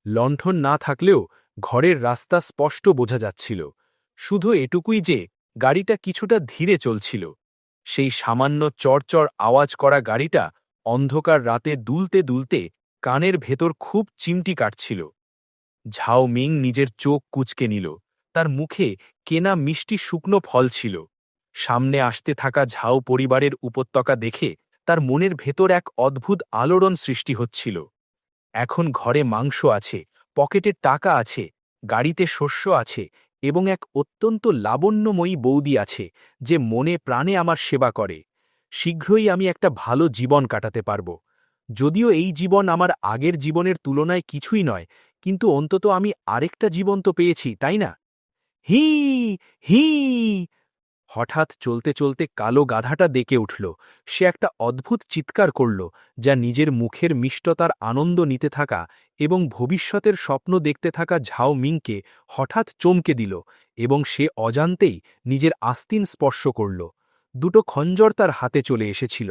লণ্ঠন না থাকলেও ঘরের রাস্তা স্পষ্ট বোঝা যাচ্ছিল। শুধু এটুকুই যে গাড়িটা কিছুটা ধীরে চলছিল। সেই সামান্য চড়চড় আওয়াজ করা গাড়িটা অন্ধকার রাতে দুলতে দুলতে কানের ভেতর খুব চিমটি কাটছিল। ঝাও মিং নিজের চোখ কুঁচকে নিল। তার মুখে কেনা মিষ্টি শুকনো ফল ছিল। সামনে আসতে থাকা ঝাও পরিবারের উপত্যকা দেখে তার মনের ভেতর এক অদ্ভুত আলোড়ন সৃষ্টি হচ্ছিল। এখন ঘরে মাংস আছে, পকেটে টাকা আছে, গাড়িতে শস্য আছে এবং এক অত্যন্ত লাবণ্যময়ী বৌদি আছে যে মনে প্রাণে আমার সেবা করে। শীঘ্রই আমি একটা ভালো জীবন কাটাতে পারব। যদিও এই জীবন আমার আগের জীবনের তুলনায় কিছুই নয়, কিন্তু অন্তত আমি আরেকটা জীবন তো পেয়েছি, তাই না? হি হি হঠাৎ চলতে চলতে কালো গাধাটা ডেকে উঠল। সে একটা অদ্ভুত চিৎকার করল, যা নিজের মুখের মিষ্টতার আনন্দ নিতে থাকা এবং ভবিষ্যতের স্বপ্ন দেখতে থাকা ঝাও মিংকে হঠাৎ চমকে দিল এবং সে অজান্তেই নিজের আস্তিন স্পর্শ করল। দুটো খঞ্জর তার হাতে চলে এসেছিল।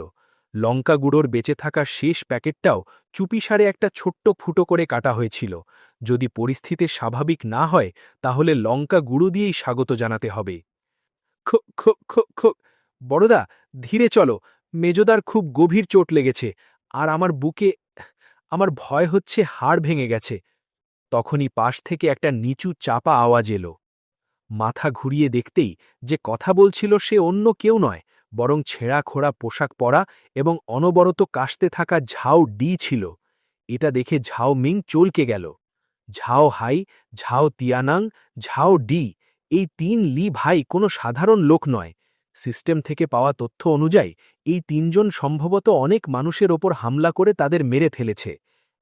লঙ্কা গুঁড়োর বেঁচে থাকা শেষ প্যাকেটটাও চুপিসারে একটা ছোট্ট ফুটো করে কাটা হয়েছিল। যদি পরিস্থিতি স্বাভাবিক না হয় তাহলে লঙ্কা গুঁড়ো দিয়েই স্বাগত জানাতে হবে। খো খো খো খো বড়দা, ধীরে চলো, মেজদার খুব গভীর চোট লেগেছে আর আমার বুকে আমার ভয় হচ্ছে হাড় ভেঙে গেছে। তখনই পাশ থেকে একটা নিচু চাপা আওয়াজ এলো। মাথা ঘুরিয়ে দেখতেই যে কথা বলছিল সে অন্য কেউ নয়, বরং ছেঁড়া খোড়া পোশাক পরা এবং অনবরত কাশতে থাকা ঝাও ডি ছিল। এটা দেখে ঝাও মিং চলকে গেল। ঝাও হাই, ঝাও তিয়ানাং, ঝাও ডি, এই ৩ লি ভাই কোনো সাধারণ লোক নয়। সিস্টেম থেকে পাওয়া তথ্য অনুযায়ী এই ৩ জন সম্ভবত অনেক মানুষের ওপর হামলা করে তাদের মেরে ফেলেছে।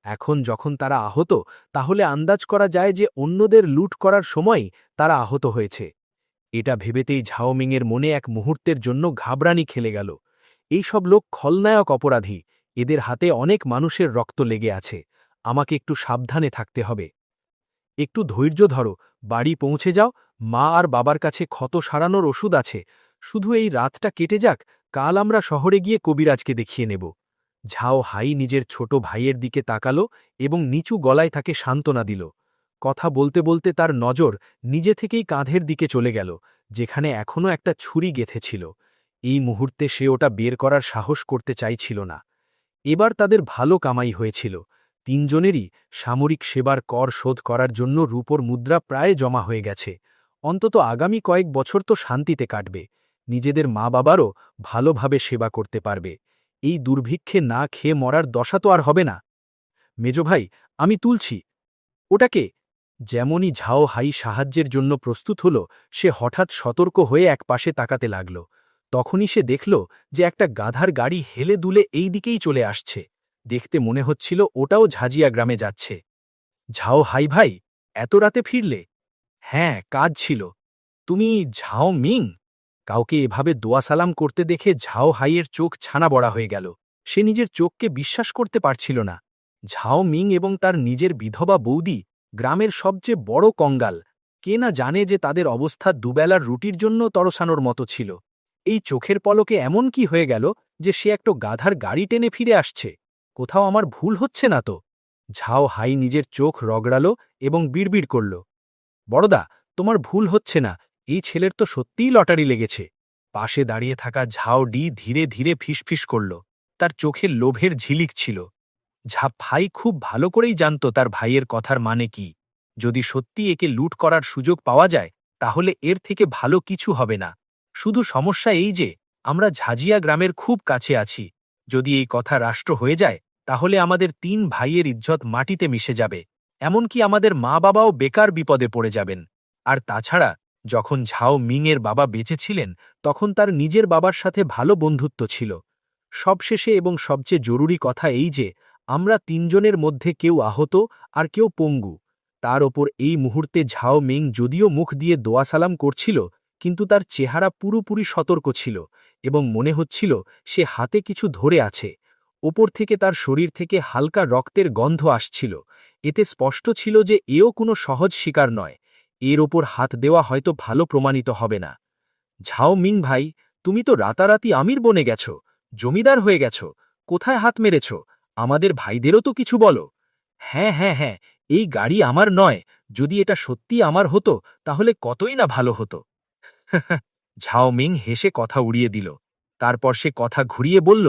এখন যখন তারা আহত, তাহলে আন্দাজ করা যায় যে অন্যদের লুট করার সময়ই তারা আহত হয়েছে। এটা ভেবেতেই ঝাওমিংয়ের মনে এক মুহূর্তের জন্য ঘাবড়ানি খেলে গেল। এই সব লোক খলনায়ক অপরাধী, এদের হাতে অনেক মানুষের রক্ত লেগে আছে। আমাকে একটু সাবধানে থাকতে হবে। একটু ধৈর্য ধরো, বাড়ি পৌঁছে যাও, মা আর বাবার কাছে ক্ষত সারানোর ওষুধ আছে। শুধু এই রাতটা কেটে যাক, কাল আমরা শহরে গিয়ে কবিরাজকে দেখিয়ে নেব। ঝাও হাই নিজের ছোট ভাইয়ের দিকে তাকালো এবং নিচু গলায় তাকে সান্ত্বনা দিল। কথা বলতে বলতে তার নজর নিজে থেকেই কাঁধের দিকে চলে গেল, যেখানে এখনও একটা ছুরি গেঁথেছিল। এই মুহূর্তে সে ওটা বের করার সাহস করতে চাইছিল না। এবার তাদের ভালো কামাই হয়েছিল। ৩ জনেরই সামরিক সেবার কর শোধ করার জন্য রূপোর মুদ্রা প্রায় জমা হয়ে গেছে। অন্তত আগামী কয়েক বছর তো শান্তিতে কাটবে। নিজেদের মা বাবারও ভালোভাবে সেবা করতে পারবে। এই দুর্ভিক্ষে না খেয়ে মরার দশা তো আর হবে না। মেজো ভাই, আমি তুলছি। ওটাকে যেমনই ঝাও হাই সাহায্যের জন্য প্রস্তুত হল, সে হঠাৎ সতর্ক হয়ে এক পাশে তাকাতে লাগল। তখনই সে দেখল যে একটা গাধার গাড়ি হেলে দুলে এই দিকেই চলে আসছে। দেখতে মনে হচ্ছিল ওটাও ঝাজিয়া গ্রামে যাচ্ছে। ঝাও হাই ভাই, এত রাতে ফিরলে? হ্যাঁ, কাজ ছিল। তুমি ঝাও মিং? কাউকে এভাবে দোয়া সালাম করতে দেখে ঝাও হাইয়ের চোখ ছানা বড়া হয়ে গেল। সে নিজের চোখকে বিশ্বাস করতে পারছিল না। ঝাও মিং এবং তার নিজের বিধবা বৌদি গ্রামের সবচেয়ে বড় কঙ্গাল। কে না জানে যে তাদের অবস্থা দুবেলার রুটির জন্য তরসানোর মতো ছিল। এই চোখের পলকে এমন কি হয়ে গেল যে সে একটা গাধার গাড়ি টেনে ফিরে আসছে? কোথাও আমার ভুল হচ্ছে না তো? ঝাও হাই নিজের চোখ রগড়াল এবং বিড়বিড় করল। বড়দা, তোমার ভুল হচ্ছে না, এই ছেলের তো সত্যিই লটারি লেগেছে। পাশে দাঁড়িয়ে থাকা ঝাও ডি ধীরে ধীরে ফিসফিস করল। তার চোখে লোভের ঝিলিক ছিল। ভাই খুব ভালো করেই জানত তার ভাইয়ের কথার মানে কি। যদি সত্যি একে লুট করার সুযোগ পাওয়া যায়, তাহলে এর থেকে ভালো কিছু হবে না। শুধু সমস্যা এই যে আমরা ঝাজিয়া গ্রামের খুব কাছে আছি। যদি এই কথা রাষ্ট্র হয়ে যায়, তাহলে আমাদের ৩ ভাইয়ের ইজ্জত মাটিতে মিশে যাবে। এমনকি আমাদের মা বাবাও বেকার বিপদে পড়ে যাবেন। আর তাছাড়া যখন ঝাও মিংয়ের বাবা বেঁচে ছিলেন, তখন তার নিজের বাবার সাথে ভালো বন্ধুত্ব ছিল। সবশেষে এবং সবচেয়ে জরুরি কথা এই যে আমরা ৩ জনের মধ্যে কেউ আহত আর কেউ পঙ্গু। তার ওপর এই মুহূর্তে ঝাও মিং যদিও মুখ দিয়ে দোয়া সালাম করছিল, কিন্তু তার চেহারা পুরোপুরি সতর্ক ছিল এবং মনে হচ্ছিল সে হাতে কিছু ধরে আছে। ওপর থেকে তার শরীর থেকে হালকা রক্তের গন্ধ আসছিল। এতে স্পষ্ট ছিল যে এও কোনো সহজ শিকার নয়। এর ওপর হাত দেওয়া হয়তো ভালো প্রমাণিত হবে না। ঝাও মিং ভাই, তুমি তো রাতারাতি আমির বনে গেছ, জমিদার হয়ে গেছ। কোথায় হাত মেরেছ? আমাদের ভাইদেরও তো কিছু বলো। হ্যাঁ হ্যাঁ হ্যাঁ, এই গাড়ি আমার নয়। যদি এটা সত্যি আমার হতো তাহলে কতই না ভালো হতো। ঝাও মিং হেসে কথা উড়িয়ে দিল। তারপর সে কথা ঘুরিয়ে বলল,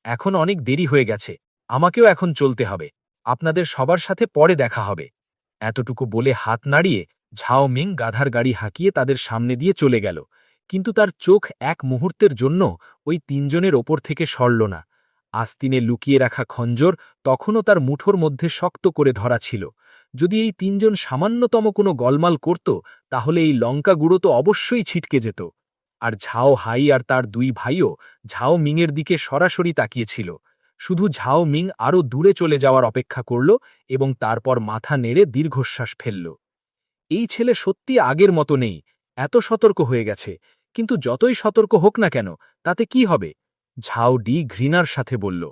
এখন অনেক দেরি হয়ে গেছে, আমাকেও এখন চলতে হবে। আপনাদের সবার সাথে পরে দেখা হবে। এতটুকু বলে হাত নাড়িয়ে ঝাও মিং গাধার গাড়ি হাঁকিয়ে তাদের সামনে দিয়ে চলে গেল। কিন্তু তার চোখ এক মুহূর্তের জন্য ওই ৩ জনের ওপর থেকে সরল না। আস্তিনে লুকিয়ে রাখা খঞ্জর তখনও তার মুঠোর মধ্যে শক্ত করে ধরা ছিল। যদি এই তিনজন সামান্যতম কোনো গলমাল করত, তাহলে এই লঙ্কা গুঁড়ো তো অবশ্যই ছিটকে যেত। আর ঝাও হাই আর তার দুই ভাইও ঝাও মিংয়ের দিকে সরাসরি তাকিয়েছিল। শুধু ঝাও মিং আরও দূরে চলে যাওয়ার অপেক্ষা করল এবং তারপর মাথা নেড়ে দীর্ঘশ্বাস ফেলল। এই ছেলে সত্যি আগের মতো নেই, এত সতর্ক হয়ে গেছে, কিন্তু যতই সতর্ক হোক না কেন, তাতে কি হবে? ঝাও ডি ঘৃণার সাথে বলল,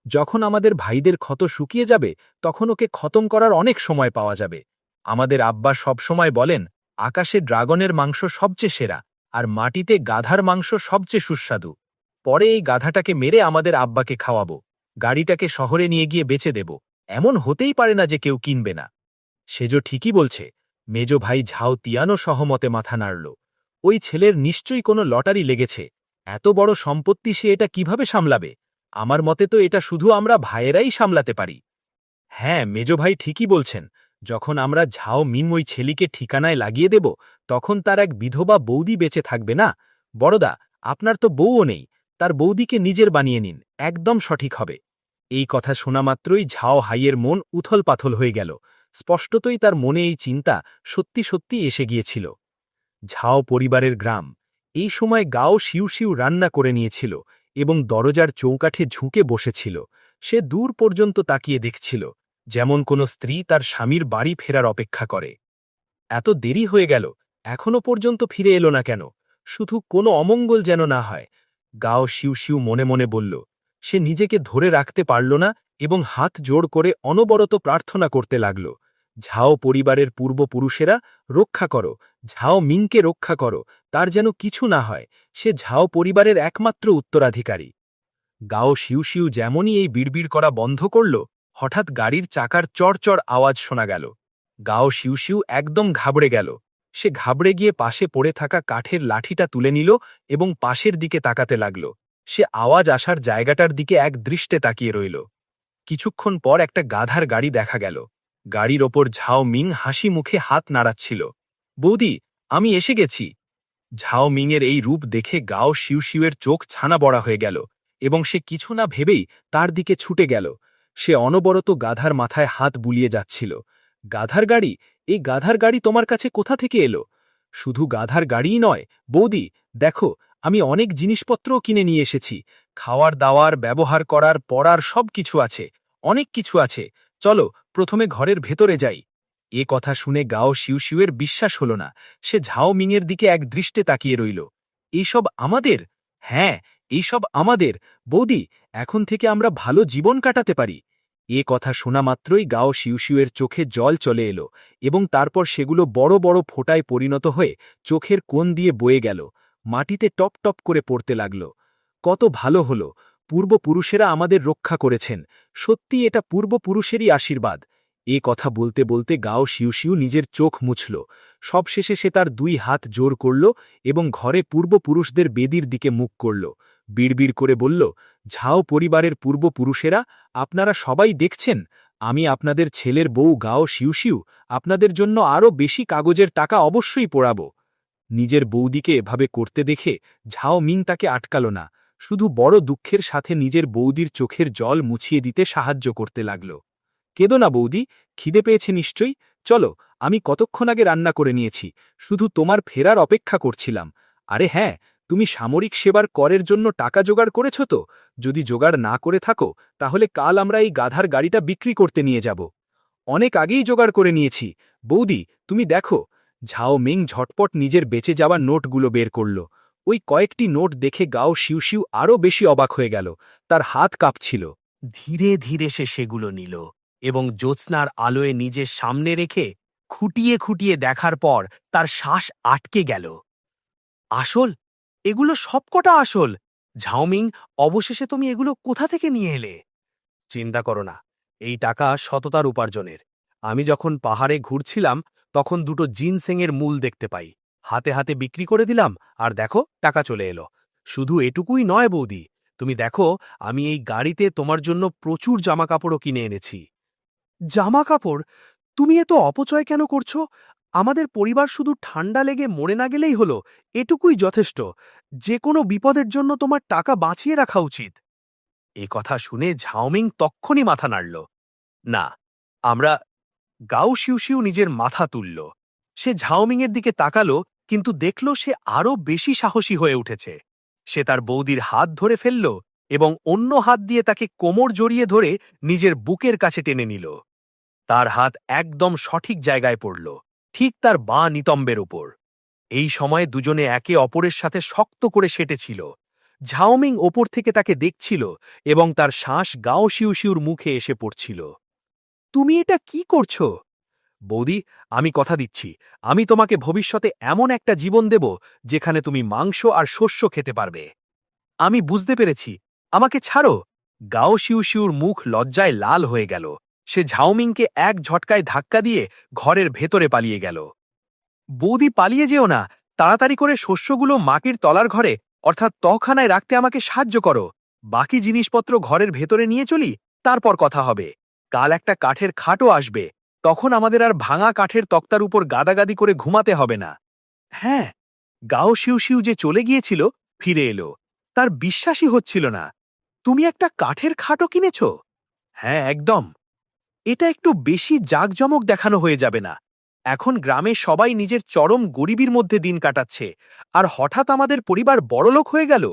যখন আমাদের ভাইদের ক্ষত শুকিয়ে যাবে তখন ওকে খতম করার অনেক সময় পাওয়া যাবে। আমাদের আব্বা সবসময় বলেন, আকাশে ড্রাগনের মাংস সবচেয়ে সেরা, আর মাটিতে গাধার মাংস সবচেয়ে সুস্বাদু। পরে এই গাধাটাকে মেরে আমাদের আব্বাকে খাওয়াবো, গাড়িটাকে শহরে নিয়ে গিয়ে বেচে দেব। এমন হতেই পারে না যে কেউ কিনবে না। সেজো ঠিকই বলছে। মেজ ভাই ঝাও তিয়ানো সহমতে মাথা নাড়ল। ওই ছেলের নিশ্চয়ই কোনো লটারি লেগেছে। এত বড় সম্পত্তি সে এটা কিভাবে সামলাবে? আমার মতে তো এটা শুধু আমরা ভাইয়েরাই সামলাতে পারি। হ্যাঁ, মেজ ভাই ঠিকই বলছেন। যখন আমরা ঝাও মিং ওই ছেলিকে ঠিকানায় লাগিয়ে দেব, তখন তার এক বিধবা বৌদি বেঁচে থাকবে না। বড়দা, আপনার তো বউও নেই, তার বৌদিকে নিজের বানিয়ে নিন, একদম সঠিক হবে। এই কথা শোনা মাত্রই ঝাও হাইয়ের মন উথল পাথল হয়ে গেল। স্পষ্টতই তার মনে এই চিন্তা সত্যি সত্যি এসে গিয়েছিল। ঝাও পরিবারের গ্রাম। এই সময় গাও শিউ শিউ রান্না করে নিয়েছিল এবং দরজার চৌকাঠে ঝুঁকে বসেছিল। সে দূর পর্যন্ত তাকিয়ে দেখছিল, যেমন কোনো স্ত্রী তার স্বামীর বাড়ি ফেরার অপেক্ষা করে। এত দেরি হয়ে গেল, এখনো পর্যন্ত ফিরে এলো না কেন? শুধু কোনো অমঙ্গল যেন না হয়। গাও শিউ শিউ মনে মনে বলল। সে নিজেকে ধরে রাখতে পারল না এবং হাত জোড় করে অনবরত প্রার্থনা করতে লাগল। ঝাও পরিবারের পূর্বপুরুষেরা, রক্ষা করো, ঝাও মিংকে রক্ষা করো, তার যেন কিছু না হয়। সে ঝাও পরিবারের একমাত্র উত্তরাধিকারী। গাও শিউ শিউ যেমনই এই বিড়বিড় করা বন্ধ করল, হঠাৎ গাড়ির চাকার চড়চড় আওয়াজ শোনা গেল। গাও শিউ শিউ একদম ঘাবড়ে গেল। সে ঘাবড়ে গিয়ে পাশে পড়ে থাকা কাঠের লাঠিটা তুলে নিল এবং পাশের দিকে তাকাতে লাগল। সে আওয়াজ আসার জায়গাটার দিকে এক দৃষ্টে তাকিয়ে রইল। কিছুক্ষণ পর একটা গাধার গাড়ি দেখা গেল। গাড়ির ওপর ঝাও মিং হাসি মুখে হাত নাড়াচ্ছিল। বৌদি, আমি এসে গেছি। ঝাও মিংয়ের এই রূপ দেখে গাও শিউ শিউয়ের চোখ ছানা বড়া হয়ে গেল এবং সে কিছু না ভেবেই তার দিকে ছুটে গেল। সে অনবরত গাধার মাথায় হাত বুলিয়ে যাচ্ছিল। গাধার গাড়ি? এই গাধার গাড়ি তোমার কাছে কোথা থেকে এলো? শুধু গাধার গাড়িই নয়, বৌদি, দেখো, আমি অনেক জিনিসপত্রও কিনে নিয়ে এসেছি। খাওয়ার দাওয়ার, ব্যবহার করার, পড়ার সব কিছু আছে, অনেক কিছু আছে। চলো, প্রথমে ঘরের ভেতরে যাই। এ কথা শুনে গাও শিউ শিউয়ের বিশ্বাস হল না। সে ঝাও মিংয়ের দিকে এক দৃষ্টে তাকিয়ে রইল। এইসব আমাদের? হ্যাঁ, এইসব আমাদের। বৌদি, এখন থেকে আমরা ভালো জীবন কাটাতে পারি। এ কথা শোনা মাত্রই গাও শিউ শিউয়ের চোখে জল চলে এলো এবং তারপর সেগুলো বড় বড় ফোঁটায় পরিণত হয়ে চোখের কোণ দিয়ে বয়ে গেল, মাটিতে টপ টপ করে পড়তে লাগল। কত ভালো হলো, পূর্বপুরুষেরা আমাদের রক্ষা করেছেন। সত্যি এটা পূর্বপুরুষেরই আশীর্বাদ। এ কথা বলতে বলতে গাও শিউ শিউ নিজের চোখ মুছল। সবশেষে সে তার দুই হাত জোর করল এবং ঘরে পূর্বপুরুষদের বেদির দিকে মুখ করল। বিড়বিড় করে বলল, ঝাও পরিবারের পূর্বপুরুষেরা, আপনারা সবাই দেখছেন, আমি আপনাদের ছেলের বউ গাও শিউ শিউ আপনাদের জন্য আরও বেশি কাগজের টাকা অবশ্যই পোড়াব। নিজের বৌদিকে এভাবে করতে দেখে ঝাও মিং তাকে আটকাল না, শুধু বড় দুঃখের সাথে নিজের বৌদির চোখের জল মুছিয়ে দিতে সাহায্য করতে লাগল। কেঁদো না বৌদি, খিদে পেয়েছে নিশ্চয়ই। চলো, আমি কতক্ষণ আগে রান্না করে নিয়েছি, শুধু তোমার ফেরার অপেক্ষা করছিলাম। আরে হ্যাঁ, তুমি সামরিক সেবার করের জন্য টাকা জোগাড় করেছ তো? যদি জোগাড় না করে থাকো, তাহলে কাল আমরা এই গাধার গাড়িটা বিক্রি করতে নিয়ে যাব। অনেক আগেই জোগাড় করে নিয়েছি। বৌদি, তুমি দেখো। ঝাও মিং ঝটপট নিজের বেঁচে যাওয়া নোটগুলো বের করল। ওই কয়েকটি নোট দেখে গাও শিউ শিউ আরও বেশি অবাক হয়ে গেল। তার হাত কাঁপছিল। ধীরে ধীরে সে সেগুলো নিল এবং জ্যোৎস্নার আলোয় নিজের সামনে রেখে খুঁটিয়ে খুঁটিয়ে দেখার পর তার শ্বাস আটকে গেল। আসল? এগুলো সবকটা আসল? ঝাওমিং, অবশেষে তুমি এগুলো কোথা থেকে নিয়ে এলে? চিন্তা করো না, এই টাকা সততার উপার্জনের। আমি যখন পাহাড়ে ঘুরছিলাম তখন দুটো জিনসেংয়ের মূল দেখতে পাই, হাতে হাতে বিক্রি করে দিলাম, আর দেখো টাকা চলে এলো। শুধু এটুকুই নয় বৌদি, তুমি দেখো, আমি এই গাড়িতে তোমার জন্য প্রচুর জামাকাপড়ও কিনে এনেছি। জামাকাপড়? তুমি এত অপচয় কেন করছো? আমাদের পরিবার শুধু ঠান্ডা লেগে মরে না গেলেই হলো, এটুকুই যথেষ্ট। যে কোনো বিপদের জন্য তোমার টাকা বাঁচিয়ে রাখা উচিত। এ কথা শুনে ঝাওমিং তক্ষুনি মাথা নাড়ল। না, আমরা গাও শিউ নিজের মাথা তুলল। সে ঝাওমিংয়ের দিকে তাকালো, কিন্তু দেখল সে আরও বেশি সাহসী হয়ে উঠেছে। সে তার বৌদির হাত ধরে ফেলল এবং অন্য হাত দিয়ে তাকে কোমর জড়িয়ে ধরে নিজের বুকের কাছে টেনে নিল। তার হাত একদম সঠিক জায়গায় পড়ল, ঠিক তার বাঁ নিতম্বের উপর। এই সময় দুজনে একে অপরের সাথে শক্ত করে সেটেছিল। ঝাওমিং ওপর থেকে তাকে দেখছিল এবং তার শ্বাস গাও শিউর মুখে এসে পড়ছিল। তুমি এটা কি করছো? বৌদি, আমি কথা দিচ্ছি, আমি তোমাকে ভবিষ্যতে এমন একটা জীবন দেব যেখানে তুমি মাংস আর শস্য খেতে পারবে। আমি বুঝতে পেরেছি, আমাকে ছাড়ো। গাও শিউর মুখ লজ্জায় লাল হয়ে গেল। সে ঝাওমিংকে এক ঝটকায় ধাক্কা দিয়ে ঘরের ভেতরে পালিয়ে গেল। বৌদি, পালিয়ে যেও না, তাড়াতাড়ি করে শস্যগুলো মাটির তলার ঘরে অর্থাৎ তহখানায় রাখতে আমাকে সাহায্য করো। বাকি জিনিসপত্র ঘরের ভেতরে নিয়ে চলি, তারপর কথা হবে। কাল একটা কাঠের খাটও আসবে, তখন আমাদের আর ভাঙা কাঠের তক্তার উপর গাদাগাদি করে ঘুমাতে হবে না। হ্যাঁ, গাও শিউ যে চলে গিয়েছিল ফিরে এলো। তার বিশ্বাসই হচ্ছিল না। তুমি একটা কাঠের খাটও কিনেছ? হ্যাঁ, একদম। এটা একটু বেশি জাঁকজমক দেখানো হয়ে যাবে না? এখন গ্রামে সবাই নিজের চরম গরিবীর মধ্যে দিন কাটাচ্ছে, আর হঠাৎ আমাদের পরিবার বড়লোক হয়ে গেল।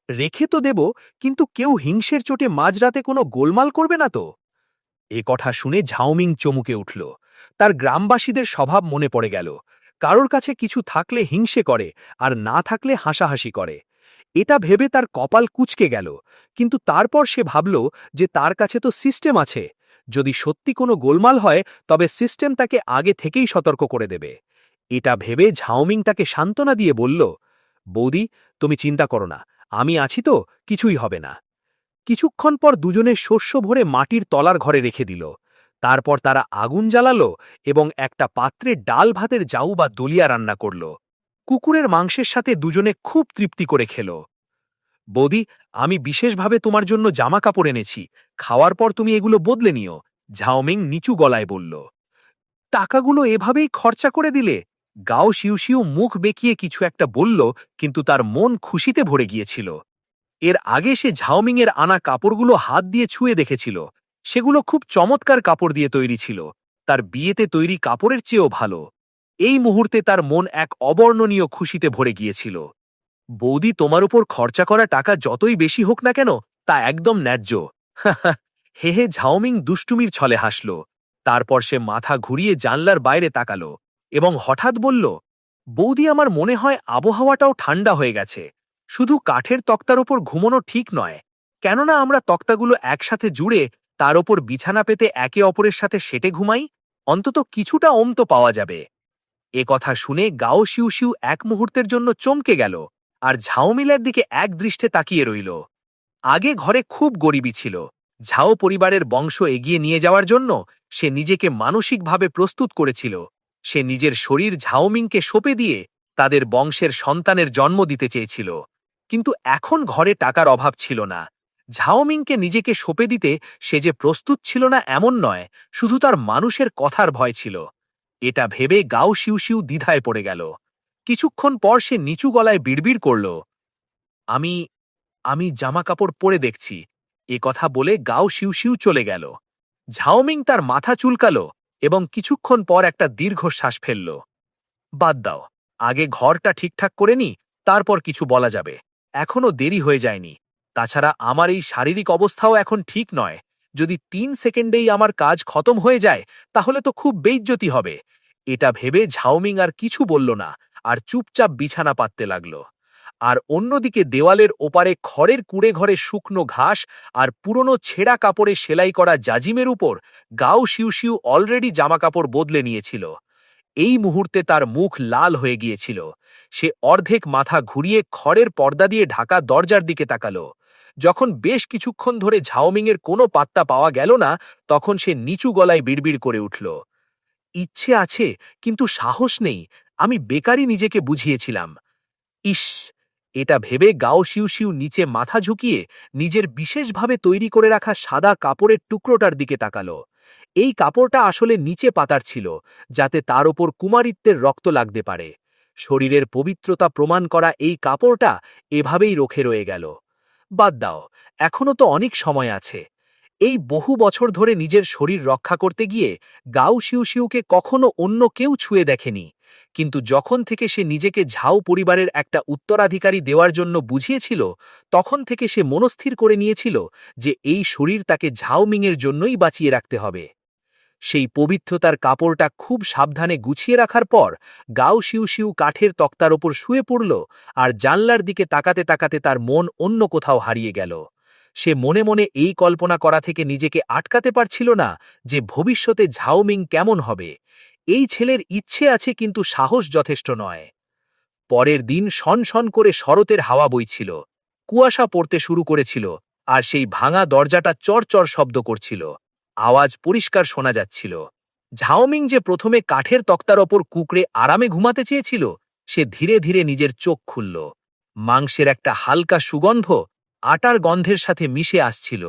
রেখে তো দেব, কিন্তু কেউ হিংসের চোটে মাঝরাতে কোনো গোলমাল করবে না তো? এ কথা শুনে ঝাওমিং চমকে উঠল। তার গ্রামবাসীদের স্বভাব মনে পড়ে গেল। কারোর কাছে কিছু থাকলে হিংসে করে, আর না থাকলে হাসাহাসি করে। এটা ভেবে তার কপাল কুঁচকে গেল, কিন্তু তারপর সে ভাবল যে তার কাছে তো সিস্টেম আছে। যদি সত্যি কোনো গোলমাল হয় তবে সিস্টেম তাকে আগে থেকেই সতর্ক করে দেবে। এটা ভেবে ঝাওমিং তাকে সান্ত্বনা দিয়ে বলল, বৌদি, তুমি চিন্তা করো না, আমি আছি তো, কিছুই হবে না। কিছুক্ষণ পর দুজনে শস্য ভরে মাটির তলার ঘরে রেখে দিল। তারপর তারা আগুন জ্বালালো এবং একটা পাত্রে ডাল ভাতের জাউ বা দলিয়া রান্না করল। কুকুরের মাংসের সাথে দুজনে খুব তৃপ্তি করে খেল। বৌদি, আমি বিশেষভাবে তোমার জন্য জামা কাপড় এনেছি, খাওয়ার পর তুমি এগুলো বদলে নিও, ঝাওমিং নিচু গলায় বলল। টাকাগুলো এভাবেই খরচা করে দিলে? গাও শিউ মুখ বেঁকিয়ে কিছু একটা বলল, কিন্তু তার মন খুশিতে ভরে গিয়েছিল। এর আগে সে ঝাওমিংয়ের আনা কাপড়গুলো হাত দিয়ে ছুঁয়ে দেখেছিল। সেগুলো খুব চমৎকার কাপড় দিয়ে তৈরি ছিল, তার বিয়েতে তৈরি কাপড়ের চেয়েও ভালো। এই মুহূর্তে তার মন এক অবর্ণনীয় খুশিতে ভরে গিয়েছিল। বৌদি, তোমার উপর খরচা করা টাকা যতই বেশি হোক না কেন, তা একদম ন্যায্য। হে হে, ঝাওমিং দুষ্টুমির ছলে হাসল। তারপর সে মাথা ঘুরিয়ে জানলার বাইরে তাকাল এবং হঠাৎ বলল, বৌদি, আমার মনে হয় আবহাওয়াটাও ঠান্ডা হয়ে গেছে। শুধু কাঠের তক্তার ওপর ঘুমোনো ঠিক নয়, কেননা আমরা তক্তাগুলো একসাথে জুড়ে তার ওপর বিছানা পেতে একে অপরের সাথে সেটে ঘুমাই, অন্তত কিছুটা তো পাওয়া যাবে। এ কথা শুনে গাও শিউ এক মুহূর্তের জন্য চমকে গেল, আর ঝাওমিলের দিকে এক দৃষ্টে তাকিয়ে রইল। আগে ঘরে খুব গরিবী ছিল। ঝাও পরিবারের বংশ এগিয়ে নিয়ে যাওয়ার জন্য সে নিজেকে মানসিকভাবে প্রস্তুত করেছিল। সে নিজের শরীর ঝাওমিংকে সঁপে দিয়ে তাদের বংশের সন্তানের জন্ম দিতে চেয়েছিল। কিন্তু এখন ঘরে টাকার অভাব ছিল না। ঝাওমিংকে নিজেকে সঁপে দিতে সে যে প্রস্তুত ছিল না এমন নয়, শুধু তার মানুষের কথার ভয় ছিল। এটা ভেবে গাও শিউ দ্বিধায় পড়ে গেল। কিছুক্ষণ পর সে নিচু গলায় বিড়বিড় করল, আমি আমি জামাকাপড় পরে দেখছি। এ কথা বলে গাও শিউ চলে গেল। ঝাওমিং তার মাথা চুলকাল এবং কিছুক্ষণ পর একটা দীর্ঘশ্বাস ফেলল। বাদ দাও, আগে ঘরটা ঠিকঠাক করে নি, তারপর কিছু বলা যাবে। এখনো দেরি হয়ে যায়নি। তাছাড়া আমার এই শারীরিক অবস্থাও এখন ঠিক নয়। যদি ৩ সেকেন্ডেই আমার কাজ খতম হয়ে যায় তাহলে তো খুব বেইজ্জতি হবে। এটা ভেবে ঝাওমিং আর কিছু বলল না, আর চুপচাপ বিছানা পাততে লাগল। আর অন্যদিকে দেওয়ালের ওপারে খড়ের কুড়ে ঘরে শুকনো ঘাস আর পুরনো ছেঁড়া কাপড়ে সেলাই করা জাজিমের উপর গাও শিউ অলরেডি জামাকাপড় বদলে নিয়েছিল। এই মুহূর্তে তার মুখ লাল হয়ে গিয়েছিল। সে অর্ধেক মাথা ঘুরিয়ে খড়ের পর্দা দিয়ে ঢাকা দরজার দিকে তাকাল। যখন বেশ কিছুক্ষণ ধরে ঝাওমিংয়ের কোনো পাত্তা পাওয়া গেল না, তখন সে নিচু গলায় বিড়বিড় করে উঠল, ইচ্ছে আছে, কিন্তু সাহস নেই। আমি বেকারই নিজেকে বুঝিয়েছিলাম। ইস! এটা ভেবে গাও শিউ নিচে মাথা ঝুঁকিয়ে নিজের বিশেষভাবে তৈরি করে রাখা সাদা কাপড়ের টুকরোটার দিকে তাকাল। এই কাপড়টা আসলে নিচে পাতার ছিল, যাতে তার ওপর কুমারিত্বের রক্ত লাগতে পারে। শরীরের পবিত্রতা প্রমাণ করা এই কাপড়টা এভাবেই রোখে রয়ে গেল। বাদ দাও, এখনো তো অনেক সময় আছে। এই বহু বছর ধরে নিজের শরীর রক্ষা করতে গিয়ে গাও শিউশিউকে কখনো অন্য কেউ ছুঁয়ে দেখেনি, কিন্তু যখন থেকে সে নিজেকে ঝাও পরিবারের একটা উত্তরাধিকারী দেওয়ার জন্য বুঝিয়েছিল, তখন থেকে সে মনস্থির করে নিয়েছিল যে এই শরীর তাকে ঝাওমিংয়ের জন্যই বাঁচিয়ে রাখতে হবে। সেই পবিত্রতার কাপড়টা খুব সাবধানে গুছিয়ে রাখার পর গাও শিউ কাঠের তক্তার ওপর শুয়ে পড়ল, আর জানলার দিকে তাকাতে তাকাতে তার মন অন্য কোথাও হারিয়ে গেল। সে মনে মনে এই কল্পনা করা থেকে নিজেকে আটকাতে পারছিল না যে ভবিষ্যতে ঝাওমিং কেমন হবে। এই ছেলের ইচ্ছে আছে কিন্তু সাহস যথেষ্ট নয়। পরের দিন শনশন করে শরতের হাওয়া বইছিল, কুয়াশা পড়তে শুরু করেছিল, আর সেই ভাঙা দরজাটা চরচর শব্দ করছিল। আওয়াজ পরিষ্কার শোনা যাচ্ছিল। ঝাওমিং যে প্রথমে কাঠের তক্তার ওপর কুকড়ে আরামে ঘুমাতে চেয়েছিল, সে ধীরে ধীরে নিজের চোখ খুলল। মাংসের একটা হালকা সুগন্ধ আটার গন্ধের সাথে মিশে আসছিল।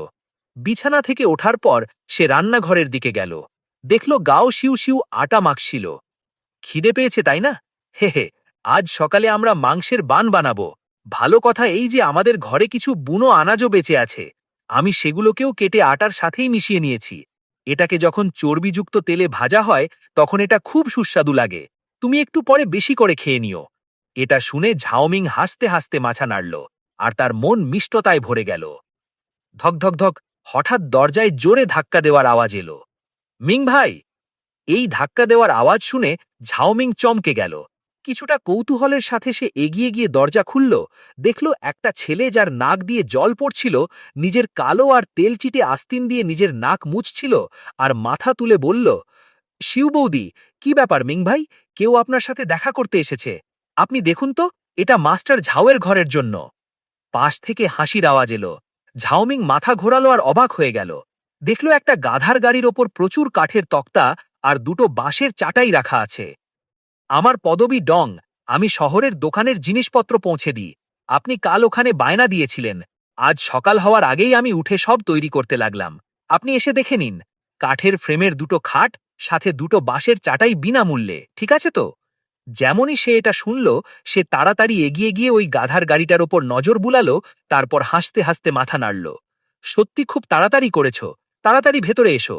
বিছানা থেকে ওঠার পর সে রান্নাঘরের দিকে গেল। দেখল গাও শিউ আটা মাখছিল। খিদে পেয়েছে তাই না? হে হে, আজ সকালে আমরা মাংসের বান বানাবো। ভালো কথা এই যে আমাদের ঘরে কিছু বুনো আনাজও বেঁচে আছে। আমি সেগুলোকেও কেটে আটার সাথেই মিশিয়ে নিয়েছি। এটাকে যখন চর্বিযুক্ত তেলে ভাজা হয় তখন এটা খুব সুস্বাদু লাগে। তুমি একটু পরে বেশি করে খেয়ে নিও। এটা শুনে ঝাওমিং হাসতে হাসতে মাথা নাড়ল, আর তার মন মিষ্টতায় ভরে গেল। ধক ধক ধক, হঠাৎ দরজায় জোরে ধাক্কা দেওয়ার আওয়াজ এলো। মিং ভাই! এই ধাক্কা দেওয়ার আওয়াজ শুনে ঝাওমিং চমকে গেল। কিছুটা কৌতূহলের সাথে সে এগিয়ে গিয়ে দরজা খুলল। দেখল একটা ছেলে, যার নাক দিয়ে জল পড়ছিল, নিজের কালো আর তেলচিটে আস্তিন দিয়ে নিজের নাক মুছছিল, আর মাথা তুলে বলল, শিউ বৌদি, কি ব্যাপার মিং ভাই? কেউ আপনার সাথে দেখা করতে এসেছে। আপনি দেখুন তো, এটা মাস্টার ঝাওয়ের ঘরের জন্য। পাশ থেকে হাসির আওয়াজ এলো। ঝাওমিং মাথা ঘোরালো আর অবাক হয়ে গেল। দেখল একটা গাধার গাড়ির ওপর প্রচুর কাঠের তক্তা আর দুটো বাঁশের চাটাই রাখা আছে। আমার পদবি ডং, আমি শহরের দোকানের জিনিসপত্র পৌঁছে দিই। আপনি কাল ওখানে বায়না দিয়েছিলেন। আজ সকাল হওয়ার আগেই আমি উঠে সব তৈরি করতে লাগলাম। আপনি এসে দেখে নিন। কাঠের ফ্রেমের দুটো খাট, সাথে দুটো বাঁশের চাটাই বিনামূল্যে, ঠিক আছে তো? যেমনই সে এটা শুনল, সে তাড়াতাড়ি এগিয়ে গিয়ে ওই গাধার গাড়িটার ওপর নজর বুলালো, তারপর হাসতে হাসতে মাথা নাড়ল। সত্যি খুব তাড়াতাড়ি করেছ। তাড়াতাড়ি ভেতরে এসো।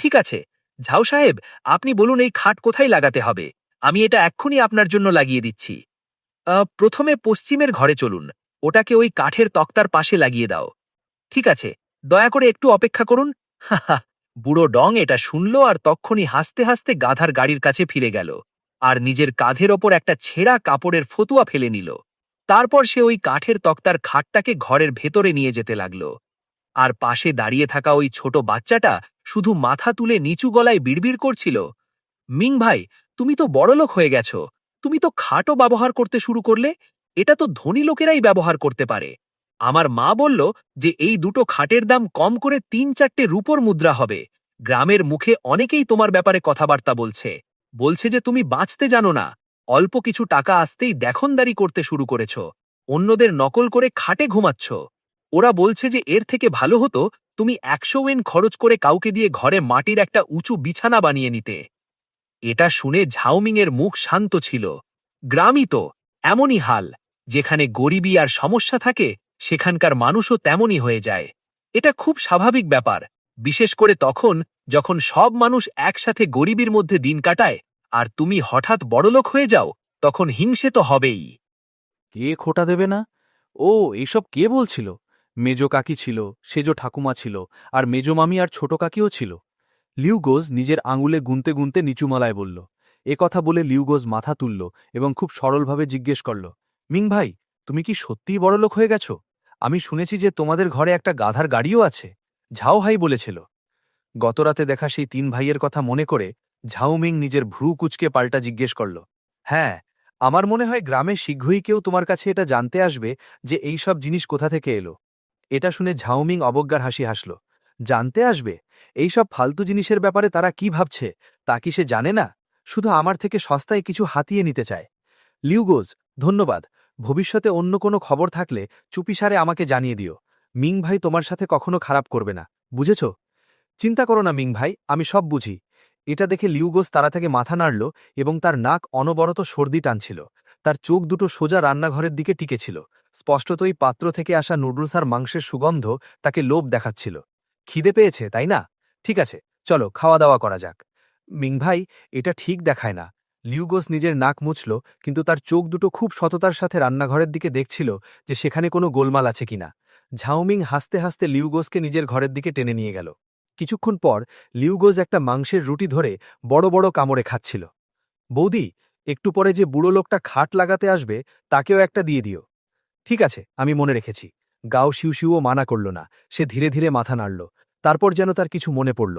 ঠিক আছে ঝাও সাহেব, আপনি বলুন এই খাট কোথায় লাগাতে হবে। আমি এটা এক্ষুনি আপনার জন্য লাগিয়ে দিচ্ছি। প্রথমে পশ্চিমের ঘরে চলুন। ওটাকে ওই কাঠের তক্তার পাশে লাগিয়ে দাও। ঠিক আছে, দয়া করে একটু অপেক্ষা করুন। হাহা, বুড়ো ডং এটা শুনল আর তক্ষুনি হাসতে হাসতে গাধার গাড়ির কাছে ফিরে গেল, আর নিজের কাঁধের ওপর একটা ছেঁড়া কাপড়ের ফতুয়া ফেলে নিল। তারপর সে ওই কাঠের তক্তার খাটটাকে ঘরের ভেতরে নিয়ে যেতে লাগল। আর পাশে দাঁড়িয়ে থাকা ওই ছোট বাচ্চাটা শুধু মাথা তুলে নিচু গলায় বিড়বিড় করছিল, মিং ভাই, তুমি তো বড়লোক হয়ে গেছ। তুমি তো খাটও ব্যবহার করতে শুরু করলে। এটা তো ধনী লোকেরাই ব্যবহার করতে পারে। আমার মা বলল যে এই দুটো খাটের দাম কম করে ৩-৪টে রূপোর মুদ্রা হবে। গ্রামের মুখে অনেকেই তোমার ব্যাপারে কথাবার্তা বলছে। বলছে যে তুমি বাঁচতে জানো না। অল্প কিছু টাকা আসতেই দেখনদারি করতে শুরু করেছ। অন্যদের নকল করে খাটে ঘুমাচ্ছ। ওরা বলছে যে এর থেকে ভালো হতো তুমি ১০০ ওয়েন খরচ করে কাউকে দিয়ে ঘরে মাটির একটা উঁচু বিছানা বানিয়ে নিতে। এটা শুনে ঝাওমিংয়ের মুখ শান্ত ছিল। গ্রামই তো এমনই হাল। যেখানে গরিবী আর সমস্যা থাকে, সেখানকার মানুষও তেমনই হয়ে যায়। এটা খুব স্বাভাবিক ব্যাপার, বিশেষ করে তখন যখন সব মানুষ একসাথে গরিবীর মধ্যে দিন কাটায়, আর তুমি হঠাৎ বড়লোক হয়ে যাও, তখন হিংসে তো হবেই। কে খোটা দেবে না? ও, এইসব কে বলছিল? মেজো কাকি ছিল, সেজো ঠাকুমা ছিল, আর মেজো মামি আর ছোট কাকিও ছিল। লিউগোজ নিজের আঙুলে গুনতে গুনতে নিচুমালায় বলল। কথা বলে লিউগোজ মাথা তুলল এবং খুব সরলভাবে জিজ্ঞেস করল, মিং ভাই, তুমি কি সত্যিই বড়লোক হয়ে গেছ? আমি শুনেছি যে তোমাদের ঘরে একটা গাধার গাড়িও আছে। ঝাও হাই বলেছিল। গতরাতে দেখা সেই ৩ ভাইয়ের কথা মনে করে ঝাওমিং নিজের ভ্রু কুচকে পাল্টা জিজ্ঞেস করল, হ্যাঁ, আমার মনে হয় গ্রামে শীঘ্রই কেউ তোমার কাছে এটা জানতে আসবে যে এই সব জিনিস কোথা থেকে এলো। এটা শুনে ঝাওমিং অবজ্ঞার হাসি হাসল। জানতে আসবে? এই সব ফালতু জিনিসের ব্যাপারে তারা কি ভাবছে তা কি সে জানে না? শুধু আমার থেকে সস্তায় কিছু হাতিয়ে নিতে চায়। লিউগোজ, ধন্যবাদ। ভবিষ্যতে অন্য কোনো খবর থাকলে চুপিসারে আমাকে জানিয়ে দিও। মিং ভাই তোমার সাথে কখনো খারাপ করবে না, বুঝেছ? চিন্তা করো না মিং ভাই, আমি সব বুঝি। এটা দেখে লিউগোজ তারা থেকে মাথা নাড়ল এবং তার নাক অনবরত সর্দি টানছিল। তার চোখ দুটো সোজা রান্নাঘরের দিকে টিকেছিল। স্পষ্টতই পাত্র থেকে আসা নুডলস আর মাংসের সুগন্ধ তাকে লোভ দেখাচ্ছিল। খিদে পেয়েছে, তাই না? ঠিক আছে, চলো খাওয়া দাওয়া করা যাক। মিং ভাই, এটা ঠিক দেখায় না। লিউগোস নিজের নাক মুছল, কিন্তু তার চোখ দুটো খুব সততার সাথে রান্নাঘরের দিকে দেখছিল যে সেখানে কোনো গোলমাল আছে কিনা। ঝাউমিং হাসতে হাসতে লিউগোসকে নিজের ঘরের দিকে টেনে নিয়ে গেল। কিছুক্ষণ পর লিউগোস একটা মাংসের রুটি ধরে বড় বড় কামড়ে খাচ্ছিল। বৌদি, একটু পরে যে বুড়ো লোকটা খাট লাগাতে আসবে তাকেও একটা দিয়ে দিও। ঠিক আছে, আমি মনে রেখেছি। গাও শিউশিউও মানা করল না। সে ধীরে ধীরে মাথা নাড়ল। তারপর যেন তার কিছু মনে পড়ল।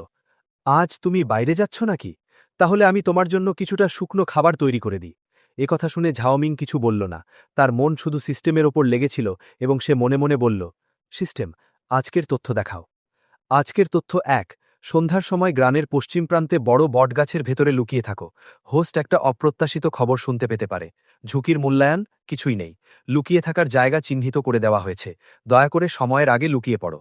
আজ তুমি বাইরে যাচ্ছ নাকি? তাহলে আমি তোমার জন্য কিছুটা শুকনো খাবার তৈরি করে দিই। কথা শুনে ঝাওমিং কিছু বলল না। তার মন শুধু সিস্টেমের ওপর লেগেছিল এবং সে মনে মনে বলল, সিস্টেম, আজকের তথ্য দেখাও। আজকের তথ্য ১। সন্ধ্যার সময় গ্রামের পশ্চিম প্রান্তে বড় বটগাছের ভেতরে লুকিয়ে থাকো। হোস্ট একটা অপ্রত্যাশিত খবর শুনতে পেতে পারে। ঝুঁকির মূল্যায়ন কিছুই নেই। লুকিয়ে থাকার জায়গা চিহ্নিত করে দেওয়া হয়েছে। দয়া করে সময়ের আগে লুকিয়ে পড়ো।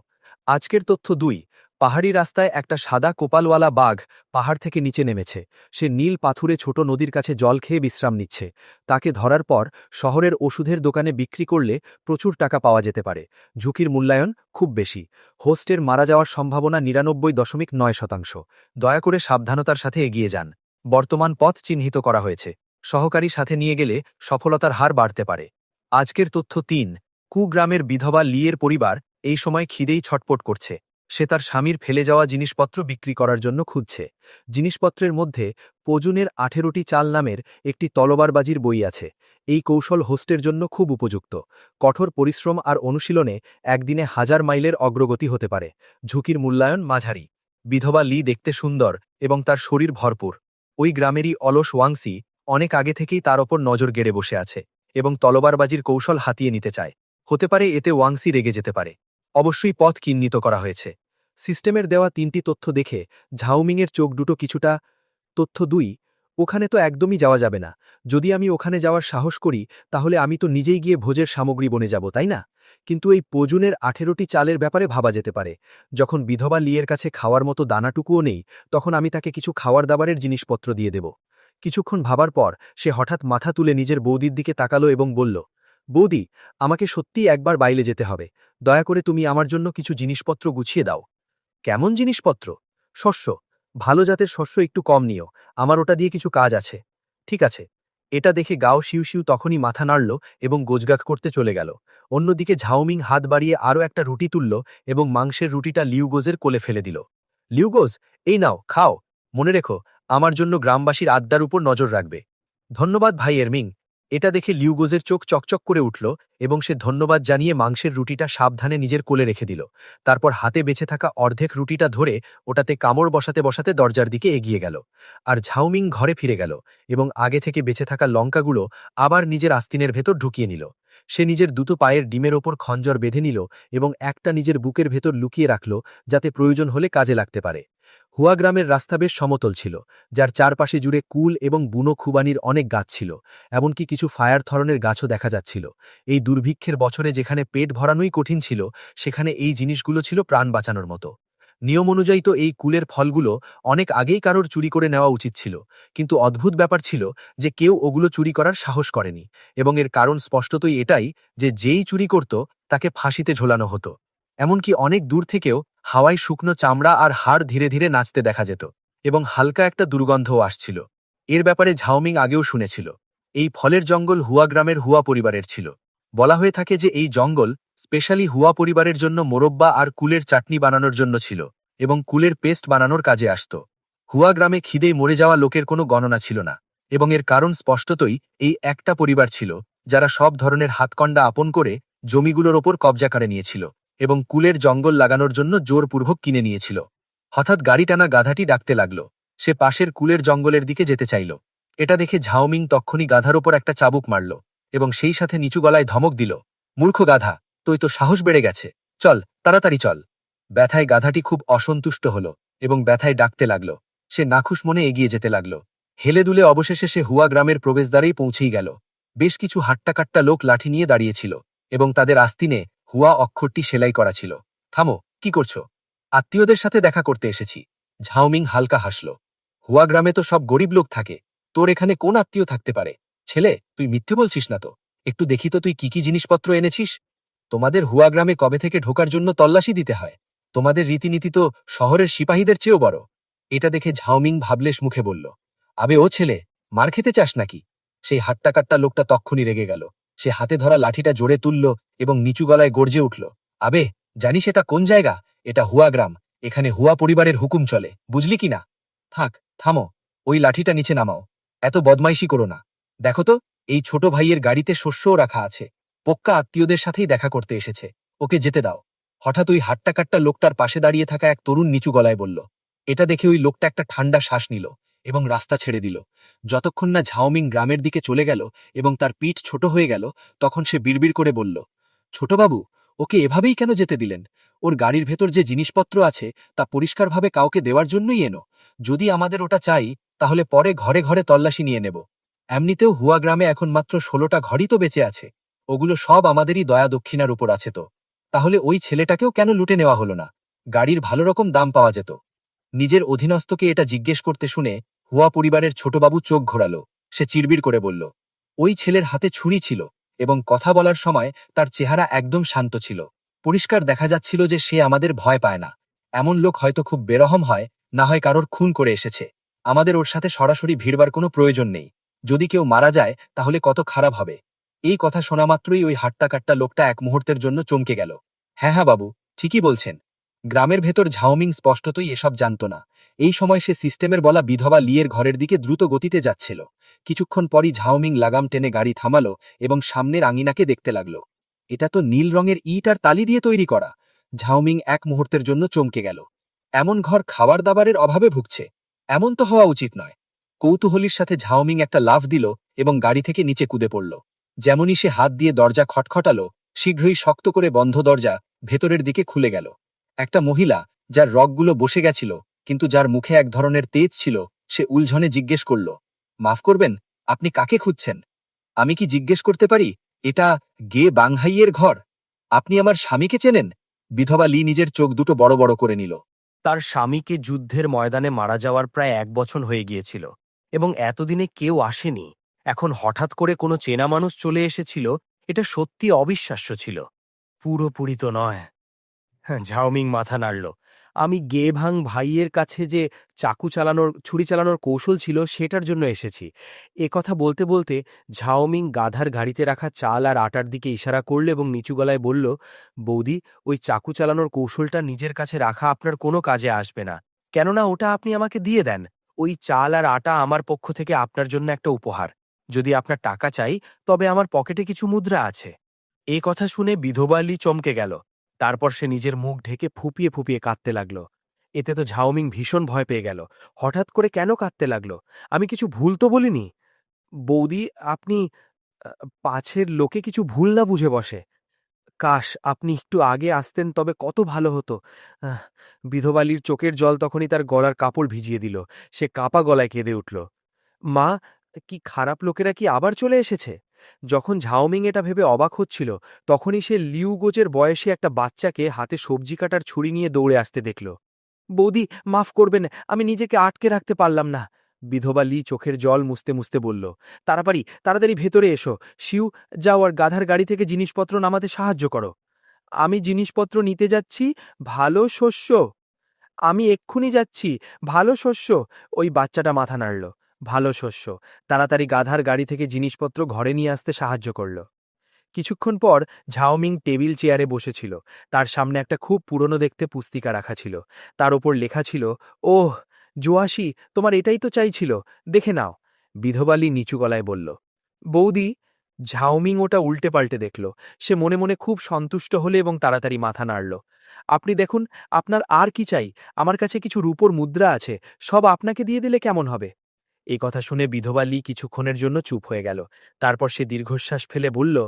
আজকের তথ্য ২। পাহাড়ি রাস্তায় একটা সাদা কোপালওয়ালা বাঘ পাহাড় থেকে নিচে নেমেছে। সে নীল পাথুরে ছোট নদীর কাছে জল খেয়ে বিশ্রাম নিচ্ছে। তাকে ধরার পর শহরের ওষুধের দোকানে বিক্রি করলে প্রচুর টাকা পাওয়া যেতে পারে। ঝুঁকির মূল্যায়ন খুব বেশি। হোস্টের মারা যাওয়ার সম্ভাবনা ৯৯.৯%। দয়া করে সাবধানতার সাথে এগিয়ে যান। বর্তমান পথ চিহ্নিত করা হয়েছে। সহকারী সাথে নিয়ে গেলে সফলতার হার বাড়তে পারে। আজকের তথ্য ৩। কুগ্রামের বিধবা লিয়ের পরিবার এই সময় খিদেই ছটপট করছে। সে তার স্বামীর ফেলে যাওয়া জিনিসপত্র বিক্রি করার জন্য খুঁজছে। জিনিসপত্রের মধ্যে পজুনের ১৮টি চাল নামের একটি তলবারবাজির বই আছে। এই কৌশল হোস্টের জন্য খুব উপযুক্ত। কঠোর পরিশ্রম আর অনুশীলনে একদিনে ১০০০ মাইলের অগ্রগতি হতে পারে। ঝুঁকির মূল্যায়ন মাঝারি। বিধবা লি দেখতে সুন্দর এবং তার শরীর ভরপুর। ওই গ্রামেরই অলস ওয়াংসি অনেক আগে থেকেই তার ওপর নজর গেড়ে বসে আছে এবং তলবারবাজির কৌশল হাতিয়ে নিতে চায়। হতে পারে এতে ওয়াংসি রেগে যেতে পারে। অবশ্যই পথ চিহ্নিত করা হয়েছে। সিস্টেমের দেওয়া ৩টি তথ্য দেখে ঝাউমিংয়ের চোখ দুটো কিছুটা। তথ্য ২। ওখানে তো একদমই যাওয়া যাবে না। যদি আমি ওখানে যাওয়ার সাহস করি তাহলে আমি তো নিজেই গিয়ে ভোজের সামগ্রী বনে যাব, তাই না? কিন্তু এই পজুনের ১৮টি চালের ব্যাপারে ভাবা যেতে পারে। যখন বিধবা লিয়ের কাছে খাওয়ার মতো দানাটুকুও নেই, তখন আমি তাকে কিছু খাওয়ার দাবারের জিনিসপত্র দিয়ে দেব। কিছুক্ষণ ভাবার পর সে হঠাৎ মাথা তুলে নিজের বৌদির দিকে তাকালো এবং বলল, বৌদি, আমাকে সত্যিই একবার বাইরে যেতে হবে। দয়া করে তুমি আমার জন্য কিছু জিনিসপত্র গুছিয়ে দাও। কেমন জিনিসপত্র? শস্য। ভালো জাতের শস্য একটু কম নিও। আমার ওটা দিয়ে কিছু কাজ আছে। ঠিক আছে। এটা দেখে গাও শিউশিউ তখনই মাথা নাড়ল এবং গোজগাছ করতে চলে গেল। অন্যদিকে ঝাউমিং হাত বাড়িয়ে আরও একটা রুটি তুলল এবং মাংসের রুটিটা লিউগোজের কোলে ফেলে দিল। লিউগোজ, এই নাও, খাও। মনে রেখো, আমার জন্য গ্রামবাসীর আড্ডার উপর নজর রাখবে। ধন্যবাদ ভাই এরমিং। এটা দেখে লিউগোজের চোখ চকচক করে উঠল এবং সে ধন্যবাদ জানিয়ে মাংসের রুটিটা সাবধানে নিজের কোলে রেখে দিল। তারপর হাতে বেঁচে থাকা অর্ধেক রুটিটা ধরে ওটাতে কামড় বসাতে বসাতে দরজার দিকে এগিয়ে গেল। আর ঝাউমিং ঘরে ফিরে গেল এবং আগে থেকে বেঁচে থাকা লঙ্কাগুলো আবার নিজের আস্তিনের ভেতর ঢুকিয়ে নিল। সে নিজের দুটো পায়ের ডিমের ওপর খঞ্জর বেঁধে নিল এবং একটা নিজের বুকের ভেতর লুকিয়ে রাখল, যাতে প্রয়োজন হলে কাজে লাগতে পারে। হুয়া গ্রামের রাস্তা বেশ সমতল ছিল, যার চারপাশে জুড়ে কুল এবং বুনো খুবানির অনেক গাছ ছিল। এমনকি কিছু ফায়ার ধরনের গাছও দেখা যাচ্ছিল। এই দুর্ভিক্ষের বছরে যেখানে পেট ভরানোই কঠিন ছিল, সেখানে এই জিনিসগুলো ছিল প্রাণ বাঁচানোর মতো। নিয়ম অনুযায়ী তো এই কুলের ফলগুলো অনেক আগেই কারোর চুরি করে নেওয়া উচিত ছিল, কিন্তু অদ্ভুত ব্যাপার ছিল যে কেউ ওগুলো চুরি করার সাহস করেনি। এবং এর কারণ স্পষ্টতই এটাই যে যেই চুরি করত তাকে ফাঁসিতে ঝোলানো হতো। এমনকি অনেক দূর থেকেও হাওয়ায় শুকনো চামড়া আর হাড় ধীরে ধীরে নাচতে দেখা যেত এবং হালকা একটা দুর্গন্ধও আসছিল। এর ব্যাপারে ঝাউমিং আগেও শুনেছিল। এই ফলের জঙ্গল হুয়া গ্রামের হুয়া পরিবারের ছিল। বলা হয়ে থাকে যে এই জঙ্গল স্পেশালি হুয়া পরিবারের জন্য মোরব্বা আর কুলের চাটনি বানানোর জন্য ছিল এবং কুলের পেস্ট বানানোর কাজে আসত। হুয়া গ্রামে খিদেই মরে যাওয়া লোকের কোনো গণনা ছিল না এবং এর কারণ স্পষ্টতই এই একটা পরিবার ছিল যারা সব ধরনের হাতকণ্ডা আপন করে জমিগুলোর ওপর কবজা করে নিয়েছিল এবং কুলের জঙ্গল লাগানোর জন্য জোরপূর্বক কিনে নিয়েছিল। হঠাৎ গাড়ি টানা গাধাটি ডাকতে লাগল। সে পাশের কুলের জঙ্গলের দিকে যেতে চাইল। এটা দেখে ঝাউমিং তক্ষুনি গাধার ওপর একটা চাবুক মারল এবং সেই সাথে নিচু গলায় ধমক দিল, মূর্খ গাধা, তুই তো সাহস বেড়ে গেছে, চল তাড়াতাড়ি চল। ব্যথায় গাধাটি খুব অসন্তুষ্ট হল এবং ব্যথায় ডাকতে লাগল। সে নাখুশ মনে এগিয়ে যেতে লাগল। হেলে দুলে অবশেষে সে হুয়া গ্রামের প্রবেশদ্বারেই পৌঁছেই গেল। বেশ কিছু হাট্টাকাট্টা লোক লাঠি নিয়ে দাঁড়িয়েছিল এবং তাদের আস্তিনে হুয়া অক্ষরটি সেলাই করা ছিল। থামো, কি করছো? আত্মীয়দের সাথে দেখা করতে এসেছি। ঝাউমিং হালকা হাসল। হুয়া গ্রামে তো সব গরিব লোক থাকে, তোর এখানে কোন আত্মীয় থাকতে পারে? ছেলে, তুই মিথ্যে বলছিস না তো? একটু দেখি তো তুই কি কি জিনিসপত্র এনেছিস। তোমাদের হুয়া গ্রামে কবে থেকে ঢোকার জন্য তল্লাশি দিতে হয়? তোমাদের রীতিনীতি তো শহরের সিপাহীদের চেয়েও বড়। এটা দেখে ঝাওমিং ভাবলেশ মুখে বলল, আবে ও ছেলে, মার খেতে চাস নাকি? সেই হাট্টা কাট্টা লোকটা তক্ষুনি রেগে গেল। সে হাতে ধরা লাঠিটা জোরে তুলল এবং নিচু গলায় গর্জে উঠল, আবে, জানিস এটা কোন জায়গা? এটা হুয়া গ্রাম। এখানে হুয়া পরিবারের হুকুম চলে, বুঝলি কি না? থাক, থামো, ওই লাঠিটা নিচে নামাও। এত বদমাইশি করো না। দেখো তো, এই ছোট ভাইয়ের গাড়িতে শস্যও রাখা আছে। পক্কা আত্মীয়দের সাথেই দেখা করতে এসেছে, ওকে যেতে দাও। হঠাৎ ওই হাট্টা কাট্টা লোকটার পাশে দাঁড়িয়ে থাকা এক তরুণ নিচু গলায় বলল। এটা দেখে ওই লোকটা একটা ঠান্ডা শ্বাস নিল এবং রাস্তা ছেড়ে দিল। যতক্ষণ না ঝাওমিং গ্রামের দিকে চলে গেল এবং তার পিঠ ছোট হয়ে গেল, তখন সে বিড়বিড় করে বলল, ছোটবাবু, ওকে এভাবেই কেন যেতে দিলেন? ওর গাড়ির ভেতর যে জিনিসপত্র আছে তা পরিষ্কারভাবে কাউকে দেওয়ার জন্যই এনো। যদি আমাদের ওটা চাই, তাহলে পরে ঘরে ঘরে তল্লাশি নিয়ে নেব। এমনিতেও হুয়া গ্রামে এখন মাত্র 16টা ঘরই তো বেঁচে আছে। ওগুলো সব আমাদেরই দয়া দক্ষিণার উপর আছে তো। তাহলে ওই ছেলেটাকেও কেন লুটে নেওয়া হলো না? গাড়ির ভালো রকম দাম পাওয়া যেত। নিজের অধীনস্থকে এটা জিজ্ঞেস করতে শুনে হুয়া পরিবারের ছোটবাবু চোখ ঘোরাল। সে চিড়বিড় করে বলল, ওই ছেলের হাতে ছুরি ছিল এবং কথা বলার সময় তার চেহারা একদম শান্ত ছিল। পরিষ্কার দেখা যাচ্ছিল যে সে আমাদের ভয় পায় না। এমন লোক হয়তো খুব বেরহম হয়, না হয় কারোর খুন করে এসেছে। আমাদের ওর সাথে সরাসরি ভিড়বার কোনো প্রয়োজন নেই। যদি কেউ মারা যায় তাহলে কত খারাপ হবে। এই কথা শোনা মাত্রই ওই হাট্টা কাট্টা লোকটা এক মুহূর্তের জন্য চমকে গেল। হ্যাঁ হ্যাঁ বাবু, ঠিকই বলছেন। গ্রামের ভেতর ঝাওমিং স্পষ্টতই এসব জানত না। এই সময় সে সিস্টেমের বলা বিধবা লিয়ের ঘরের দিকে দ্রুত গতিতে যাচ্ছিল। কিছুক্ষণ পরই ঝাওমিং লাগাম টেনে গাড়ি থামালো এবং সামনের আঙিনাকে দেখতে লাগল। এটা তো নীল রঙের ইট আর তালি দিয়ে তৈরি করা। ঝাওমিং এক মুহূর্তের জন্য চমকে গেল। এমন ঘর খাবার দাবারের অভাবে ভুগছে? এমন তো হওয়া উচিত নয়। কৌতূহলীর সাথে ঝাওমিং একটা লাফ দিল এবং গাড়ি থেকে নিচে কুদে পড়ল। যেমনই সে হাত দিয়ে দরজা খটখটালো, শীঘ্রই শক্ত করে বন্ধ দরজা ভেতরের দিকে খুলে গেল। একটা মহিলা, যার রগগুলো বসে গেছিল কিন্তু যার মুখে এক ধরনের তেজ ছিল, সে উলঝনে জিজ্ঞেস করল, মাফ করবেন, আপনি কাকে খুঁজছেন? আমি কি জিজ্ঞেস করতে পারি, এটা গে বাংহাইয়ের ঘর? আপনি আমার স্বামীকে চেনেন? বিধবা লি নিজের চোখ দুটো বড় বড় করে নিল। তার স্বামীকে যুদ্ধের ময়দানে মারা যাওয়ার প্রায় 1 বছর হয়ে গিয়েছিল এবং এতদিনে কেউ আসেনি। এখন হঠাৎ করে কোনো চেনা মানুষ চলে এসেছিল, এটা সত্যি অবিশ্বাস্য ছিল। পুরোপুরি তো নয়। হ্যাঁ, ঝাওমিং মাথা নাড়ল। আমি গে ভাং ভাইয়ের কাছে যে ছুরি চালানোর কৌশল ছিল সেটার জন্য এসেছি। এ কথা বলতে বলতে ঝাওমিং গাধার গাড়িতে রাখা চাল আর আটার দিকে ইশারা করল এবং নিচু গলায় বলল, বৌদি, ওই চাকু চালানোর কৌশলটা নিজের কাছে রাখা আপনার কোনো কাজে আসবে না। কেননা ওটা আপনি আমাকে দিয়ে দেন। ওই চাল আর আটা আমার পক্ষ থেকে আপনার জন্য একটা উপহার। যদি আপনার টাকা চাই, তবে আমার পকেটে কিছু মুদ্রা আছে। এ কথা শুনে বিধবা লি চমকে গেল। তারপর সে নিজের মুখ ঢেকে ফুপিয়ে ফুপিয়ে কাঁদতে লাগল। এতে তো ঝাওমিং ভীষণ ভয় পেয়ে গেল। হঠাৎ করে কেন কাঁদতে লাগল? আমি কিছু ভুল তো বলিনি। বৌদি, আপনি পাছের লোকে কিছু ভুল না বুঝে বসে। কাশ আপনি একটু আগে আসতেন, তবে কত ভালো হতো। আহ, বিধবালির চোখের জল তখনই তার গলার কাপড় ভিজিয়ে দিল। সে কাপা গলায় কেঁদে উঠল। মা, কি খারাপ লোকেরা কি আবার চলে এসেছে? যখন ঝাওমিং এটা ভেবে অবাক হচ্ছিল, তখনই সে লিউগোজের বয়সী একটা বাচ্চাকে হাতে সবজি কাটার ছুরি নিয়ে দৌড়ে আসতে দেখল। বৌদি, মাফ করবেন, আমি নিজেকে আটকে রাখতে পারলাম না। বিধবা লি চোখের জল মুছতে মুছতে বলল। তাড়াতাড়ি ভেতরে এসো। শিউ, যাও আর গাধার গাড়ি থেকে জিনিসপত্র নামাতে সাহায্য করো। আমি জিনিসপত্র নিতে যাচ্ছি। ভালো শস্য। আমি এক্ষুনি যাচ্ছি। ভালো শস্য। ওই বাচ্চাটা মাথা নাড়ল। ভালো শস্য। তাড়াতাড়ি গাধার গাড়ি থেকে জিনিসপত্র ঘরে নিয়ে আসতে সাহায্য করল। কিছুক্ষণ পর ঝাওমিং টেবিল চেয়ারে বসেছিল। তার সামনে একটা খুব পুরনো দেখতে পুস্তিকা রাখা ছিল। তার ওপর লেখা ছিল, ওহ জোয়াশি, তোমার এটাই তো চাইছিল, দেখে নাও। বিধবা লি নিচু গলায় বলল। বৌদি, ঝাওমিং ওটা উল্টে পাল্টে দেখল। সে মনে মনে খুব সন্তুষ্ট হলে এবং তাড়াতাড়ি মাথা নাড়ল। আপনি দেখুন, আপনার আর কি চাই? আমার কাছে কিছু রূপোর মুদ্রা আছে, সব আপনাকে দিয়ে দিলে কেমন হবে? এই কথা শুনে বিধবা লি কিছুক্ষণের জন্য চুপ হয়ে গেল। তারপর সে দীর্ঘশ্বাস ফেলে বলল,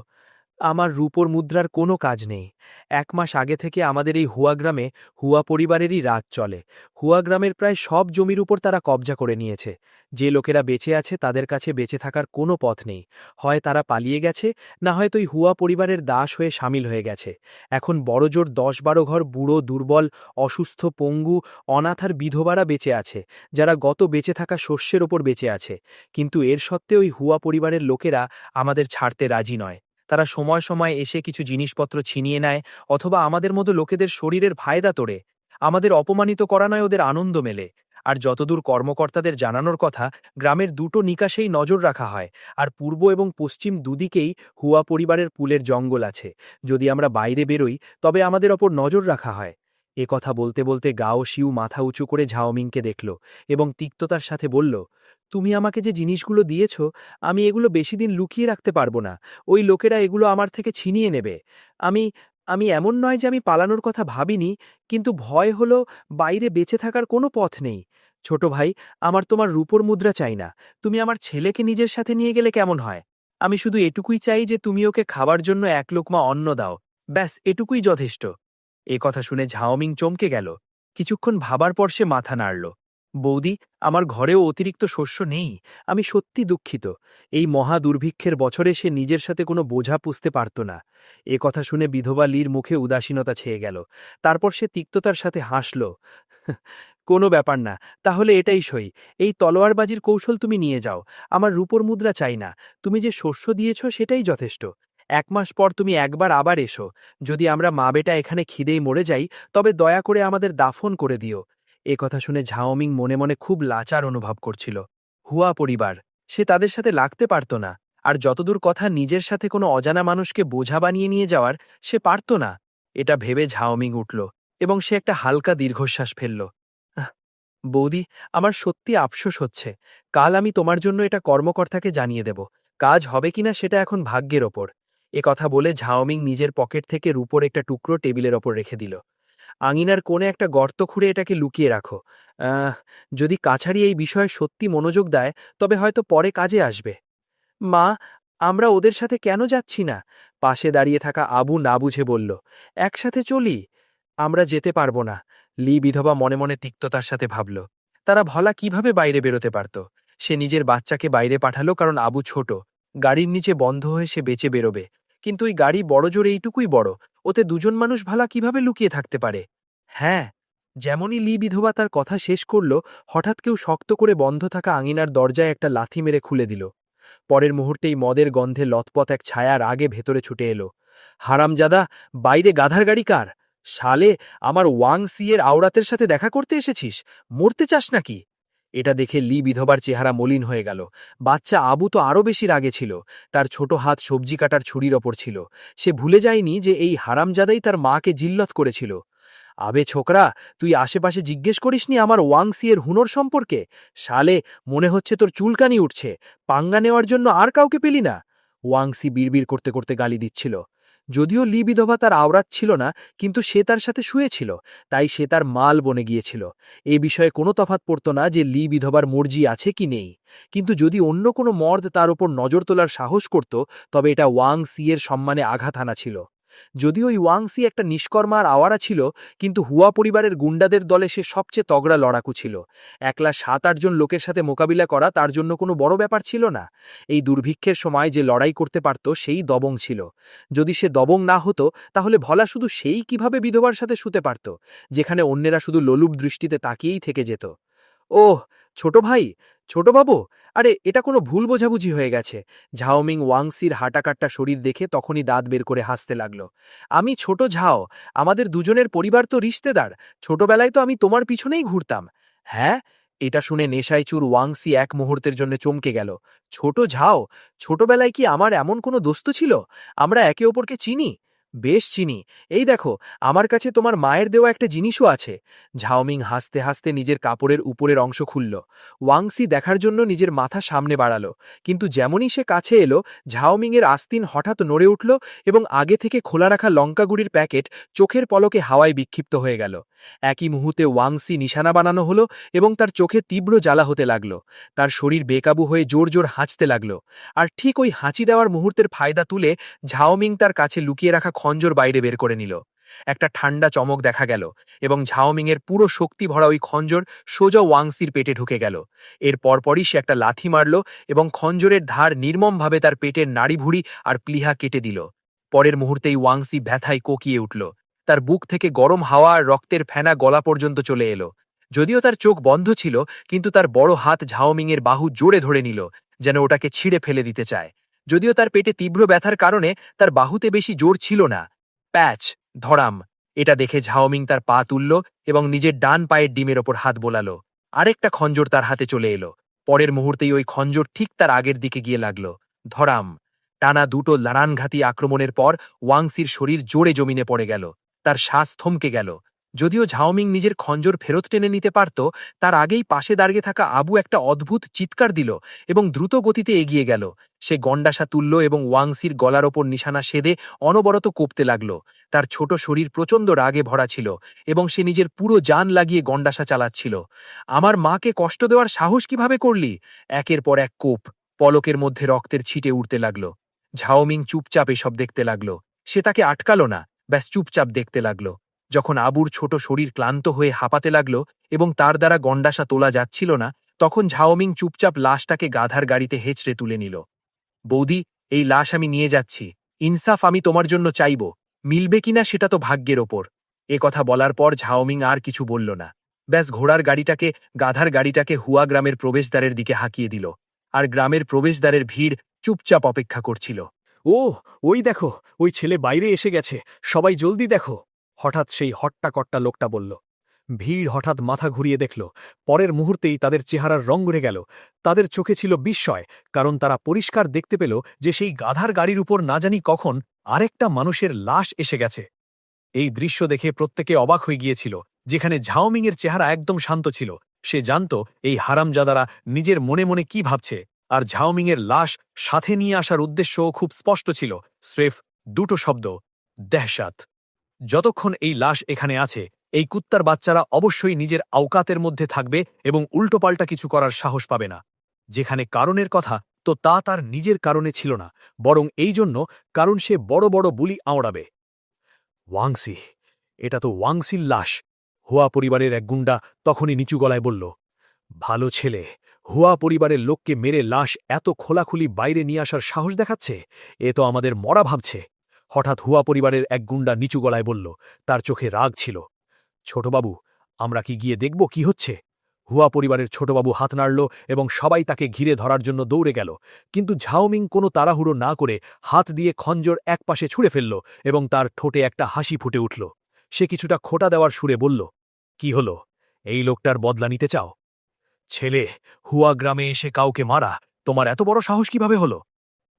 আমার রূপোর মুদ্রার কোনো কাজ নেই। 1 মাস আগে থেকে আমাদের এই হুয়া গ্রামে হুয়া পরিবারেরই রাজ চলে। হুয়া গ্রামের প্রায় সব জমির উপর তারা কবজা করে নিয়েছে। যে লোকেরা বেঁচে আছে তাদের কাছে বেঁচে থাকার কোনো পথ নেই। হয় তারা পালিয়ে গেছে, না হয়তো ওই হুয়া পরিবারের দাস হয়ে সামিল হয়ে গেছে। এখন বড়জোর 10-12 ঘর বুড়ো, দুর্বল, অসুস্থ, পঙ্গু, অনাথ আর বিধবারা বেঁচে আছে, যারা গত বেঁচে থাকা শস্যের ওপর বেঁচে আছে। কিন্তু এর সত্ত্বেও ওই হুয়া পরিবারের লোকেরা আমাদের ছাড়তে রাজি নয়। তারা সময় সময় এসে কিছু জিনিসপত্র ছিনিয়ে নেয় অথবা আমাদের মতো লোকেদের শরীরের ফায়দা তোড়ে। আমাদের অপমানিত করা নয় ওদের আনন্দ মেলে। আর যতদূর কর্মকর্তাদের জানানোর কথা, গ্রামের দুটো নিকাশেই নজর রাখা হয়, আর পূর্ব এবং পশ্চিম দুদিকেই হুয়া পরিবারের পুলের জঙ্গল আছে। যদি আমরা বাইরে বেরোই তবে আমাদের ওপর নজর রাখা হয়। এ কথা বলতে বলতে গাও শিউ মাথা উঁচু করে ঝাওমিংকে দেখল এবং তিক্ততার সাথে বলল, তুমি আমাকে যে জিনিসগুলো দিয়েছ, আমি এগুলো বেশি দিন লুকিয়ে রাখতে পারবো না। ওই লোকেরা এগুলো আমার থেকে ছিনিয়ে নেবে। আমি আমি এমন নয় যে আমি পালানোর কথা ভাবিনি, কিন্তু ভয় হলো বাইরে বেঁচে থাকার কোনো পথ নেই। ছোট ভাই, আমার তোমার রূপোর মুদ্রা চাই না। তুমি আমার ছেলেকে নিজের সাথে নিয়ে গেলে কেমন হয়? আমি শুধু এটুকুই চাই যে তুমি ওকে খাবার জন্য এক লোকমা অন্ন দাও। ব্যাস, এটুকুই যথেষ্ট। এ কথা শুনে ঝাওমিং চমকে গেল। কিছুক্ষণ ভাবার পর সে মাথা নাড়ল। বৌদি, আমার ঘরেও অতিরিক্ত শস্য নেই। আমি সত্যি দুঃখিত। এই মহা দুর্ভিক্ষের বছরে সে নিজের সাথে কোনো বোঝা পুষতে পারত না। এ কথা শুনে বিধবা লির মুখে উদাসীনতা ছেয়ে গেল। তারপর সে তিক্ততার সাথে হাসল। কোনো ব্যাপার না, তাহলে এটাই সই। এই তলোয়ারবাজির কৌশল তুমি নিয়ে যাও। আমার রূপোর মুদ্রা চাই না। তুমি যে শস্য দিয়েছ সেটাই যথেষ্ট। 1 মাস পর তুমি একবার আবার এসো। যদি আমরা মা বেটা এখানে খিদেই মরে যাই, তবে দয়া করে আমাদের দাফন করে দিও। এ কথা শুনে ঝাওমিং মনে মনে খুব লাচার অনুভব করছিল। হুয়া পরিবার, সে তাদের সাথে লাগতে পারত না। আর যতদূর কথা নিজের সাথে কোনো অজানা মানুষকে বোঝা বানিয়ে নিয়ে যাওয়ার, সে পারত না। এটা ভেবে ঝাওমিং উঠল এবং সে একটা হালকা দীর্ঘশ্বাস ফেলল। আহ, বৌদি, আমার সত্যি আফসোস হচ্ছে। কাল আমি তোমার জন্য এটা কর্মকর্তাকে জানিয়ে দেব। কাজ হবে কিনা সেটা এখন ভাগ্যের ওপর। এ কথা বলে ঝাওমিং নিজের পকেট থেকে রূপোর একটা টুকরো টেবিলের ওপর রেখে দিল। আঙিনার কোণে একটা গর্ত খুঁড়ে এটাকে লুকিয়ে রাখো। যদি কাছারি এই বিষয়ে সত্যি মনোযোগ দেয়, তবে হয়তো পরে কাজে আসবে। মা, আমরা ওদের সাথে কেন যাচ্ছি না? পাশে দাঁড়িয়ে থাকা আবু না বুঝে বলল। একসাথে চলি। আমরা যেতে পারবো না। লি বিধবা মনে মনে তিক্ততার সাথে ভাবল। তারা ভলা কিভাবে বাইরে বেরোতে পারত? সে নিজের বাচ্চাকে বাইরে পাঠালো কারণ আবু ছোট। গাড়ির নিচে বন্ধ হয়ে সে বেঁচে বেরোবে। কিন্তু ওই গাড়ি বড় জোর এইটুকুই বড়। ওতে দুজন মানুষ ভালা কিভাবে লুকিয়ে থাকতে পারে? হ্যাঁ। যেমনই লি বিধবা তার কথা শেষ করল, হঠাৎ কেউ শক্ত করে বন্ধ থাকা আঙিনার দরজায় একটা লাথি মেরে খুলে দিল। পরের মুহূর্তেই মদের গন্ধে লতপত এক ছায়ার আগে ভেতরে ছুটে এলো। হারামজাদা, বাইরে গাধার গাড়ি কার? শালে, আমার ওয়াং সি এর আওরাতের সাথে দেখা করতে এসেছিস? মরতে চাস নাকি? এটা দেখে লি বিধবার চেহারা মলিন হয়ে গেল। বাচ্চা আবু তো আরও বেশি রাগে ছিল। তার ছোট হাত সবজি কাটার ছুরির ওপর ছিল। সে ভুলে যায়নি যে এই হারামজাদাই তার মাকে জিল্লত করেছিল। আবে ছোকরা, তুই আশেপাশে জিজ্ঞেস করিসনি আমার ওয়াংসি এর হুনর সম্পর্কে? শালে, মনে হচ্ছে তোর চুলকানি উঠছে। পাঙ্গা নেওয়ার জন্য আর কাউকে পেলি না? ওয়াংসি বিড়বিড় করতে করতে গালি দিচ্ছিল। যদিও লি বিধবা তার আওরাত ছিল না, কিন্তু সে তার সাথে শুয়েছিল, তাই সে তার মাল বনে গিয়েছিল। এ বিষয়ে কোনো তফাৎ পড়ত না যে লি বিধবার মর্জি আছে কি নেই। কিন্তু যদি অন্য কোনো মর্দ তার ওপর নজর তোলার সাহস করত, তবে এটা ওয়াং সি এর সম্মানে আঘাত হানা ছিল। যদিও ওই ওয়াংসি একটা নিষ্কর্মা আর আওয়ারা ছিল, কিন্তু হুয়া পরিবারের গুন্ডাদের দলে সে সবচেয়ে তগড়া লড়াকু ছিল। একলা 7-8 জন লোকের সাথে মোকাবিলা করা তার জন্য কোনো বড় ব্যাপার ছিল না। এই দুর্ভিক্ষের সময় যে লড়াই করতে পারত সেই দবং ছিল। যদি সে দবং না হতো, তাহলে ভলা শুধু সেই কিভাবে বিধবার সাথে শুতে পারত, যেখানে অন্যেরা শুধু লোলুপ দৃষ্টিতে তাকিয়েই থেকে যেত। ওহ, ছোট ভাই, ছোট বাবু, আরে এটা কোনো ভুল বোঝাবুঝি হয়ে গেছে। ঝাওমিং ওয়াংসির হাঁটাকাট্টা শরীর দেখে তখনই দাঁত বের করে হাসতে লাগল। আমি ছোট ঝাও, আমাদের দুজনের পরিবার তো রিশতেদার। ছোটবেলায় তো আমি তোমার পিছনেই ঘুরতাম। হ্যাঁ? এটা শুনে নেশাইচুর ওয়াংসি এক মুহূর্তের জন্য চমকে গেল। ছোট ঝাও, ছোটবেলায় কি আমার এমন কোনো দোস্ত ছিল? আমরা একে অপরকে চিনি? বেশ চিনি। এই দেখো, আমার কাছে তোমার মায়ের দেওয়া একটা জিনিসও আছে। ঝাওমিং হাসতে হাসতে নিজের কাপড়ের উপরের অংশ খুলল। ওয়াংসি দেখার জন্য নিজের মাথা সামনে বাড়াল, কিন্তু যেমনই সে কাছে এলো, ঝাওমিংয়ের আস্তিন হঠাৎ নড়ে উঠল এবং আগে থেকে খোলা রাখা লঙ্কাগুড়ির প্যাকেট চোখের পলকে হাওয়ায় বিক্ষিপ্ত হয়ে গেল। একই মুহূর্তে ওয়াংসি নিশানা বানানো হলো এবং তার চোখে তীব্র জ্বালা হতে লাগল। তার শরীর বেকাবু হয়ে জোর জোর হাঁচতে লাগল। আর ঠিক ওই হাঁচি দেওয়ার মুহূর্তের ফায়দা তুলে ঝাওমিং তার কাছে লুকিয়ে রাখা খঞ্জর বাইরে বের করে নিল। একটা ঠান্ডা চমক দেখা গেল এবং ঝাওমিংয়ের পুরো শক্তি ভরা ওই খঞ্জর সোজা ওয়াংসির পেটে ঢুকে গেল। এর পরপরই সে একটা লাথি মারল এবং খঞ্জরের ধার নির্মমভাবে তার পেটের নাড়িভুড়ি আর প্লীহা কেটে দিল। পরের মুহূর্তেই ওয়াংসি ব্যথায় কোকিয়ে উঠল। তার বুক থেকে গরম হাওয়া আর রক্তের ফেনা গলা পর্যন্ত চলে এলো। যদিও তার চোখ বন্ধ ছিল, কিন্তু তার বড় হাত ঝাওমিংয়ের বাহু জোরে ধরে নিল, যেন ওটাকে ছিঁড়ে ফেলে দিতে চায়। যদিও তার পেটে তীব্র ব্যথার কারণে তার বাহুতে বেশি জোর ছিল না। প্যাচ, ধরাম। এটা দেখে ঝাওমিং তার পা তুলল এবং নিজের ডান পায়ের ডিমের ওপর হাত বোলালো। আরেকটা খঞ্জর তার হাতে চলে এলো। পরের মুহূর্তেই ওই খঞ্জর ঠিক তার আগের দিকে গিয়ে লাগল। ধরাম। টানা দুটো লারানঘাতী আক্রমণের পর ওয়াংসির শরীর জোরে জমিনে পড়ে গেল। তার শ্বাস থমকে গেল। যদিও ঝাওমিং নিজের খঞ্জর ফেরত টেনে নিতে পারত, তার আগেই পাশে দাঁড়িয়ে থাকা আবু একটা অদ্ভুত চিৎকার দিল এবং দ্রুত গতিতে এগিয়ে গেল। সে গন্ডাসা তুলল এবং ওয়াংসির গলার ওপর নিশানা সেধে অনবরত কোপতে লাগল। তার ছোট শরীর প্রচণ্ড রাগে ভরা ছিল এবং সে নিজের পুরো জান লাগিয়ে গন্ডাসা চালাচ্ছিল। আমার মাকে কষ্ট দেওয়ার সাহস কিভাবে করলি? একের পর এক কোপ, পলকের মধ্যে রক্তের ছিটে উঠতে লাগল। ঝাওমিং চুপচাপ এসব দেখতে লাগল। সে তাকে আটকালো না, ব্যাস চুপচাপ দেখতে লাগল। যখন আবুর ছোট শরীর ক্লান্ত হয়ে হাঁপাতে লাগল এবং তার দ্বারা গন্ডাসা তোলা যাচ্ছিল না, তখন ঝাওমিং চুপচাপ লাশটাকে গাধার গাড়িতে হেঁচড়ে তুলে নিল। বৌদি, এই লাশ আমি নিয়ে যাচ্ছি। ইনসাফ আমি তোমার জন্য চাইব। মিলবে কিনা সেটা তো ভাগ্যের ওপর। এ কথা বলার পর ঝাওমিং আর কিছু বলল না। ব্যাস গাধার গাড়িটাকে হুয়া গ্রামের প্রবেশদ্বারের দিকে হাঁকিয়ে দিল। আর গ্রামের প্রবেশদ্বারের ভিড় চুপচাপ অপেক্ষা করছিল। ওই দেখো, ওই ছেলে বাইরে এসে গেছে, সবাই জলদি দেখো। হঠাৎ সেই হট্টাকট্টা লোকটা বলল। ভিড় হঠাৎ মাথা ঘুরিয়ে দেখল। পরের মুহূর্তেই তাদের চেহারার রং ঘুরে গেল। তাদের চোখে ছিল বিস্ময়, কারণ তারা পরিষ্কার দেখতে পেল যে সেই গাধার গাড়ির উপর না জানি কখন আরেকটা মানুষের লাশ এসে গেছে। এই দৃশ্য দেখে প্রত্যেকে অবাক হয়ে গিয়েছিল। যেখানে ঝাওমিংয়ের চেহারা একদম শান্ত ছিল, সে জানত এই হারামজাদারা নিজের মনে মনে কি ভাবছে। আর ঝাওমিংয়ের লাশ সাথে নিয়ে আসার উদ্দেশ্যও খুব স্পষ্ট ছিল, স্রেফ দুটো শব্দ, দেহশাত। যতক্ষণ এই লাশ এখানে আছে, এই কুত্তার বাচ্চারা অবশ্যই নিজের আওকাতের মধ্যে থাকবে এবং উল্টোপাল্টা কিছু করার সাহস পাবে না। যেখানে কারণের কথা, তো তা তার নিজের কারণে ছিল না, বরং এই জন্য কারণ সে বড় বড় বুলি আওড়াবে। ওয়াংসি, এটা তো ওয়াংসির লাশ। হুয়া পরিবারের এক গুন্ডা তখনই নিচু গলায় বলল। ভালো ছেলে, হুয়া পরিবারের লোককে মেরে লাশ এত খোলাখুলি বাইরে নিয়ে আসার সাহস দেখাচ্ছে। এ তো আমাদের মরা ভাবছে। হঠাৎ হুয়া পরিবারের এক গুন্ডা নিচু গলায় বলল, তার চোখে রাগ ছিল। ছোটবাবু, আমরা কি গিয়ে দেখব কি হচ্ছে? হুয়া পরিবারের ছোটবাবু হাত নাড়ল এবং সবাই তাকে ঘিরে ধরার জন্য দৌড়ে গেল। কিন্তু ঝাওমিং কোনো তাড়াহুড়ো না করে হাত দিয়ে খঞ্জর একপাশে ছুঁড়ে ফেলল এবং তার ঠোঁটে একটা হাসি ফুটে উঠল। সে কিছুটা খোঁটা দেওয়ার সুরে বলল, কি হলো? এই লোকটার বদলা নিতে চাও? ছেলে, হুয়া গ্রামে এসে কাউকে মারা তোমার এত বড় সাহস কিভাবে হলো?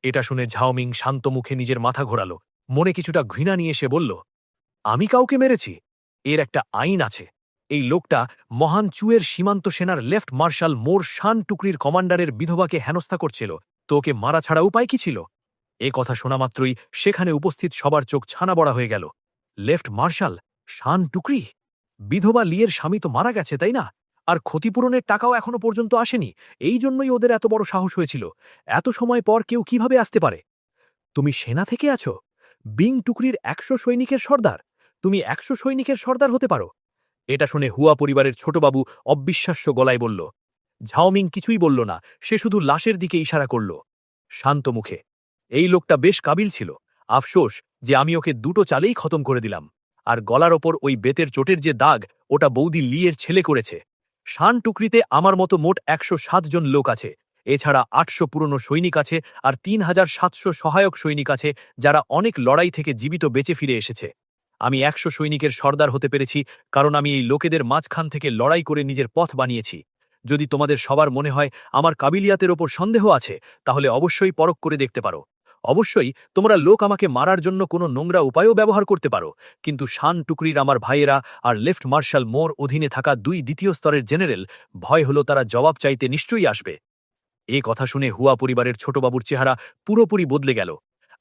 এটা শুনে ঝাওমিং শান্ত মুখে নিজের মাথা ঘোরাল। মনে কিছুটা ঘৃণা নিয়ে সে বলল, আমি কাউকে মেরেছি? এর একটা আইন আছে। এই লোকটা মহান চুয়ের সীমান্ত সেনার লেফট মার্শাল মোর শান টুকরির কমান্ডারের বিধবাকে হেনস্থা করছিল। তো ওকে মারা ছাড়া উপায় কি ছিল? এ কথা শোনা মাত্রই সেখানে উপস্থিত সবার চোখ ছানা বড়া হয়ে গেল। লেফট মার্শাল শান টুকরি? বিধবা লিয়ের স্বামী তো মারা গেছে, তাই না? আর ক্ষতিপূরণের টাকাও এখনো পর্যন্ত আসেনি। এই জন্যই ওদের এত বড় সাহস হয়েছিল। এত সময় পর কেউ কিভাবে আসতে পারে? তুমি সেনা থেকে আছো? বিং টুকরির ১০০ সৈনিকের সর্দার? তুমি ১০০ সৈনিকের সর্দার হতে পারো? এটা শুনে হুয়া পরিবারের ছোটবাবু অবিশ্বাস্য গলায় বলল। ঝাওমিং কিছুই বলল না, সে শুধু লাশের দিকে ইশারা করল, শান্ত মুখে। এই লোকটা বেশ কাবিল ছিল। আফসোস যে আমি ওকে দুটো চালেই খতম করে দিলাম। আর গলার ওপর ওই বেতের চোটের যে দাগ, ওটা বৌদি লিয়ের ছেলে করেছে। শান টুকরিতে আমার মতো মোট ১০৭ জন লোক আছে। এছাড়া ৮০০ পুরনো সৈনিক আছে আর ৩৭০০ সহায়ক সৈনিক আছে, যারা অনেক লড়াই থেকে জীবিত বেঁচে ফিরে এসেছে। আমি ১০০ সৈনিকের সর্দার হতে পেরেছি কারণ আমি এই লোকেদের মাঝখান থেকে লড়াই করে নিজের পথ বানিয়েছি। যদি তোমাদের সবার মনে হয় আমার কাবিলিয়াতের ওপর সন্দেহ আছে, তাহলে অবশ্যই পরখ করে দেখতে পারো। অবশ্যই তোমরা লোক আমাকে মারার জন্য কোনো নোংরা উপায়ও ব্যবহার করতে পারো, কিন্তু শান টুকরির আমার ভাইয়েরা আর লেফট মার্শাল মোর অধীনে থাকা ২ দ্বিতীয় স্তরের জেনারেল, ভয় হলো তারা জবাব চাইতে নিশ্চয়ই আসবে। এ কথা শুনে হুয়া পরিবারের ছোটবাবুর চেহারা পুরোপুরি বদলে গেল।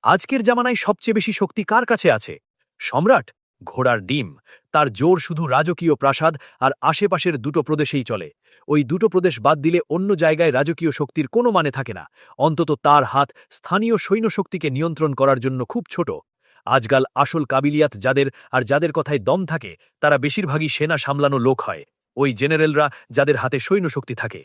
আজকের জামানায় সবচেয়ে বেশি শক্তি কার কাছে আছে? সম্রাট? ঘোড়ার ডিম। তার জোর শুধু রাজকীয় প্রাসাদ আর আশেপাশের দুটো প্রদেশেই চলে। ওই দুটো প্রদেশ বাদ দিলে অন্য জায়গায় রাজকীয় শক্তির কোনো মানে থাকে না। অন্তত তার হাত স্থানীয় সৈন্যশক্তিকে নিয়ন্ত্রণ করার জন্য খুব ছোট। আজকাল আসল কাবিলিয়াত যাদের কথায় দম থাকে, তারা বেশিরভাগই সেনা সামলানো লোক হয়। ওই জেনারেলরা যাদের হাতে সৈন্যশক্তি থাকে,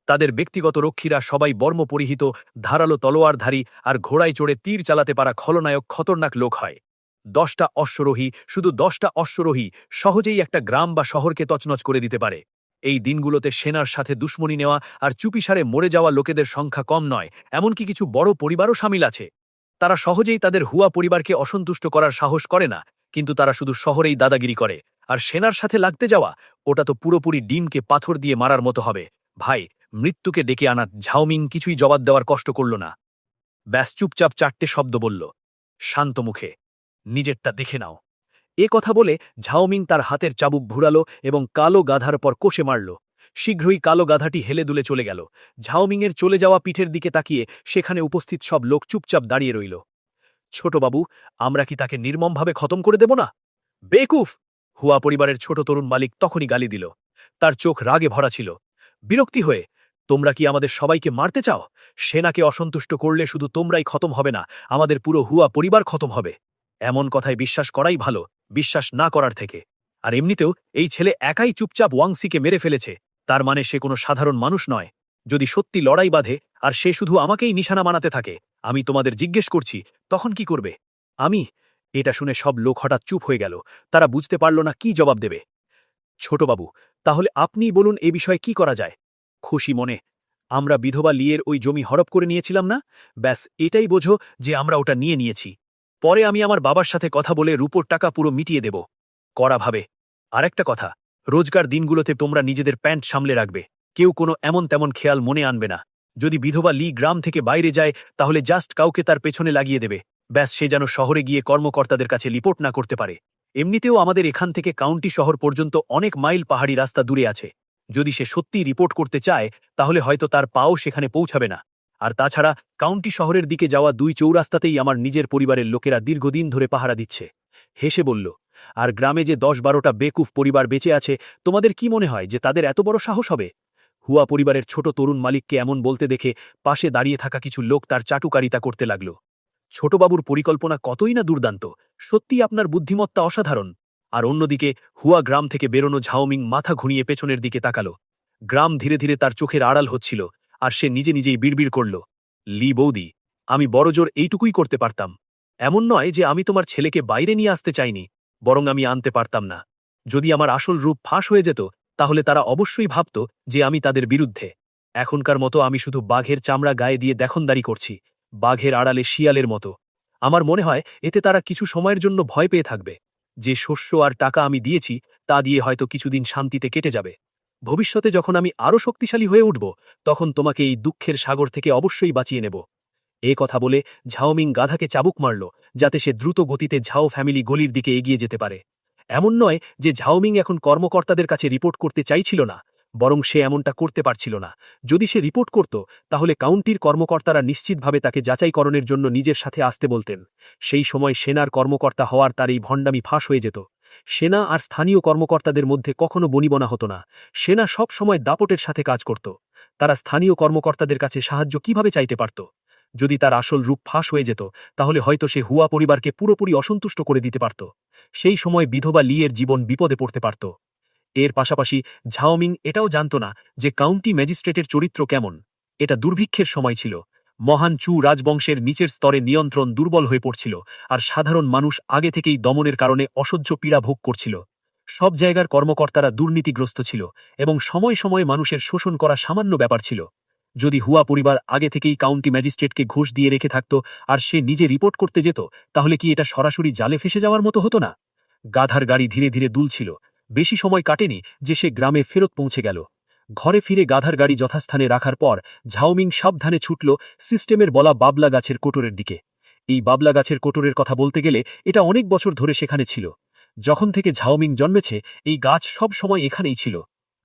তাদের ব্যক্তিগত রক্ষীরা সবাই বর্ম পরিহিত, ধারালো তলোয়ারধারী আর ঘোড়ায় চড়ে তীর চালাতে পারা খলনায়ক খতরনাক লোক হয়। ১০টা অশ্বরোহী, শুধু ১০টা অশ্বরোহী সহজেই একটা গ্রাম বা শহরকে তছনছ করে দিতে পারে। এই দিনগুলোতে সেনার সাথে দুশ্মনী নেওয়া আর চুপিসারে মরে যাওয়া লোকেদের সংখ্যা কম নয়, এমনকি কিছু বড় পরিবারও সামিল আছে। তারা সহজেই তাদের হুয়া পরিবারকে অসন্তুষ্ট করার সাহস করে না, কিন্তু তারা শুধু শহরেই দাদাগিরি করে। আর সেনার সাথে লাগতে যাওয়া, ওটা তো পুরোপুরি ডিমকে পাথর দিয়ে মারার মতো হবে। ভাই, মৃত্যুকে ডেকে আনা ঝাওমিং কিছুই জবাব দেওয়ার কষ্ট করল না। ব্যাস চুপচাপ 4টে শব্দ বলল, শান্ত মুখে, নিজেরটা দেখে নাও। এ কথা বলে ঝাওমিং তার হাতের চাবুক ঘুরালো এবং কালো গাধার পর কষে মারল। শীঘ্রই কালো গাধাটি হেলে দুলে চলে গেল। ঝাওমিংয়ের চলে যাওয়া পিঠের দিকে তাকিয়ে সেখানে উপস্থিত সব লোক চুপচাপ দাঁড়িয়ে রইল। ছোটবাবু, আমরা কি তাকে নির্মমভাবে খতম করে দেব না? বেকুফ! হুয়া পরিবারের ছোট তরুণ মালিক তখনই গালি দিল। তার চোখ রাগে ভরা ছিল। বিরক্তি হয়ে, তোমরা কি আমাদের সবাইকে মারতে চাও? সেনাকে অসন্তুষ্ট করলে শুধু তোমরাই খতম হবে না, আমাদের পুরো হুয়া পরিবার খতম হবে। এমন কথায় বিশ্বাস করাই ভালো, বিশ্বাস না করার থেকে। আর এমনিতেও এই ছেলে একাই চুপচাপ ওয়াংসিকে মেরে ফেলেছে, তার মানে সে কোনো সাধারণ মানুষ নয়। যদি সত্যি লড়াই বাঁধে আর সে শুধু আমাকেই নিশানা বানাতে থাকে, আমি তোমাদের জিজ্ঞেস করছি, তখন কি করবে? আমি? এটা শুনে সব লোক হঠাৎ চুপ হয়ে গেল। তারা বুঝতে পারল না কি জবাব দেবে। ছোটবাবু, তাহলে আপনিই বলুন এ বিষয়ে কি করা যায়? খুশি মনে, আমরা বিধবা লিয়ের ওই জমি হরপ করে নিয়েছিলাম না? ব্যাস এটাই বোঝো যে আমরা ওটা নিয়ে নিয়েছি। পরে আমি আমার বাবার সাথে কথা বলে রূপোর টাকা পুরো মিটিয়ে দেব। করা ভাবে। আরেকটা কথা, রোজগার দিনগুলোতে তোমরা নিজেদের প্যান্ট সামলে রাখবে। কেউ কোনো এমন তেমন খেয়াল মনে আনবে না। যদি বিধবা লি গ্রাম থেকে বাইরে যায়, তাহলে জাস্ট কাউকে তার পেছনে লাগিয়ে দেবে। ব্যাস সে যেন শহরে গিয়ে কর্মকর্তাদের কাছে রিপোর্ট না করতে পারে। এমনিতেও আমাদের এখান থেকে কাউন্টি শহর পর্যন্ত অনেক মাইল পাহাড়ি রাস্তা দূরে আছে। যদি সে সত্যিই রিপোর্ট করতে চায়, তাহলে হয়তো তার পাও সেখানে পৌঁছাবে না। আর তাছাড়া কাউন্টি শহরের দিকে যাওয়া 2 চৌরাস্তাতেই আমার নিজের পরিবারের লোকেরা দীর্ঘদিন ধরে পাহারা দিচ্ছে। হেসে বলল, আর গ্রামে যে 10-12টা বেকুফ পরিবার বেঁচে আছে, তোমাদের কি মনে হয় যে তাদের এত বড় সাহস হবে? হুয়া পরিবারের ছোট তরুণ মালিককে এমন বলতে দেখে পাশে দাঁড়িয়ে থাকা কিছু লোক তার চাটুকারিতা করতে লাগল। ছোটবাবুর পরিকল্পনা কতই না দুর্দান্ত, সত্যি আপনার বুদ্ধিমত্তা অসাধারণ। আর অন্যদিকে হুয়া গ্রাম থেকে বেরোনো ঝাওমিং মাথা ঘুরিয়ে পেছনের দিকে তাকাল। গ্রাম ধীরে ধীরে তার চোখের আড়াল হচ্ছিল, আর সে নিজে নিজেই বিড়বিড় করল, লি বৌদি, আমি বড়জোর এইটুকুই করতে পারতাম। এমন নয় যে আমি তোমার ছেলেকে বাইরে নিয়ে আসতে চাইনি, বরং আমি আনতে পারতাম না। যদি আমার আসল রূপ ফাঁস হয়ে যেত, তাহলে তারা অবশ্যই ভাবত যে আমি তাদের বিরুদ্ধে। এখনকার মতো আমি শুধু বাঘের চামড়া গায়ে দিয়ে দেখনদারি করছি, বাঘের আড়ালে শিয়ালের মতো। আমার মনে হয় এতে তারা কিছু সময়ের জন্য ভয় পেয়ে থাকবে। যে শস্য আর টাকা আমি দিয়েছি, তা দিয়ে হয়তো কিছুদিন শান্তিতে কেটে যাবে। ভবিষ্যতে যখন আমি আরও শক্তিশালী হয়ে উঠব, তখন তোমাকে এই দুঃখের সাগর থেকে অবশ্যই বাঁচিয়ে নেব। এ কথা বলে ঝাওমিং গাধাকে চাবুক মারল, যাতে সে দ্রুত গতিতে ঝাও ফ্যামিলি গলির দিকে এগিয়ে যেতে পারে। এমন নয় যে ঝাওমিং এখন কর্মকর্তাদের কাছে রিপোর্ট করতে চাইছিল না, বরং সে এমনটা করতে পারছিল না। যদি সে রিপোর্ট করত, তাহলে কাউন্টির কর্মকর্তারা নিশ্চিতভাবে তাকে যাচাইকরণের জন্য নিজের সাথে আসতে বলতেন। সেই সময় সেনার কর্মকর্তা হওয়ার তার এই ভণ্ডামি ফাঁস হয়ে যেত। সেনা আর স্থানীয় কর্মকর্তাদের মধ্যে কখনো বনিবনা হতো না। সেনা সব সময় দাপটের সাথে কাজ করত। তারা স্থানীয় কর্মকর্তাদের কাছে সাহায্য কিভাবে চাইতে পারত? যদি তার আসল রূপ ফাঁস হয়ে যেত, তাহলে হয়তো সে হুয়া পরিবারকে পুরোপুরি অসন্তুষ্ট করে দিতে পারত। সেই সময় বিধবা লিয়ের জীবন বিপদে পড়তে পারত। এর পাশাপাশি ঝাওমিং এটাও জানত না যে কাউন্টি ম্যাজিস্ট্রেটের চরিত্র কেমন। এটা দুর্ভিক্ষের সময় ছিল। মহান চু রাজবংশের নিচের স্তরে নিয়ন্ত্রণ দুর্বল হয়ে পড়ছিল, আর সাধারণ মানুষ আগে থেকেই দমনের কারণে অসহ্য পীড়া ভোগ করছিল। সব জায়গার কর্মকর্তারা দুর্নীতিগ্রস্ত ছিল, এবং সময় সময় মানুষের শোষণ করা সামান্য ব্যাপার ছিল। যদি হুয়া পরিবার আগে থেকেই কাউন্টি ম্যাজিস্ট্রেটকে ঘুষ দিয়ে রেখে থাকত আর সে নিজে রিপোর্ট করতে যেত, তাহলে কি এটা সরাসরি জালে ফেসে যাওয়ার মতো হতো না? গাধার গাড়ি ধীরে ধীরে দুলছিল। বেশি সময় কাটেনি যে সে গ্রামে ফেরত পৌঁছে গেল। ঘরে ফিরে গাধার গাড়ি যথাস্থানে রাখার পর ঝাওমিং সাবধানে ছুটল সিস্টেমের বলা বাবলা গাছের কোটরের দিকে। এই বাবলা গাছের কোটরের কথা বলতে গেলে এটা অনেক বছর ধরে সেখানে ছিল। যখন থেকে ঝাওমিং জন্মেছে, এই গাছ সব সময় এখানেই ছিল।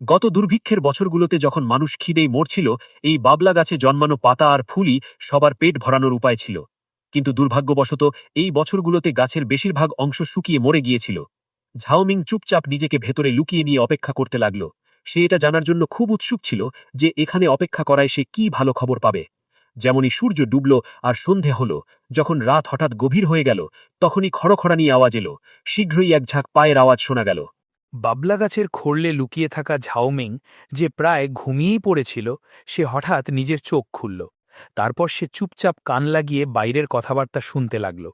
গত দুর্ভিক্ষের বছরগুলোতে যখন মানুষ খিদেই মরছিল, এই বাবলা গাছে জন্মানো পাতা আর ফুলই সবার পেট ভরানোর উপায় ছিল। কিন্তু দুর্ভাগ্যবশত এই বছরগুলোতে গাছের বেশিরভাগ অংশ শুকিয়ে মরে গিয়েছিল। ঝাওমিং চুপচাপ নিজেকে ভেতরে লুকিয়ে নিয়ে অপেক্ষা করতে লাগল। সে এটা জানার জন্য খুব উৎসুক ছিল যে এখানে অপেক্ষা করায় সে কি ভালো খবর পাবে। যেমনই সূর্য ডুবল আর সন্ধে হল, যখন রাত হঠাৎ গভীর হয়ে গেল, তখনই খড়খড়ানি আওয়াজ এলো। শীঘ্রই এক ঝাঁক পায়ের আওয়াজ শোনা গেল। বাবলা গাছের খোরলে লুকিয়ে থাকা ঝাওমিং, যে প্রায় ঘুমিয়েই পড়েছিল, সে হঠাৎ নিজের চোখ খুলল। তারপর সে চুপচাপ কান লাগিয়ে বাইরের কথাবার্তা শুনতে লাগল।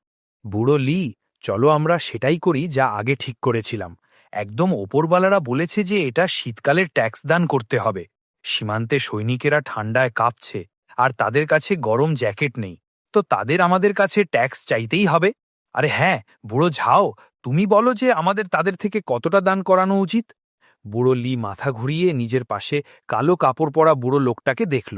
বুড়ো লি, চলো আমরা সেটাই করি যা আগে ঠিক করেছিলাম। একদম ওপরওয়ালারা বলেছে যে এটা শীতকালের ট্যাক্স দান করতে হবে। সীমান্তে সৈনিকেরা ঠান্ডায় কাঁপছে, আর তাদের কাছে গরম জ্যাকেট নেই, তো তাদের আমাদের কাছে ট্যাক্স চাইতেই হবে। আরে হ্যাঁ, বুড়ো ঝাও, তুমি বলো যে আমাদের তাদের থেকে কতটা দান করানো উচিত? বুড়ো লি মাথা ঘুরিয়ে নিজের পাশে কালো কাপড় পরা বুড়ো লোকটাকে দেখল।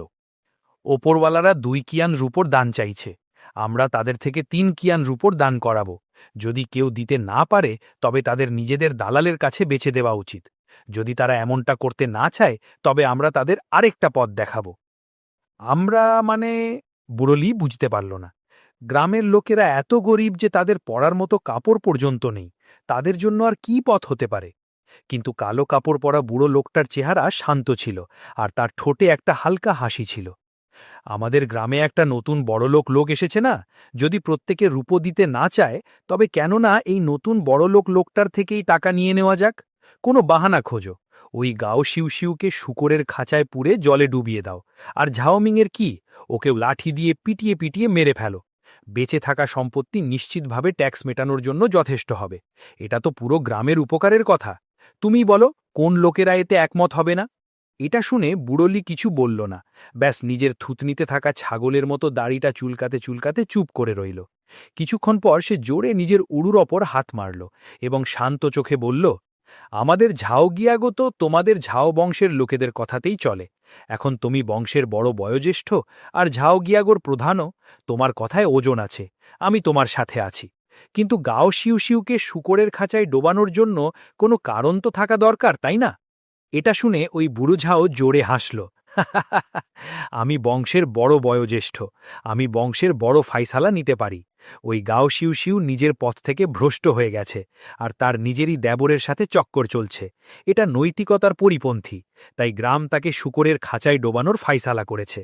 ওপরওয়ালারা 2 কিয়ান রুপোর দান চাইছে, আমরা তাদের থেকে 3 কিয়ান রুপোর দান করাবো। যদি কেউ দিতে না পারে তবে তাদের নিজেদের দালালের কাছে বেচে দেওয়া উচিত। যদি তারা এমনটা করতে না চায় তবে আমরা তাদের আরেকটা পথ দেখাবো। আমরা মানে? বুড়োলি বুঝতে পারল না। গ্রামের লোকেরা এত গরিব যে তাদের পরার মতো কাপড় পর্যন্ত নেই, তাদের জন্য আর কি পথ হতে পারে? কিন্তু কালো কাপড় পরা বুড়ো লোকটার চেহারা শান্ত ছিল, আর তার ঠোঁটে একটা হালকা হাসি ছিল। আমাদের গ্রামে একটা নতুন বড়লোক লোক এসেছে না, যদি প্রত্যেকে রূপো দিতে না চায় তবে কেননা এই নতুন বড়লোক লোকটার থেকেই টাকা নিয়ে নেওয়া যাক। কোনো বাহানা খোঁজো, ওই গাও শিউশিউকে শুকরের খাঁচায় পুরে জলে ডুবিয়ে দাও। আর ঝাওমিংয়ের কি, ওকেও লাঠি দিয়ে পিটিয়ে পিটিয়ে মেরে ফেলো। বেঁচে থাকা সম্পত্তি নিশ্চিতভাবে ট্যাক্স মেটানোর জন্য যথেষ্ট হবে। এটা তো পুরো গ্রামের উপকারের কথা। তুমি বলো, কোন লোকেরা এতে একমত হবে না? এটা শুনে বুড়োলি কিছু বলল না, ব্যাস নিজের থুতনিতে থাকা ছাগলের মতো দাড়িটা চুলকাতে চুলকাতে চুপ করে রইল। কিছুক্ষণ পর সে জোরে নিজের উড়ুর ওপর হাত মারল এবং শান্ত চোখে বলল, আমাদের ঝাও গিয়াগো তো তোমাদের ঝাও বংশের লোকেদের কথাতেই চলে। এখন তুমি বংশের বড় বয়োজ্যেষ্ঠ আর ঝাও গিয়াগোর প্রধানও, তোমার কথায় ওজন আছে, আমি তোমার সাথে আছি। কিন্তু গাও শিউশিউকে শুকরের খাঁচায় ডোবানোর জন্য কোনো কারণ তো থাকা দরকার, তাই না? এটা শুনে ওই বুড়ো ঝাও জোরে হাসল। আমি বংশের বড় বয়োজ্যেষ্ঠ, আমি বংশের বড় ফাইসালা নিতে পারি। ওই গাও শিউশিউ নিজের পথ থেকে ভ্রষ্ট হয়ে গেছে, আর তার নিজেরই দেবরের সাথে চক্কর চলছে। এটা নৈতিকতার পরিপন্থী, তাই গ্রাম তাকে শুকরের খাঁচায় ডোবানোর ফাইসালা করেছে।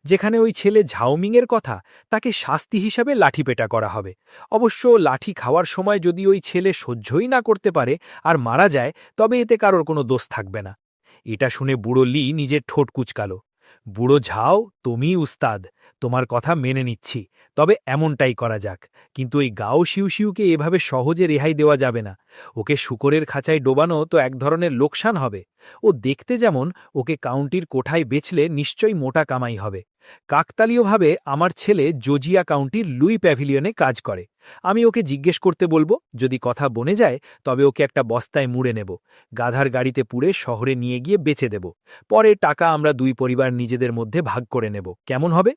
যেখানে ওই ছেলে ঝাওমিংয়ের কথা, তাকে শাস্তি হিসাবে লাঠিপেটা করা হবে। অবশ্য লাঠি খাওয়ার সময় যদি ওই ছেলে সহ্যই না করতে পারে আর মারা যায়, তবে এতে কারোর কোনো দোষ থাকবে না। এটা শুনে বুড়ো লি নিজের ঠোঁট কুচকাল। বুড়ো ঝাও, তুমি উস্তাদ, তোমার কথা মেনে নিচ্ছি, তবে এমনটাই করা যাক। কিন্তু ওই গাও শিউশিউকে এভাবে সহজে রেহাই দেওয়া যাবে না। ওকে শুকরের খাঁচায় ডোবানো তো এক ধরনের লোকসান হবে। ও দেখতে যেমন, ওকে কাউন্টির কোঠায় বেচলে নিশ্চয়ই মোটা কামাই হবে। কাকতালীয়ভাবে আমার ছেলে জর্জিয়া কাউন্টির লুই প্যাভিলিয়নে কাজ করে। আমি ওকে জিজ্ঞেস করতে বলবো, যদি কথা বনে যায় তবে ওকে একটা বস্তায় মুড়ে নেব, গাধার গাড়িতে পুড়ে শহরে নিয়ে গিয়ে বেচে দেব। পরে টাকা আমরা 2 পরিবার নিজেদের মধ্যে ভাগ করে নেব, কেমন হবে?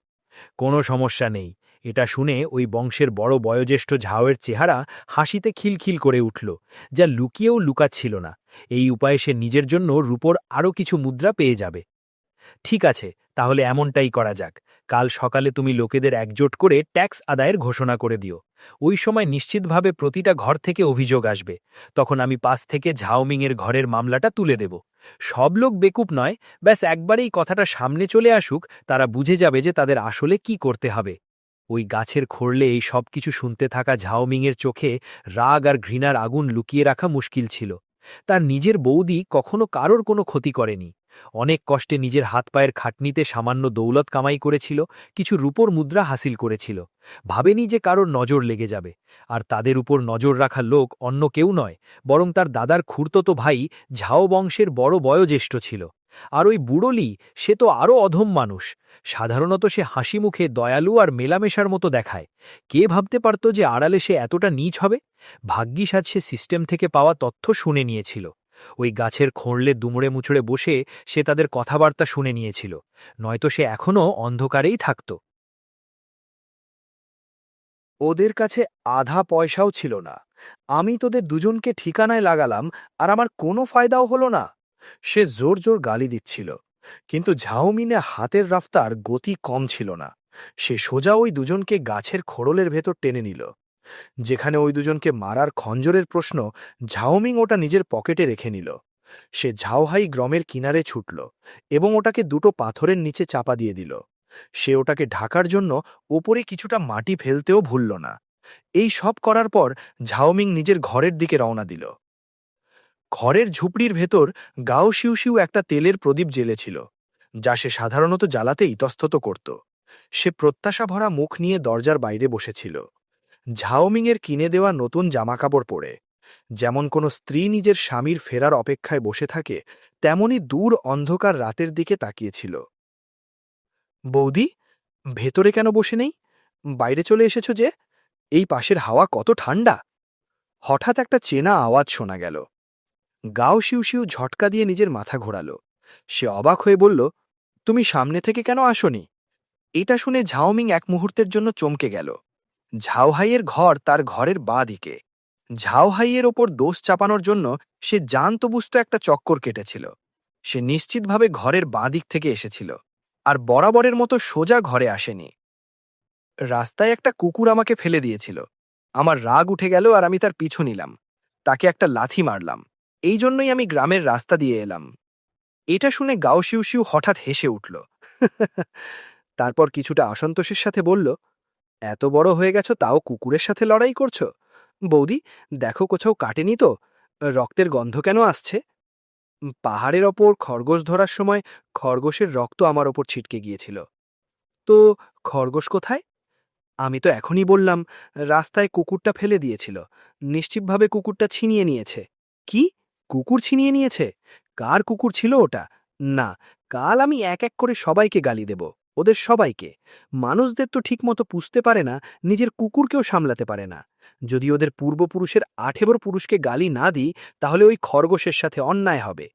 কোনো সমস্যা নেই। এটা শুনে ওই বংশের বড় বয়োজ্যেষ্ঠ ঝাওয়ের চেহারা হাসিতে খিলখিল করে উঠল, যা লুকিয়েও লুকাচ্ছিল না। এই উপায়ে সে নিজের জন্য রূপোর আরও কিছু মুদ্রা পেয়ে যাবে। ঠিক আছে, তাহলে এমনটাই করা যাক। কাল সকালে তুমি লোকেদের একজোট করে ট্যাক্স আদায়ের ঘোষণা করে দিও। ওই সময় নিশ্চিতভাবে প্রতিটা ঘর থেকে অভিযোগ আসবে। তখন আমি পাশ থেকে ঝাওমিংয়ের ঘরের মামলাটা তুলে দেব। সব লোক বেকুব নয়, ব্যাস একবারেই কথাটা সামনে চলে আসুক, তারা বুঝে যাবে যে তাদের আসলে কি করতে হবে। ওই গাছের খোঁড়লে এই সব কিছু শুনতে থাকা ঝাওমিংয়ের চোখে রাগ আর ঘৃণার আগুন লুকিয়ে রাখা মুশকিল ছিল। তার নিজের বৌদি কখনো কারোর কোনো ক্ষতি করেনি। অনেক কষ্টে নিজের হাত পায়ের খাটনিতে সামান্য দৌলত কামাই করেছিল, কিছু রূপোর মুদ্রা হাসিল করেছিল। ভাবেনি যে কারোর নজর লেগে যাবে। আর তাদের উপর নজর রাখা লোক অন্য কেউ নয়, বরং তার দাদার খুড়তো ভাই ঝাও বংশের বড় বয়োজ্যেষ্ঠ ছিল। আর ওই বুড়োলি, সে তো আরও অধম মানুষ। সাধারণত সে হাসি মুখে দয়ালু আর মেলামেশার মতো দেখায়। কে ভাবতে পারত যে আড়ালে সে এতটা নীচ হবে? ভাগ্যিস আজ সে সিস্টেম থেকে পাওয়া তথ্য শুনে নিয়েছিল। ওই গাছের খোঁড়লে দুমড়ে মুচড়ে বসে সে তাদের কথাবার্তা শুনে নিয়েছিল, নয়তো সে এখনও অন্ধকারেই থাকত। ওদের কাছে আধা পয়সাও ছিল না। আমি তোদের দুজনকে ঠিকানায় লাগালাম, আর আমার কোনো ফায়দাও হলো না। সে জোর জোর গালি দিচ্ছিল, কিন্তু ঝাওমিনে হাতের রাফতার গতি কম ছিল না। সে সোজা ওই দুজনকে গাছের খোড়লের ভেতর টেনে নিল। যেখানে ওই দুজনকে মারার খঞ্জরের প্রশ্ন, ঝাওমিং ওটা নিজের পকেটে রেখে নিল। সে ঝাওহাই গ্রামের কিনারে ছুটল এবং ওটাকে 2টো পাথরের নিচে চাপা দিয়ে দিল। সে ওটাকে ঢাকার জন্য ওপরে কিছুটা মাটি ফেলতেও ভুলল না। এই সব করার পর ঝাওমিং নিজের ঘরের দিকে রওনা দিল। ঘরের ঝুপড়ির ভেতর গাও শিউশিউ একটা তেলের প্রদীপ জ্বেলেছিল, যা সে সাধারণত জ্বালাতে ইতস্তত করত। সে প্রত্যাশা ভরা মুখ নিয়ে দরজার বাইরে বসেছিল, ঝাওমিংয়ের কিনে দেওয়া নতুন জামাকাপড় পরে। যেমন কোনো স্ত্রী নিজের স্বামীর ফেরার অপেক্ষায় বসে থাকে, তেমনি দূর অন্ধকার রাতের দিকে তাকিয়েছিল। বৌদি, ভেতরে কেন বসে নেই? বাইরে চলে এসেছ যে? এই পাশের হাওয়া কত ঠান্ডা! হঠাৎ একটা চেনা আওয়াজ শোনা গেল। গাও শিউ ঝটকা দিয়ে নিজের মাথা ঘোরাল। সে অবাক হয়ে বলল, তুমি সামনে থেকে কেন আসনি? এটা শুনে ঝাওমিং এক মুহূর্তের জন্য চমকে গেল। ঝাওহাইয়ের ঘর তার ঘরের বাঁ দিকে। ঝাওহাইয়ের ওপর দোষ চাপানোর জন্য সে জানত বুঝতো একটা চক্কর কেটেছিল। সে নিশ্চিতভাবে ঘরের বাঁ দিক থেকে এসেছিল, আর বরাবরের মতো সোজা ঘরে আসেনি। রাস্তায় একটা কুকুর আমাকে ফেলে দিয়েছিল। আমার রাগ উঠে গেল আর আমি তার পিছু নিলাম। তাকে একটা লাথি মারলাম। এই জন্যই আমি গ্রামের রাস্তা দিয়ে এলাম। এটা শুনে গাও শিউ হঠাৎ হেসে উঠল। তারপর কিছুটা অসন্তোষের সাথে বলল, এত বড় হয়ে গেছ তাও কুকুরের সাথে লড়াই করছো? বৌদি, দেখো কোথাও কাটেনি তো? রক্তের গন্ধ কেন আসছে? পাহাড়ের ওপর খরগোশ ধরার সময় খরগোশের রক্ত আমার ওপর ছিটকে গিয়েছিল। তো খরগোশ কোথায়? আমি তো এখনই বললাম, রাস্তায় কুকুরটা ফেলে দিয়েছিল। নিশ্চিতভাবে কুকুরটা ছিনিয়ে নিয়েছে। কি? কুকুর ছিনিয়ে নিয়েছে? কার কুকুর ছিল ওটা? না, কাল আমি এক এক করে সবাইকে গালি দেব, ওদের সবাইকে। মানুষদের তো ঠিকমতো পুষতে পারে না, নিজের কুকুরকেও সামলাতে পারে না। যদি ওদের পূর্বপুরুষের 8 পুরুষকে গালি না দিই, তাহলে ওই খরগোশের সাথে অন্যায় হবে।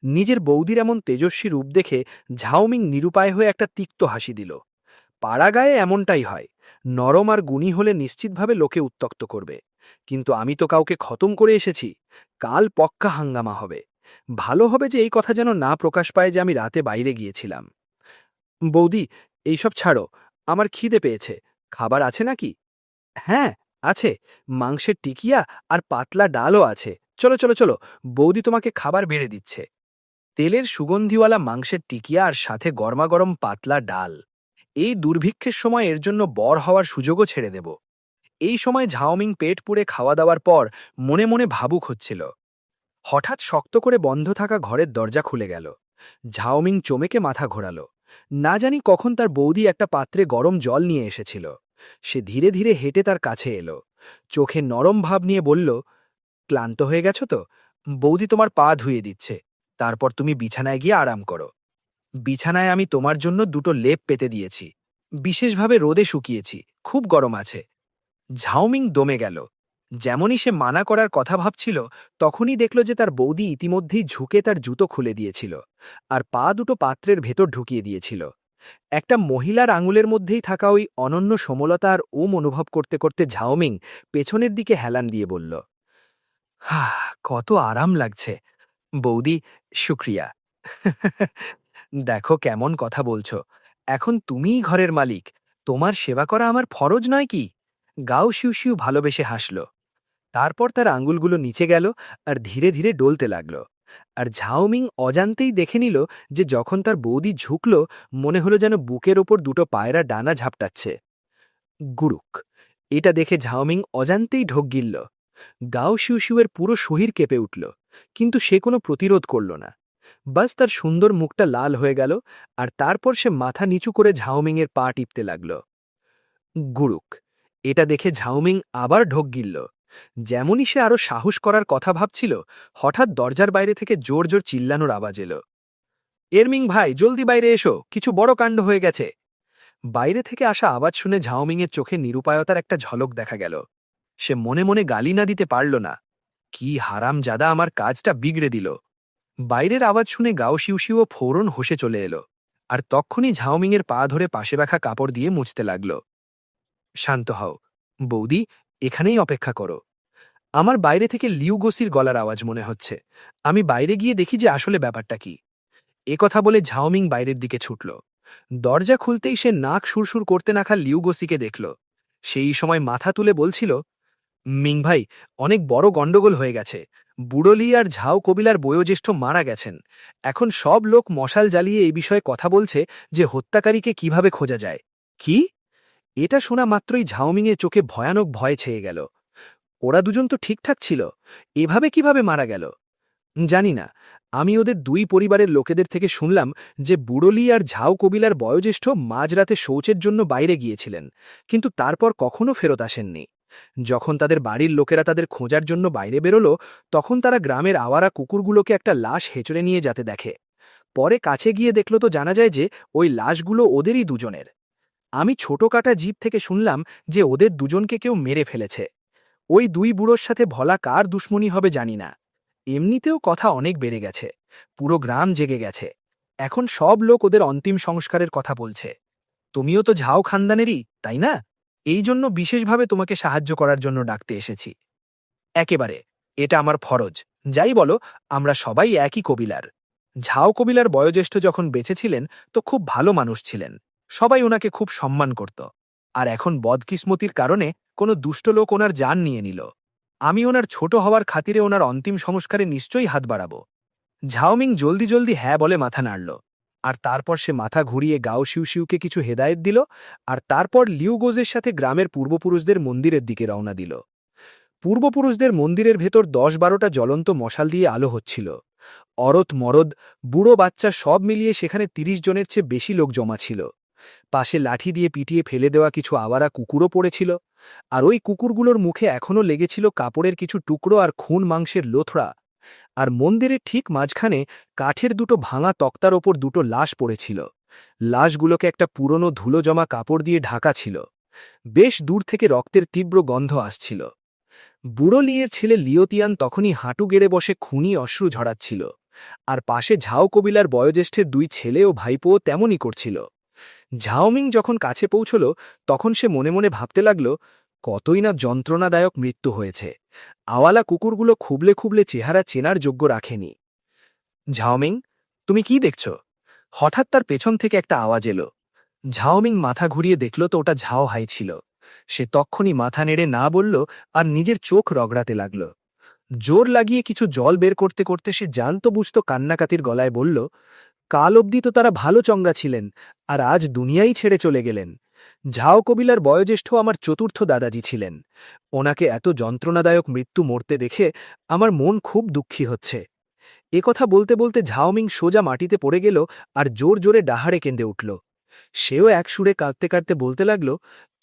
নিজের বৌদির এমন তেজস্বী রূপ দেখে ঝাওমিং নিরুপায় হয়ে একটা তিক্ত হাসি দিল। পাড়াগায়ে এমনটাই হয়, নরম আর গুণী হলে নিশ্চিতভাবে লোকে উত্ত্যক্ত করবে। কিন্তু আমি তো কাউকে খতম করে এসেছি, কাল পক্কা হাঙ্গামা হবে। ভালো হবে যে এই কথা যেন না প্রকাশ পায় যে আমি রাতে বাইরে গিয়েছিলাম। বৌদি, এইসব ছাড়ো, আমার খিদে পেয়েছে। খাবার আছে নাকি? হ্যাঁ, আছে। মাংসের টিকিয়া আর পাতলা ডালও আছে। চলো চলো চলো, বৌদি তোমাকে খাবার বেড়ে দিচ্ছে। তেলের সুগন্ধিওয়ালা মাংসের টিকিয়া আর সাথে গরমাগরম পাতলা ডাল। এই দুর্ভিক্ষের সময় এর জন্য বর হওয়ার সুযোগও ছেড়ে দেব। এই সময় ঝাওমিং পেট পুড়ে খাওয়া দাওয়ার পর মনে মনে ভাবুক হচ্ছিল। হঠাৎ শক্ত করে বন্ধ থাকা ঘরের দরজা খুলে গেল। ঝাওমিং চমেকে মাথা ঘোরাল। না জানি কখন তার বৌদি একটা পাত্রে গরম জল নিয়ে এসেছিল। সে ধীরে ধীরে হেঁটে তার কাছে এলো। চোখে নরম ভাব নিয়ে বলল, ক্লান্ত হয়ে গেছ তো? বৌদি তোমার পা ধুয়ে দিচ্ছে, তারপর তুমি বিছানায় গিয়ে আরাম করো। বিছানায় আমি তোমার জন্য 2টো লেপ পেতে দিয়েছি, বিশেষভাবে রোদে শুকিয়েছি, খুব গরম আছে। ঝাওমিং দমে গেল। যেমনই সে মানা করার কথা ভাবছিল, তখনই দেখল যে তার বৌদি ইতিমধ্যেই ঝুঁকে তার জুতো খুলে দিয়েছিল আর পা 2টো পাত্রের ভেতর ঢুকিয়ে দিয়েছিল। একটা মহিলার আঙুলের মধ্যেই থাকা ওই অনন্য সমলতা আর অনুভব করতে করতে ঝাওমিং পেছনের দিকে হেলান দিয়ে বলল, কত আরাম লাগছে। বৌদি, শুক্রিয়া। দেখো কেমন কথা বলছো। এখন তুমিই ঘরের মালিক, তোমার সেবা করা আমার ফরজ নয় কি? গাও শিউ ভালোবেসে হাসল। তারপর তার আঙুলগুলো নিচে গেল আর ধীরে ধীরে ডলতে লাগল। আর ঝাওমিং অজান্তেই দেখে নিল যে যখন তার বৌদি ঝুঁকল, মনে হলো যেন বুকের ওপর 2টো পায়রা ডানা ঝাপটাচ্ছে। গুরুক! এটা দেখে ঝাওমিং অজান্তেই ঢোক গিলল। গাও শিউয়ের পুরো শরীর কেঁপে উঠল, কিন্তু সে কোনো প্রতিরোধ করল না। বাস তার সুন্দর মুখটা লাল হয়ে গেল, আর তারপর সে মাথা নিচু করে ঝাওমিংয়ের পা টিপতে লাগল। গুরুক! এটা দেখে ঝাওমিং আবার ঢোক গিলল। যেমনই সে আরো সাহস করার কথা ভাবছিল, হঠাৎ দরজার বাইরে থেকে জোর জোর চিল্লানোর আওয়াজ এলো। এরমিং ভাই, জলদি বাইরে এসো, কিছু বড় কাণ্ড হয়ে গেছে। বাইরে থেকে আসা আওয়াজ শুনে ঝাওমিংয়ের চোখে নিরুপায়তার একটা ঝলক দেখা গেল। সে মনে মনে গালি না দিতে পারল না। কি হারামজাদা আমার কাজটা বিগড়ে দিল। বাইরের আওয়াজ শুনে গাও শিউ ফৌরন হোসে চলে এলো, আর তক্ষুনি ঝাওমিংয়ের পা ধরে পাশে রাখা কাপড় দিয়ে মুছতে লাগল। শান্ত হও বৌদি, এখানেই অপেক্ষা করো। আমার বাইরে থেকে লিউগোসির গলার আওয়াজ মনে হচ্ছে। আমি বাইরে গিয়ে দেখি যে আসলে ব্যাপারটা কি। কথা বলে ঝাওমিং বাইরের দিকে ছুটল। দরজা খুলতেই সে নাক সুরসুর করতে নাখা লিউগোসিকে দেখল। সেই সময় মাথা তুলে বলছিল, মিং ভাই, অনেক বড় গন্ডগোল হয়ে গেছে। বুড়োলি আর ঝাও কবিলার বয়োজ্যেষ্ঠ মারা গেছেন। এখন সব লোক মশাল জ্বালিয়ে এই বিষয়ে কথা বলছে যে হত্যাকারীকে কিভাবে খোঁজা যায়। কি? এটা শোনা মাত্রই ঝাওমিংয়ের চোখে ভয়ানক ভয় ছেয়ে গেল। ওরা দুজন তো ঠিকঠাক ছিল, এভাবে কিভাবে মারা গেল? জানি না। আমি ওদের 2 পরিবারের লোকেদের থেকে শুনলাম যে বুড়োলি আর ঝাও কবিলার বয়োজ্যেষ্ঠ মাঝরাতে শৌচের জন্য বাইরে গিয়েছিলেন, কিন্তু তারপর কখনো ফেরত আসেননি। যখন তাদের বাড়ির লোকেরা তাদের খোঁজার জন্য বাইরে বেরোলো, তখন তারা গ্রামের আওয়ারা কুকুরগুলোকে একটা লাশ হেঁচড়ে নিয়ে যেতে দেখে। পরে কাছে গিয়ে দেখল তো জানা যায় যে ওই লাশগুলো ওদেরই দুজনের। আমি ছোট কাটা জিপ থেকে শুনলাম যে ওদের দুজনকে কেউ মেরে ফেলেছে। ওই দুই বুড়োর সাথে ভলা কার দুশ্মনী হবে জানি না। এমনিতেও কথা অনেক বেড়ে গেছে, পুরো গ্রাম জেগে গেছে। এখন সব লোক ওদের অন্তিম সংস্কারের কথা বলছে। তুমিও তো ঝাও খানদানেরই, তাই না? এই জন্য বিশেষভাবে তোমাকে সাহায্য করার জন্য ডাকতে এসেছি। একেবারে, এটা আমার ফরজ। যাই বলো, আমরা সবাই একই কবিলার। ঝাও কবিলার বয়োজ্যেষ্ঠ যখন বেঁচে ছিলেন তো খুব ভালো মানুষ ছিলেন, সবাই ওনাকে খুব সম্মান করত। আর এখন বদকিসমতির কারণে কোনো দুষ্ট লোক ওনার জান নিয়ে নিল। আমি ওনার ছোট হওয়ার খাতিরে ওনার অন্তিম সংস্কারে নিশ্চয়ই হাত বাড়াব। ঝাওমিং জলদি জলদি হ্যাঁ বলে মাথা নাড়ল, আর তারপর সে মাথা ঘুরিয়ে গাও শিউশিউকে কিছু হেদায়েত দিল, আর তারপর লিউগোজের সাথে গ্রামের পূর্বপুরুষদের মন্দিরের দিকে রওনা দিল। পূর্বপুরুষদের মন্দিরের ভেতর ১০-১২টা জ্বলন্ত মশাল দিয়ে আলো হচ্ছিল। অরত মরদ, বুড়ো বাচ্চা সব মিলিয়ে সেখানে ৩০ জনের চেয়ে বেশি লোক জমা ছিল। পাশে লাঠি দিয়ে পিটিয়ে ফেলে দেওয়া কিছু আওয়ারা কুকুরও পড়েছিল, আর ওই কুকুরগুলোর মুখে এখনও লেগেছিল কাপড়ের কিছু টুকরো আর খুন মাংসের লোথড়া। আর মন্দিরের ঠিক মাঝখানে কাঠের দুটো ভাঙা তক্তার ওপর দুটো লাশ পড়েছিল। লাশগুলোকে একটা পুরনো ধুলো জমা কাপড় দিয়ে ঢাকা ছিল। বেশ দূর থেকে রক্তের তীব্র গন্ধ আসছিল। বুড়ো লিয়ের ছেলে লিওতিয়ান তখনই হাঁটু গেড়ে বসে খুনি অশ্রু ঝরাচ্ছিল, আর পাশে ঝাও কবিলার বয়োজ্যেষ্ঠের ২ ছেলে ও ভাইপোও তেমনই করছিল। ঝাওমিং যখন কাছে পৌঁছল তখন সে মনে মনে ভাবতে লাগল, কতই না যন্ত্রণাদায়ক মৃত্যু হয়েছে। আওয়ালা কুকুরগুলো খুবলে খুবলে চেহারা চেনার যোগ্য রাখেনি। ঝাওমিং, তুমি কি দেখছ? হঠাৎ তার পেছন থেকে একটা আওয়াজ এলো। ঝাওমিং মাথা ঘুরিয়ে দেখল তো ওটা ঝাও হাই ছিল। সে তক্ষুনি মাথা নেড়ে না বলল, আর নিজের চোখ রগড়াতে লাগল। জোর লাগিয়ে কিছু জল বের করতে করতে সে জানত বুঝত কান্নাকাতির গলায় বলল, কাল অবধি তো তারা ভালো চঙ্গা ছিলেন, আর আজ দুনিয়াই ছেড়ে চলে গেলেন। ঝাও কবিলার বয়োজ্যেষ্ঠ আমার চতুর্থ দাদাজি ছিলেন। ওনাকে এত যন্ত্রণাদায়ক মৃত্যু মরতে দেখে আমার মন খুব দুঃখী হচ্ছে। কথা বলতে বলতে ঝাওমিং সোজা মাটিতে পড়ে গেল আর জোর জোরে ডাহাড়ে কেঁদে উঠল। সেও এক সুরে কাঁদতে কাঁদতে বলতে লাগল,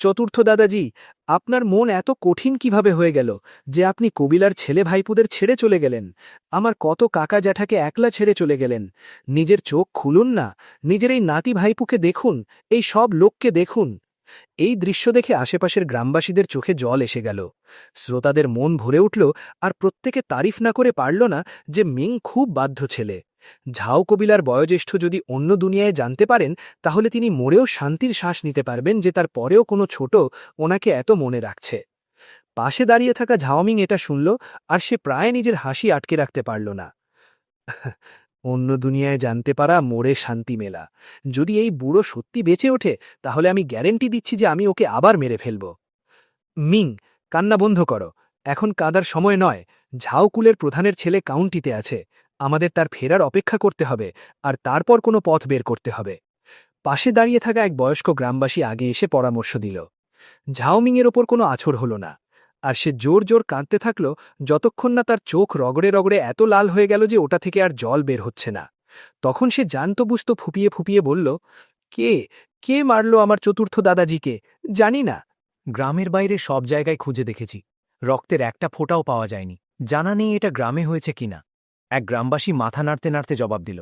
চতুর্থ দাদাজি, আপনার মন এত কঠিন কিভাবে হয়ে গেল যে আপনি কবিলার ছেলে ভাইপুদের ছেড়ে চলে গেলেন? আমার কত কাকা জ্যাঠাকে একলা ছেড়ে চলে গেলেন। নিজের চোখ খুলুন না, নিজের এই নাতি ভাইপুকে দেখুন, এই সব লোককে দেখুন। এই দৃশ্য দেখে আশেপাশের গ্রামবাসীদের চোখে জল এসে গেল। শ্রোতাদের মন ভরে উঠল, আর প্রত্যেকে তারিফ না করে পারল না যে মিং খুব বাধ্য ছেলে। ঝাও কবিলার বয়োজ্যেষ্ঠ যদি অন্য দুনিয়ায় জানতে পারেন তাহলে তিনি মরেও শান্তির শ্বাস নিতে পারবেন যে তার পরেও কোনো ছোট ওনাকে এত মনে রাখছে। পাশে দাঁড়িয়ে থাকা ঝাওমিং এটা শুনল, আর সে প্রায় নিজের হাসি আটকে রাখতে পারল না। অন্য দুনিয়ায় জানতে পারা মোরে শান্তি মেলা। যদি এই বুড়ো সত্যি বেঁচে ওঠে তাহলে আমি গ্যারেন্টি দিচ্ছি যে আমি ওকে আবার মেরে ফেলব। মিং, কান্না বন্ধ করো, এখন কাঁদার সময় নয়। ঝাওকুলের প্রধানের ছেলে কাউন্টিতে আছে, আমাদের তার ফেরার অপেক্ষা করতে হবে, আর তারপর কোনো পথ বের করতে হবে। পাশে দাঁড়িয়ে থাকা এক বয়স্ক গ্রামবাসী আগে এসে পরামর্শ দিল। ঝাওমিংয়ের ওপর কোনো আছর হল না, আর সে জোর জোর কাঁদতে থাকল যতক্ষণ না তার চোখ রগড়ে রগড়ে এত লাল হয়ে গেল যে ওটা থেকে আর জল বের হচ্ছে না। তখন সে জানত বুঝতো ফুপিয়ে ফুপিয়ে বলল, কে কে মারল আমার চতুর্থ দাদাজিকে? জানি না। গ্রামের বাইরে সব জায়গায় খুঁজে দেখেছি, রক্তের একটা ফোঁটাও পাওয়া যায়নি। জানা নেই এটা গ্রামে হয়েছে কিনা। এক গ্রামবাসী মাথা নাড়তে নাড়তে জবাব দিল,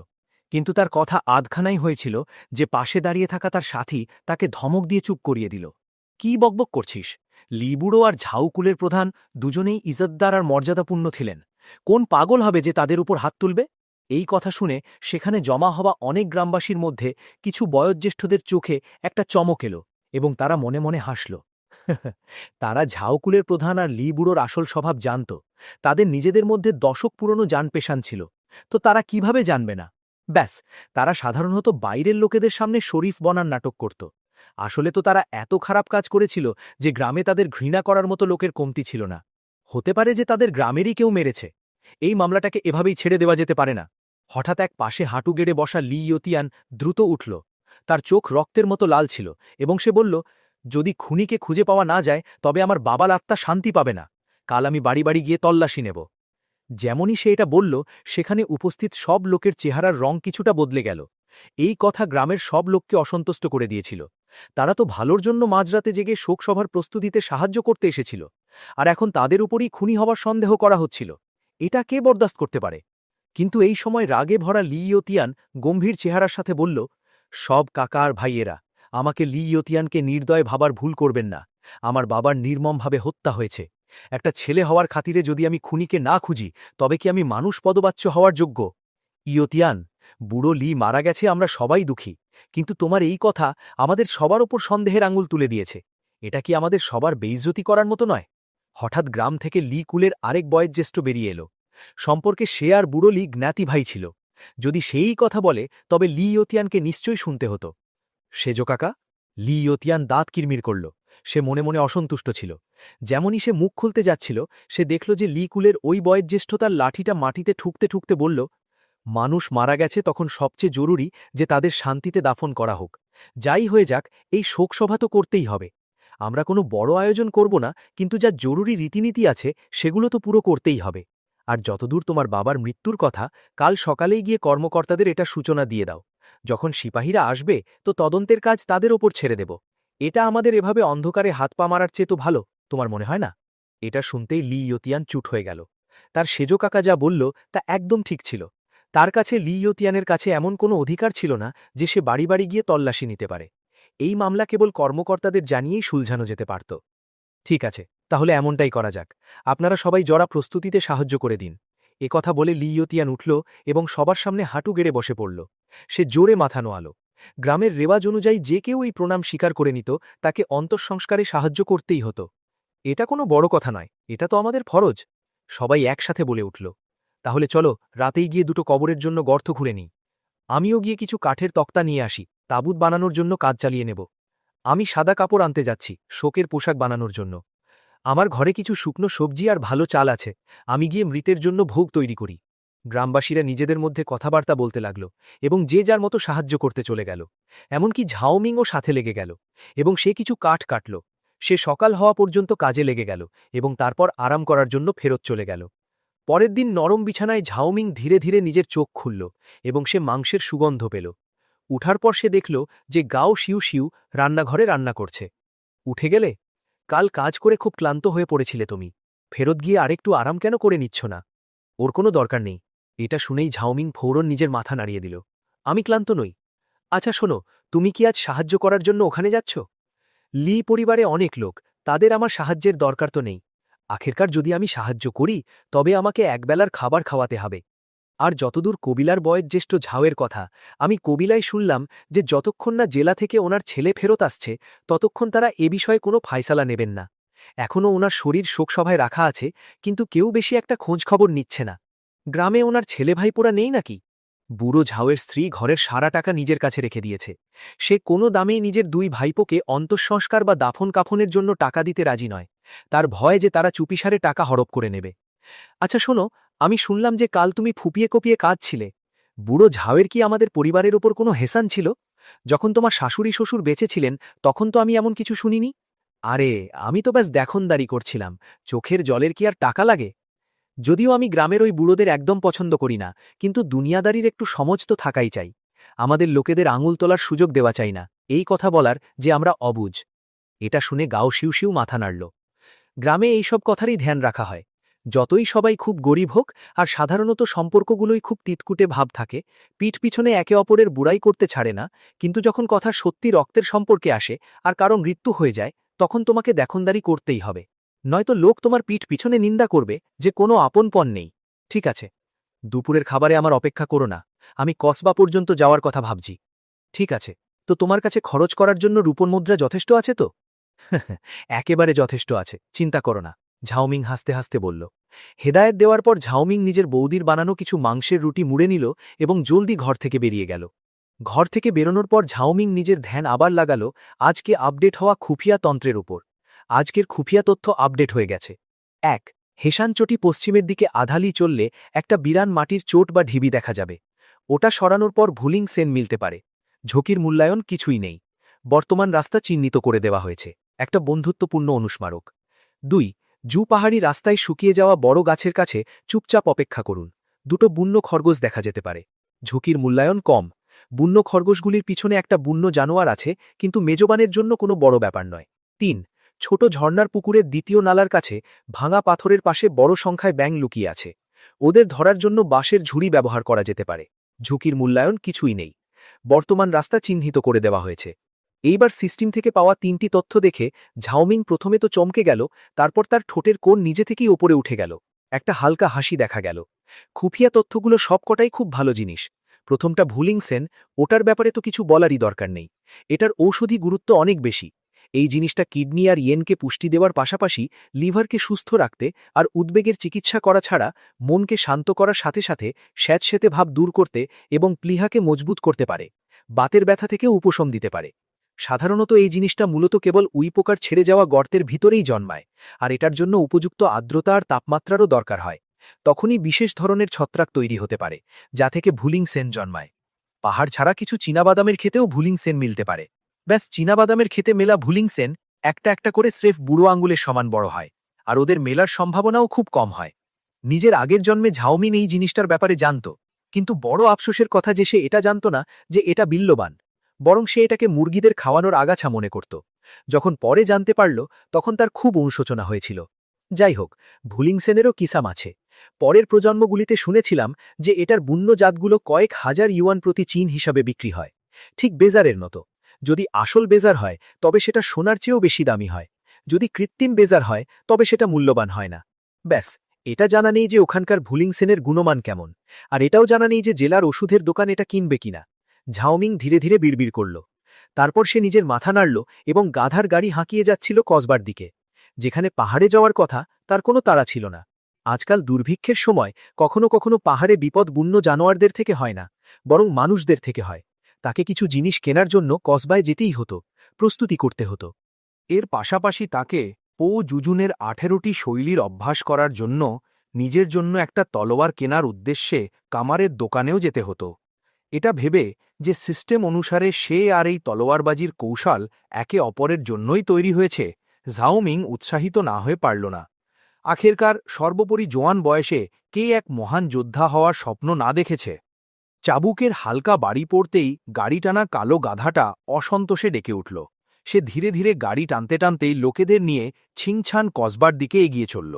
কিন্তু তার কথা আধখানাই হয়েছিল যে পাশে দাঁড়িয়ে থাকা তার সাথী তাকে ধমক দিয়ে চুপ করিয়ে দিল। কি বকবক করছিস? লিবুড়ো আর ঝাউকুলের প্রধান দুজনেই ইজ্জতদার আর মর্যাদাপূর্ণ ছিলেন। কোন পাগল হবে যে তাদের উপর হাত তুলবে? এই কথা শুনে সেখানে জমা হওয়া অনেক গ্রামবাসীর মধ্যে কিছু বয়োজ্যেষ্ঠদের চোখে একটা চমক এলো, এবং তারা মনে মনে হাসল। তারা ঝাউকুলের প্রধান আর লিবুড়োর আসল স্বভাব জানত। তাদের নিজেদের মধ্যে দশক পুরনো জান পেশান ছিল, তো তারা কিভাবে জানবে না? ব্যাস, তারা সাধারণত বাইরের লোকেদের সামনে শরীফ বনার নাটক করত। আসলে তো তারা এত খারাপ কাজ করেছিল যে গ্রামে তাদের ঘৃণা করার মতো লোকের কমতি ছিল না। হতে পারে যে তাদের গ্রামেরই কেউ মেরেছে। এই মামলাটাকে এভাবেই ছেড়ে দেওয়া যেতে পারে না। হঠাৎ এক পাশে হাঁটু গেড়ে বসা লি ইয়োতিয়ান দ্রুত উঠল। তার চোখ রক্তের মতো লাল ছিল, এবং সে বলল, যদি খুনিকে খুঁজে পাওয়া না যায় তবে আমার বাবার আত্মা শান্তি পাবে না। কাল আমি বাড়ি বাড়ি গিয়ে তল্লাশি নেব। যেমনই সে এটা বলল, সেখানে উপস্থিত সব লোকের চেহারার রং কিছুটা বদলে গেল। এই কথা গ্রামের সব লোককে অসন্তুষ্ট করে দিয়েছিল। তারা তো ভালোর জন্য মাঝরাতে জেগে শোকসভার প্রস্তুতিতে সাহায্য করতে এসেছিল, আর এখন তাদের উপরই খুনি হবার সন্দেহ করা হচ্ছিল। এটা কে বরদাস্ত করতে পারে? কিন্তু এই সময় রাগে ভরা লি ইয়োতিয়ান গম্ভীর চেহারার সাথে বলল, সব কাকা আর ভাইয়েরা, আমাকে লি ইয়োতিয়ানকে নির্দয় ভাবার ভুল করবেন না। আমার বাবার নির্মমভাবে হত্যা হয়েছে। একটা ছেলে হওয়ার খাতিরে যদি আমি খুনিকে না খুঁজি, তবে কি আমি মানুষ পদবাচ্য হওয়ার যোগ্য? ইয়োতিয়ান, বুড়ো লি মারা গেছে, আমরা সবাই দুঃখী, কিন্তু তোমার এই কথা আমাদের সবার ওপর সন্দেহের আঙুল তুলে দিয়েছে। এটা কি আমাদের সবার বেইজ্জতি করার মতো নয়? হঠাৎ গ্রাম থেকে লি কুলের আরেক বয়োজ্যেষ্ঠ বেরিয়ে এলো। সম্পর্কে সে আর বুড়ো লি জ্ঞাতি ভাই ছিল। যদি সেই কথা বলে, তবে লি ইয়োতিয়ানকে নিশ্চয়ই শুনতে হতো। সেজো কাকা? লি ইয়োতিয়ান দাঁত কিরমির করল। সে মনে মনে অসন্তুষ্ট ছিল। যেমনই সে মুখ খুলতে যাচ্ছিল, সে দেখল যে লি কুলের ওই বয়োজ্যেষ্ঠ তার লাঠিটা মাটিতে ঠুকতে ঠুকতে বলল, মানুষ মারা গেছে, তখন সবচেয়ে জরুরি যে তাদের শান্তিতে দাফন করা হোক। যাই হয়ে যাক, এই শোকসভা তো করতেই হবে। আমরা কোনো বড় আয়োজন করব না, কিন্তু যা জরুরি রীতিনীতি আছে সেগুলো তো পুরো করতেই হবে। আর যতদূর তোমার বাবার মৃত্যুর কথা, কাল সকালেই গিয়ে কর্মকর্তাদের এটা সূচনা দিয়ে দাও। যখন সিপাহীরা আসবে, তো তদন্তের কাজ তাদের ওপর ছেড়ে দেব। এটা আমাদের এভাবে অন্ধকারে হাত পা মারার চেয়ে তো ভালো, তোমার মনে হয় না? এটা শুনতেই লি ইয়োতিয়ান চুপ হয়ে গেল। তার সেজো কাকা যা বলল তা একদম ঠিক ছিল। তার কাছে লি ইয়োতিয়ানের কাছে এমন কোনো অধিকার ছিল না যে সে বাড়ি বাড়ি গিয়ে তল্লাশি নিতে পারে। এই মামলা কেবল কর্মকর্তাদের জানিয়েই সুলঝানো যেতে পারত। ঠিক আছে, তাহলে এমনটাই করা যাক। আপনারা সবাই জড়া প্রস্তুতিতে সাহায্য করে দিন। কথা বলে লি ইয়োতিয়ান উঠল এবং সবার সামনে হাঁটু গেড়ে বসে পড়ল। সে জোরে মাথা নোয়াল। গ্রামের রেওয়াজ অনুযায়ী যে কেউ এই প্রণাম স্বীকার করে নিত, তাকে অন্তঃসংস্কারে সাহায্য করতেই হতো। এটা কোনো বড় কথা নয়, এটা তো আমাদের ফরজ। সবাই একসাথে বলে উঠল। তাহলে চলো, রাতেই গিয়ে দুটো কবরের জন্য গর্ত খুঁড়ে নিই। আমিও গিয়ে কিছু কাঠের তক্তা নিয়ে আসি, তাঁবুত বানানোর জন্য কাজ চালিয়ে নেব। আমি সাদা কাপড় আনতে যাচ্ছি, শোকের পোশাক বানানোর জন্য। আমার ঘরে কিছু শুকনো সবজি আর ভালো চাল আছে, আমি গিয়ে মৃতের জন্য ভোগ তৈরি করি। গ্রামবাসীরা নিজেদের মধ্যে কথাবার্তা বলতে লাগল এবং যে যার মতো সাহায্য করতে চলে গেল। এমনকি ঝাওমিংও সাথে লেগে গেল এবং সে কিছু কাঠ কাটল। সে সকাল হওয়া পর্যন্ত কাজে লেগে গেল এবং তারপর আরাম করার জন্য ফেরত চলে গেল। পরের দিন নরম বিছানায় ঝাওমিং ধীরে ধীরে নিজের চোখ খুলল এবং সে মাংসের সুগন্ধ পেল। উঠার পর সে দেখল যে গাও শিউ শিউ রান্নাঘরে রান্না করছে। উঠে গেলে? কাল কাজ করে খুব ক্লান্ত হয়ে পড়েছিলে তুমি, ফেরত গিয়ে আরেকটু আরাম কেন করে নিচ্ছ না? ওর কোনো দরকার নেই। এটা শুনেই ঝাওমিং ফৌরন নিজের মাথা নাড়িয়ে দিল। আমি ক্লান্ত নই। আচ্ছা শোনো, তুমি কি আজ সাহায্য করার জন্য ওখানে যাচ্ছ? লি পরিবারে অনেক লোক, তাদের আমার সাহায্যের দরকার তো নেই। আখেরকার যদি আমি সাহায্য করি, তবে আমাকে একবেলার খাবার খাওয়াতে হবে। আর যতদূর কবিলার বয়োজ্যেষ্ঠ ঝাওয়ের কথা, আমি কবিলায় শুনলাম যে যতক্ষণ না জেলা থেকে ওনার ছেলে ফেরত আসছে, ততক্ষণ তারা এ বিষয়ে কোনো ফায়সালা নেবেন না। এখনও ওনার শরীর শোকসভায় রাখা আছে, কিন্তু কেউ বেশি একটা খোঁজখবর নিচ্ছে না। গ্রামে ওনার ছেলে ভাইপোরা নেই নাকি? বুড়ো ঝাওয়ের স্ত্রী ঘরের সারা টাকা নিজের কাছে রেখে দিয়েছে। সে কোনো দামেই নিজের দুই ভাইপোকে অন্তঃসংস্কার বা দাফন কাফনের জন্য টাকা দিতে রাজি নয়। তার ভয় যে তারা চুপিসারে টাকা হড়প করে নেবে। আচ্ছা শোনো, আমি শুনলাম যে কাল তুমি ফুপিয়ে কপিয়ে কাঁদছিলে। বুড়ো ঝাওয়ের কি আমাদের পরিবারের ওপর কোনো হেসান ছিল? যখন তোমার শাশুড়ি শ্বশুর বেঁচে ছিলেন, তখন তো আমি এমন কিছু শুনিনি। আরে, আমি তো ব্যাস দেখনদারি করছিলাম। চোখের জলের কি আর টাকা লাগে? যদিও আমি গ্রামের ওই বুড়োদের একদম পছন্দ করি না, কিন্তু দুনিয়াদারির একটু সমঝ তো থাকাই চাই। আমাদের লোকেদের আঙুল তোলার সুযোগ দেওয়া চাই না, এই কথা বলার যে আমরা অবুঝ। এটা শুনে গাও শিউ শিউ মাথা নাড়ল। গ্রামে এইসব কথারই ধ্যান রাখা হয়। যতই সবাই খুব গরিব হোক, আর সাধারণত সম্পর্কগুলোই খুব তিতকুটে ভাব থাকে, পিঠ পিছনে একে অপরের বুড়াই করতে ছাড়ে না, কিন্তু যখন কথা সত্যি রক্তের সম্পর্কে আসে আর কারো মৃত্যু হয়ে যায়, তখন তোমাকে দেখনদারি করতেই হবে। নয়তো লোক তোমার পিঠ পিছনে নিন্দা করবে যে কোনো আপনপণ নেই। ঠিক আছে, দুপুরের খাবারে আমার অপেক্ষা করো না, আমি কসবা পর্যন্ত যাওয়ার কথা ভাবছি। ঠিক আছে, তো তোমার কাছে খরচ করার জন্য রূপোর মুদ্রা যথেষ্ট আছে তো? একেবারে যথেষ্ট আছে, চিন্তা করো না, ঝাওমিং হাসতে হাসতে বলল। হেদায়েত দেওয়ার পর ঝাওমিং নিজের বৌদির বানানো কিছু মাংসের রুটি মুড়ে নিল এবং জলদি ঘর থেকে বেরিয়ে গেল। ঘর থেকে বেরোনোর পর ঝাওমিং নিজের ধ্যান আবার লাগাল আজকে আপডেট হওয়া খুফিয়া তন্ত্রের উপর। আজকের খুফিয়া তথ্য আপডেট হয়ে গেছে। ১. হেসান চটি পশ্চিমের দিকে আধালি চললে একটা বিরান মাটির চোট বা ঢিবি দেখা যাবে। ওটা সরানোর পর ভুলিং সেন মিলতে পারে। ঝুঁকির মূল্যায়ন কিছুই নেই। বর্তমান রাস্তা চিহ্নিত করে দেওয়া হয়েছে, একটা বন্ধুত্বপূর্ণ অনুস্মারক। ২. জু পাহাড়ি রাস্তায় শুকিয়ে যাওয়া বড় গাছের কাছে চুপচাপ অপেক্ষা করুন। দুটো বুন্ন খরগোশ দেখা যেতে পারে। ঝুঁকির মূল্যায়ন কম। বুন্ন খরগোশগুলির পিছনে একটা বুন্ন জানোয়ার আছে, কিন্তু মেজবানের জন্য কোনো বড় ব্যাপার নয়। ৩. ছোট ঝর্ণার পুকুরের দ্বিতীয় নালার কাছে ভাঙা পাথরের পাশে বড় সংখ্যায় ব্যাঙ লুকিয়ে আছে। ওদের ধরার জন্য বাঁশের ঝুড়ি ব্যবহার করা যেতে পারে। ঝুঁকির মূল্যায়ন কিছুই নেই। বর্তমান রাস্তা চিহ্নিত করে দেওয়া হয়েছে। এইবার সিস্টেম থেকে পাওয়া ৩টি তথ্য দেখে ঝাওমিং প্রথমে তো চমকে গেল, তারপর তার ঠোঁটের কোণ নিজে থেকেই ওপরে উঠে গেল। একটা হালকা হাসি দেখা গেল। খুফিয়া তথ্যগুলো সবকটাই খুব ভালো জিনিস। প্রথমটা ভুলিং সেন, ওটার ব্যাপারে তো কিছু বলারই দরকার নেই। এটার ঔষধি গুরুত্ব অনেক বেশি। এই জিনিসটা কিডনি আর ইয়েনকে পুষ্টি দেওয়ার পাশাপাশি লিভারকে সুস্থ রাখতে আর উদ্বেগের চিকিৎসা করা ছাড়া মনকে শান্ত করার সাথে সাথে স্যাঁতস্যাঁতে ভাব দূর করতে এবং প্লীহাকে মজবুত করতে পারে। বাতের ব্যথা থেকেও উপশম দিতে পারে। সাধারণত এই জিনিসটা মূলত কেবল উইপোকার ছেড়ে যাওয়া গর্তের ভিতরেই জন্মায়, আর এটার জন্য উপযুক্ত আর্দ্রতা আর তাপমাত্রারও দরকার হয়। তখনই বিশেষ ধরনের ছত্রাক তৈরি হতে পারে, যা থেকে ভুলিং সেন জন্মায়। পাহাড় ছাড়া কিছু চীনাবাদামের ক্ষেতেও ভুলিং সেন মিলতে পারে। ব্যাস, চীনাবাদামের ক্ষেতে মেলা ভুলিং সেন একটা একটা করে স্রেফ বুড়ো আঙ্গুলের সমান বড় হয়, আর ওদের মেলার সম্ভাবনাও খুব কম হয়। নিজের আগের জন্মে ঝাওমিন এই জিনিসটার ব্যাপারে জানত, কিন্তু বড় আফসোসের কথা যে সে এটা জানত না যে এটা বিল্লবান, বরং সে এটাকে মুরগিদের খাওয়ানোর আগাছা মনে করত। যখন পরে জানতে পারল, তখন তার খুব অনুশোচনা হয়েছিল। যাই হোক, ভুলিং সেনেরও কিসাম আছে। পরের প্রজন্মগুলিতে শুনেছিলাম যে এটার বুন্য জাতগুলো কয়েক হাজার ইউয়ান প্রতি চীন হিসাবে বিক্রি হয়, ঠিক বেজারের মতো। যদি আসল বেজার হয় তবে সেটা সোনার চেয়েও বেশি দামি হয়। যদি কৃত্রিম বেজার হয় তবে সেটা মূল্যবান হয় না। ব্যাস, এটা জানা নেই যে ওখানকার ভুলিং সেনের গুণমান কেমন, আর এটাও জানা নেই যে জেলার ওষুধের দোকান এটা কিনবে কিনা। ঝাওমিং ধীরে ধীরে বিড়বিড় করল। তারপর সে নিজের মাথা নাড়ল এবং গাধার গাড়ি হাঁকিয়ে যাচ্ছিল কসবার দিকে। যেখানে পাহাড়ে যাওয়ার কথা তার কোনো তাড়া ছিল না। আজকাল দুর্ভিক্ষের সময় কখনো কখনো পাহাড়ে বিপদ বুন্য জানোয়ারদের থেকে হয় না, বরং মানুষদের থেকে হয়। তাকে কিছু জিনিস কেনার জন্য কসবায় যেতেই হতো, প্রস্তুতি করতে হতো। এর পাশাপাশি তাকে পো জুজুনের 18টি শৈলীর অভ্যাস করার জন্য নিজের জন্য একটা তলোয়ার কেনার উদ্দেশ্যে কামারের দোকানেও যেতে হতো। এটা ভেবে যে সিস্টেম অনুসারে সে আর এই তলোয়ারবাজির কৌশল একে অপরের জন্যই তৈরি হয়েছে, ঝাওমিং উৎসাহিত না হয়ে পারল না। আখেরকার সর্বোপরি জোয়ান বয়সে কে এক মহান যোদ্ধা হওয়ার স্বপ্ন না দেখেছে। চাবুকের হালকা বাড়ি পড়তেই গাড়ি টানা কালো গাধাটা অসন্তোষে ডেকে উঠল। সে ধীরে ধীরে গাড়ি টানতে টানতেই লোকেদের নিয়ে ছিংছান কসবার দিকে এগিয়ে চলল।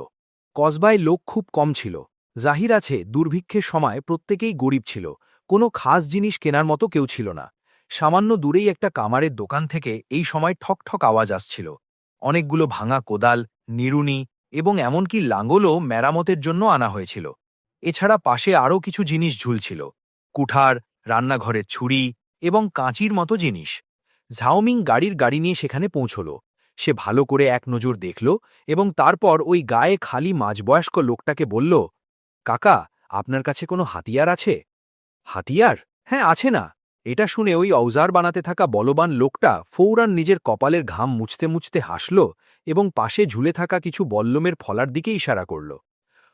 কসবায় লোক খুব কম ছিল। জাহির আছে দুর্ভিক্ষের সময় প্রত্যেকেই গরিব ছিল, কোনো খাস জিনিস কেনার মতো কেউ ছিল না। সামান্য দূরেই একটা কামারের দোকান থেকে এই সময় ঠকঠক আওয়াজ আসছিল। অনেকগুলো ভাঙা কোদাল, নিড়ুনি এবং এমনকি লাঙ্গলও মেরামতের জন্য আনা হয়েছিল। এছাড়া পাশে আরও কিছু জিনিস ঝুলছিল, কুঠার, রান্নাঘরের ছুরি এবং কাঁচির মতো জিনিস। ঝাওমিং গাড়ি নিয়ে সেখানে পৌঁছল। সে ভালো করে এক নজর দেখল এবং তারপর ওই গায়ে খালি মাঝবয়স্ক লোকটাকে বলল, কাকা, আপনার কাছে কোনো হাতিয়ার আছে? হাতিয়ার? হ্যাঁ, আছে না। এটা শুনে ওই অউজার বানাতে থাকা বলবান লোকটা ফৌরান নিজের কপালের ঘাম মুছতে মুছতে হাসল এবং পাশে ঝুলে থাকা কিছু বল্লমের ফলার দিকে ইশারা করল।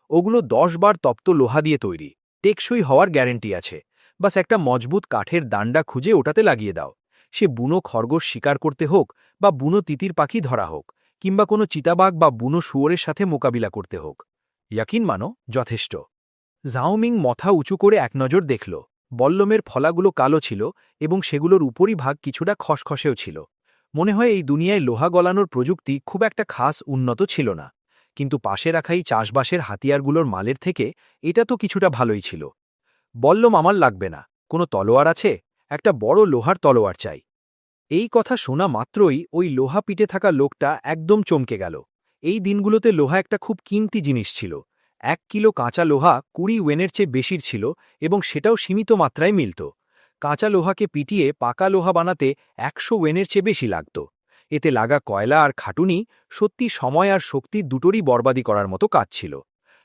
ওগুলো 10 বার তপ্ত লোহা দিয়ে তৈরি, টেকসই হওয়ার গ্যারেন্টি আছে। বাস একটা মজবুত কাঠের দান্ডা খুঁজে ওটাতে লাগিয়ে দাও। সে বুনো খরগোশ শিকার করতে হোক, বা বুনো তিতির পাখি ধরা হোক, কিংবা কোনো চিতাবাঘ বা বুনো শুয়োরের সাথে মোকাবিলা করতে হোক, ইয়াকিন মানো, যথেষ্ট। ঝাওমিং মাথা উঁচু করে এক নজর দেখল। বল্লমের ফলাগুলো কালো ছিল এবং সেগুলোর উপরই ভাগ কিছুটা খসখসেও ছিল। মনে হয় এই দুনিয়ায় লোহা গলানোর প্রযুক্তি খুব একটা খাস উন্নত ছিল না, কিন্তু পাশে রাখা এই চাষবাসের হাতিয়ারগুলোর মালের থেকে এটা তো কিছুটা ভালোই ছিল। বল্লম আমার লাগবে না, কোনো তলোয়ার আছে? একটা বড় লোহার তলোয়ার চাই। এই কথা শোনা মাত্রই ওই লোহা পিটে থাকা লোকটা একদম চমকে গেল। এই দিনগুলোতে লোহা একটা খুব কিনতি জিনিস ছিল। 1 কিলো কাঁচা লোহা 20 ওয়েনের চেয়ে বেশির ছিল, এবং সেটাও সীমিত মাত্রায় মিলত। কাঁচা লোহাকে পিটিয়ে পাকা লোহা বানাতে 100 ওয়েনের চেয়ে বেশি লাগত। এতে লাগা কয়লা আর খাটুনি সত্যি সময় আর শক্তি দুটোরই বরবাদি করার মতো কাজ ছিল।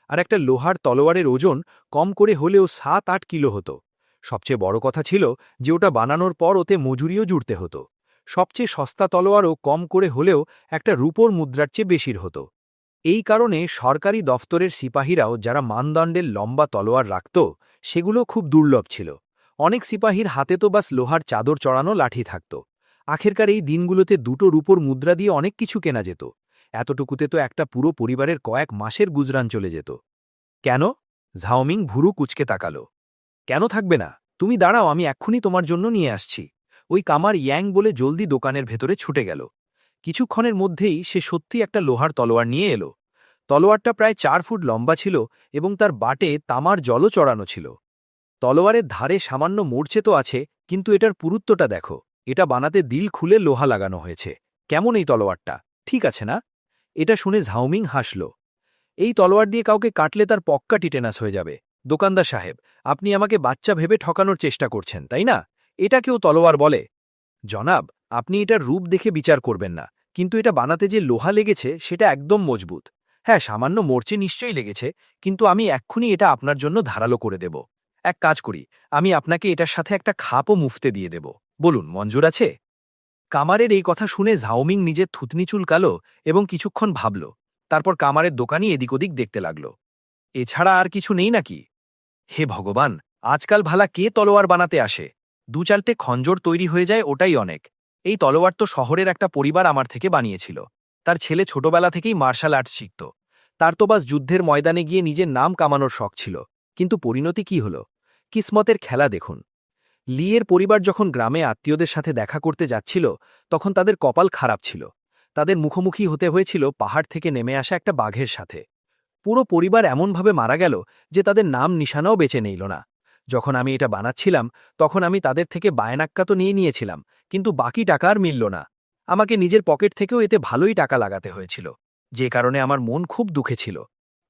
আর একটা লোহার তলোয়ারের ওজন কম করে হলেও 7-8 কিলো হতো। সবচেয়ে বড় কথা ছিল যে ওটা বানানোর পর ওতে মজুরিও জুড়তে হতো। সবচেয়ে সস্তা তলোয়ারও কম করে হলেও একটা রূপোর মুদ্রার চেয়ে বেশির হতো। এই কারণে সরকারি দফতরের সিপাহীরাও যারা মানদণ্ডের লম্বা তলোয়ার রাখত, সেগুলো খুব দুর্লভ ছিল। অনেক সিপাহীর হাতে তো বাস লোহার চাদর চড়ানো লাঠি থাকত। আখেরকার এই দিনগুলোতে দুটো রূপোর মুদ্রা দিয়ে অনেক কিছু কেনা যেত। এতটুকুতে তো একটা পুরো পরিবারের কয়েক মাসের গুজরান চলে যেত। কেন? ঝাওমিং ভুরু কুচকে তাকাল। কেন থাকবে না? তুমি দাঁড়াও, আমি এক্ষুনি তোমার জন্য নিয়ে আসছি। ওই কামার ইয়াং বলে জলদি দোকানের ভেতরে ছুটে গেল। কিছুক্ষণের মধ্যেই সে সত্যি একটা লোহার তলোয়ার নিয়ে এলো। তলোয়ারটা প্রায় 4 ফুট লম্বা ছিল এবং তার বাটে তামার জলও চড়ানো ছিল। তলোয়ারের ধারে সামান্য মূর্ছে তো আছে, কিন্তু এটার পুরুত্বটা দেখো। এটা বানাতে দিল খুলে লোহা লাগানো হয়েছে। কেমন এই তলোয়ারটা, ঠিক আছে না? এটা শুনে ঝাউমিং হাসল। এই তলোয়ার দিয়ে কাউকে কাটলে তার পক্কা টিটেনাস হয়ে যাবে। দোকানদার সাহেব, আপনি আমাকে বাচ্চা ভেবে ঠকানোর চেষ্টা করছেন, তাই না? এটা কেউ তলোয়ার বলে? জনাব, আপনি এটার রূপ দেখে বিচার করবেন না, কিন্তু এটা বানাতে যে লোহা লেগেছে সেটা একদম মজবুত। হ্যাঁ, সামান্য মোর্চে নিশ্চয়ই লেগেছে, কিন্তু আমি এক্ষুনি এটা আপনার জন্য ধারালো করে দেব। এক কাজ করি, আমি আপনাকে এটার সাথে একটা খাপও মুফতে দিয়ে দেব। বলুন, মঞ্জুর আছে? কামারের এই কথা শুনে ঝাউমিং নিজের থুতনি চুলকালো এবং কিছুক্ষণ ভাবল। তারপর কামারের দোকানি এদিক ওদিক দেখতে লাগল। এছাড়া আর কিছু নেই নাকি? হে ভগবান, আজকাল ভালা কে তলোয়ার বানাতে আসে? 2-4টে খঞ্জর তৈরি হয়ে যায়, ওটাই অনেক। এই তলোয়ার তো শহরের একটা পরিবার আমার থেকে বানিয়েছিল। তার ছেলে ছোটবেলা থেকেই মার্শাল আর্টস শিখত। তার তো বাস যুদ্ধের ময়দানে গিয়ে নিজের নাম কামানোর শখ ছিল। কিন্তু পরিণতি কি হল? কিসমতের খেলা দেখুন। লিয়ের পরিবার যখন গ্রামে আত্মীয়দের সাথে দেখা করতে যাচ্ছিল, তখন তাদের কপাল খারাপ ছিল। তাদের মুখোমুখি হতে হয়েছিল পাহাড় থেকে নেমে আসা একটা বাঘের সাথে। পুরো পরিবার এমনভাবে মারা গেল যে তাদের নাম নিশানাও বেঁচে নিল না। যখন আমি এটা বানাচ্ছিলাম, তখন আমি তাদের থেকে বায়নাক্কা তো নিয়ে নিয়েছিলাম, কিন্তু বাকি টাকা আর মিলল না। আমাকে নিজের পকেট থেকেও এতে ভালোই টাকা লাগাতে হয়েছিল, যে কারণে আমার মন খুব দুঃখে ছিল।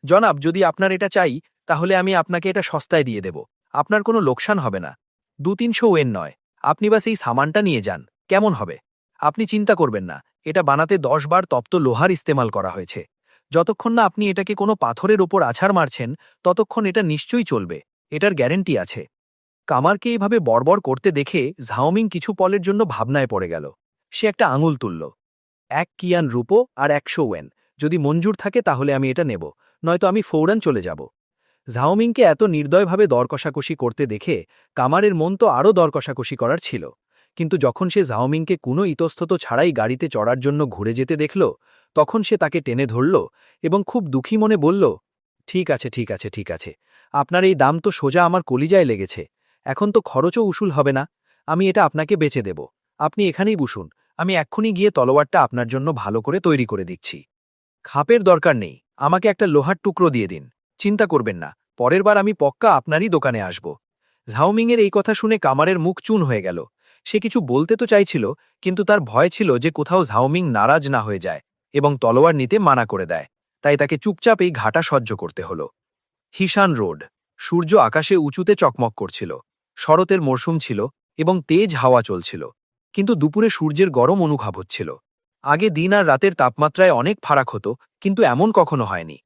জনাব, যদি আপনার এটা চাই, তাহলে আমি আপনাকে এটা সস্তায় দিয়ে দেব। আপনার কোনো লোকসান হবে না। 2-300 ওয়েন নয়, আপনি বাস এই সামানটা নিয়ে যান, কেমন হবে? আপনি চিন্তা করবেন না, এটা বানাতে 10 বার তপ্ত লোহার ইস্তেমাল করা হয়েছে। যতক্ষণ না আপনি এটাকে কোনো পাথরের ওপর আছাড় মারছেন, ততক্ষণ এটা নিশ্চয়ই চলবে। এটার গ্যারেন্টি আছে। কামারকে এইভাবে বড়বড় করতে দেখে ঝাওমিং কিছু পলের জন্য ভাবনায় পড়ে গেল। সে একটা আঙুল তুলল। 1 কিয়ান রূপো আর 100 ওয়েন। যদি মঞ্জুর থাকে তাহলে আমি এটা নেব, নয়তো আমি ফৌরান চলে যাব। ঝাওমিংকে এত নির্দয়ভাবে দরকষাকষি করতে দেখে কামারের মন তো আরও দরকষাকষি করার ছিল। কিন্তু যখন সে ঝাওমিংকে কোনো ইতস্তত ছাড়াই গাড়িতে চড়ার জন্য ঘুরে যেতে দেখল, তখন সে তাকে টেনে ধরল এবং খুব দুঃখী মনে বলল, ঠিক আছে, ঠিক আছে, ঠিক আছে। আপনার এই দাম তো সোজা আমার কলিজায় লেগেছে। এখন তো খরচও উসুল হবে না। আমি এটা আপনাকে বেচে দেব। আপনি এখানেই বসুন, আমি এক্ষুনি গিয়ে তলোয়ারটা আপনার জন্য ভালো করে তৈরি করে দিচ্ছি। খাপের দরকার নেই, আমাকে একটা লোহার টুকরো দিয়ে দিন। চিন্তা করবেন না, পরের বার আমি পক্কা আপনারই দোকানে আসব। ঝাওমিংয়ের এই কথা শুনে কামারের মুখ চুন হয়ে গেল। সে কিছু বলতে তো চাইছিল, কিন্তু তার ভয় ছিল যে কোথাও ঝাওমিং নারাজ না হয়ে যায় এবং তলোয়ার নিতে মানা করে দেয়। তাই তাকে চুপচাপ এই ঘাটা সহ্য করতে হল। হিশান রোড। সূর্য আকাশে উঁচুতে চকমক করছিল। শরতের মরশুম ছিল এবং তেজ হাওয়া চলছিল, কিন্তু দুপুরে সূর্যের গরম অনুভব হচ্ছিল। আগে দিন আর রাতের তাপমাত্রায় অনেক ফারাক হতো, কিন্তু এমন কখনো হয়নি।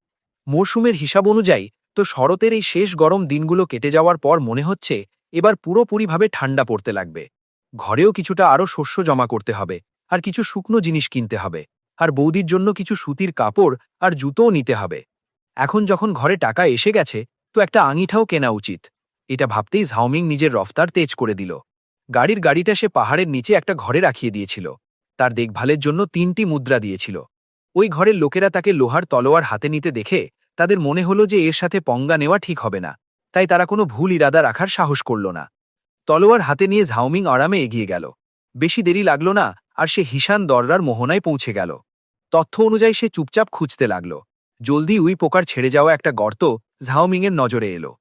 মরশুমের হিসাব অনুযায়ী তো শরতের এই শেষ গরম দিনগুলো কেটে যাওয়ার পর মনে হচ্ছে এবার পুরোপুরিভাবে ঠান্ডা পড়তে লাগবে। ঘরেও কিছুটা আরও শস্য জমা করতে হবে, আর কিছু শুকনো জিনিস কিনতে হবে, আর বৌদির জন্য কিছু সুতির কাপড় আর জুতোও নিতে হবে। এখন যখন ঘরে টাকা এসে গেছে, তো একটা আঙিঠাও কেনা উচিত। এটা ভাবতেই ঝাওমিং নিজের রফতার তেজ করে দিল। গাড়িটা সে পাহাড়ের নিচে একটা ঘরে রাখিয়ে দিয়েছিল। তার দেখভালের জন্য 3টি মুদ্রা দিয়েছিল। ওই ঘরের লোকেরা তাকে লোহার তলোয়ার হাতে নিতে দেখে তাদের মনে হলো যে এর সাথে পঙ্গা নেওয়া ঠিক হবে না, তাই তারা কোনো ভুল ইরাদা রাখার সাহস করল না। তলোয়ার হাতে নিয়ে ঝাওমিং আরামে এগিয়ে গেল। বেশি দেরি লাগল না, আর সে হিশান দররার মোহনায় পৌঁছে গেল। তথ্য অনুযায়ী সে চুপচাপ খুঁজতে লাগল। জলদি উই পোকার ছেড়ে যাওয়া একটা গর্ত ঝাওমিংয়ের নজরে এলো।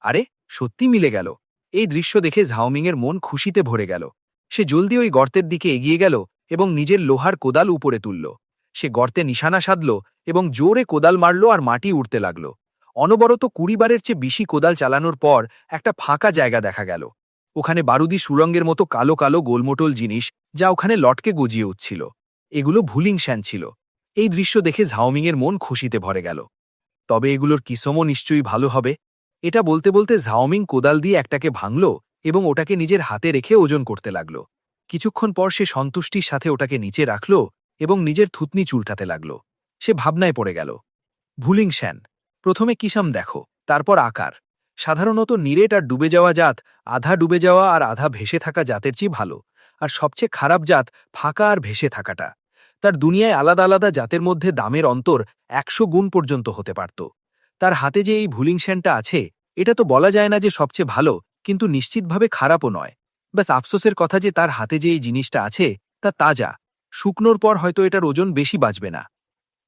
আরে, সত্যি মিলে গেল। এই দৃশ্য দেখে ঝাওমিংয়ের মন খুশিতে ভরে গেল। সে জলদি ওই গর্তের দিকে এগিয়ে গেল এবং নিজের লোহার কোদাল উপরে তুলল। সে গর্তে নিশানা সাধল এবং জোরে কোদাল মারল, আর মাটি উঠতে লাগল। অনবরত 20 বারের চেয়ে বেশি কোদাল চালানোর পর একটা ফাঁকা জায়গা দেখা গেল। ওখানে বারুদি সুরঙ্গের মতো কালো কালো গোলমোটল জিনিস, যা ওখানে লটকে গজিয়ে উঠছিল। এগুলো ভুলিং শ্যান ছিল। এই দৃশ্য দেখে ঝাওমিংয়ের মন খুশিতে ভরে গেল। তবে এগুলোর কিসমও নিশ্চয়ই ভালো হবে। এটা বলতে বলতে ঝাওমিং কোদাল দিয়ে একটাকে ভাঙল এবং ওটাকে নিজের হাতে রেখে ওজন করতে লাগল। কিছুক্ষণ পর সে সন্তুষ্টির সাথে ওটাকে নিচে রাখল এবং নিজের থুতনি চুলটাতে লাগল। সে ভাবনায় পড়ে গেল। ভুলিং শ্যান, প্রথমে কিসাম দেখো, তারপর আকার। সাধারণত নিরেট আর ডুবে যাওয়া জাত আধা ডুবে যাওয়া আর আধা ভেসে থাকা জাতের চেয়ে ভালো, আর সবচেয়ে খারাপ জাত ফাঁকা আর ভেসে থাকাটা। তার দুনিয়ায় আলাদা আলাদা জাতের মধ্যে দামের অন্তর 100 গুণ পর্যন্ত হতে পারত। তার হাতে যে এই ভুলিং শ্যানটা আছে, এটা তো বলা যায় না যে সবচেয়ে ভালো, কিন্তু নিশ্চিতভাবে খারাপও নয়। ব্যাস আফসোসের কথা যে তার হাতে যে এই জিনিসটা আছে তা তাজা, শুকনোর পর হয়তো এটার ওজন বেশি বাঁচবে না।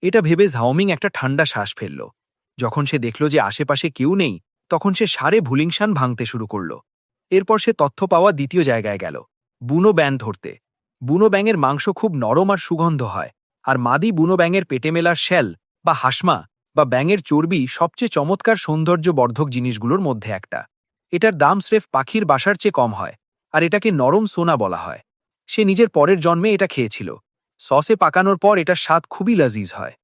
এটা ভেবে ঝাওমিং একটা ঠান্ডা শ্বাস ফেলল। যখন সে দেখল যে আশেপাশে কেউ নেই, তখন সে সারে ভুলিংশান ভাঙতে শুরু করল। এরপর সে তথ্য পাওয়া দ্বিতীয় জায়গায় গেল, বুনো ব্যাং ধরতে। বুনো ব্যাঙের মাংস খুব নরম আর সুগন্ধ হয়, আর মাদি বুনো ব্যাঙের পেটে মেলার শ্যাল বা হাসমা বা ব্যাঙের চর্বি সবচেয়ে চমৎকার সৌন্দর্যবর্ধক জিনিসগুলোর মধ্যে একটা। এটার দাম স্রেফ পাখির বাসার চেয়ে কম হয়, আর এটাকে নরম সোনা বলা হয়। সে নিজের পরের জন্মে এটা খেয়েছিল। সসে পাকানোর পর এটার স্বাদ খুবই লজিজ হয়।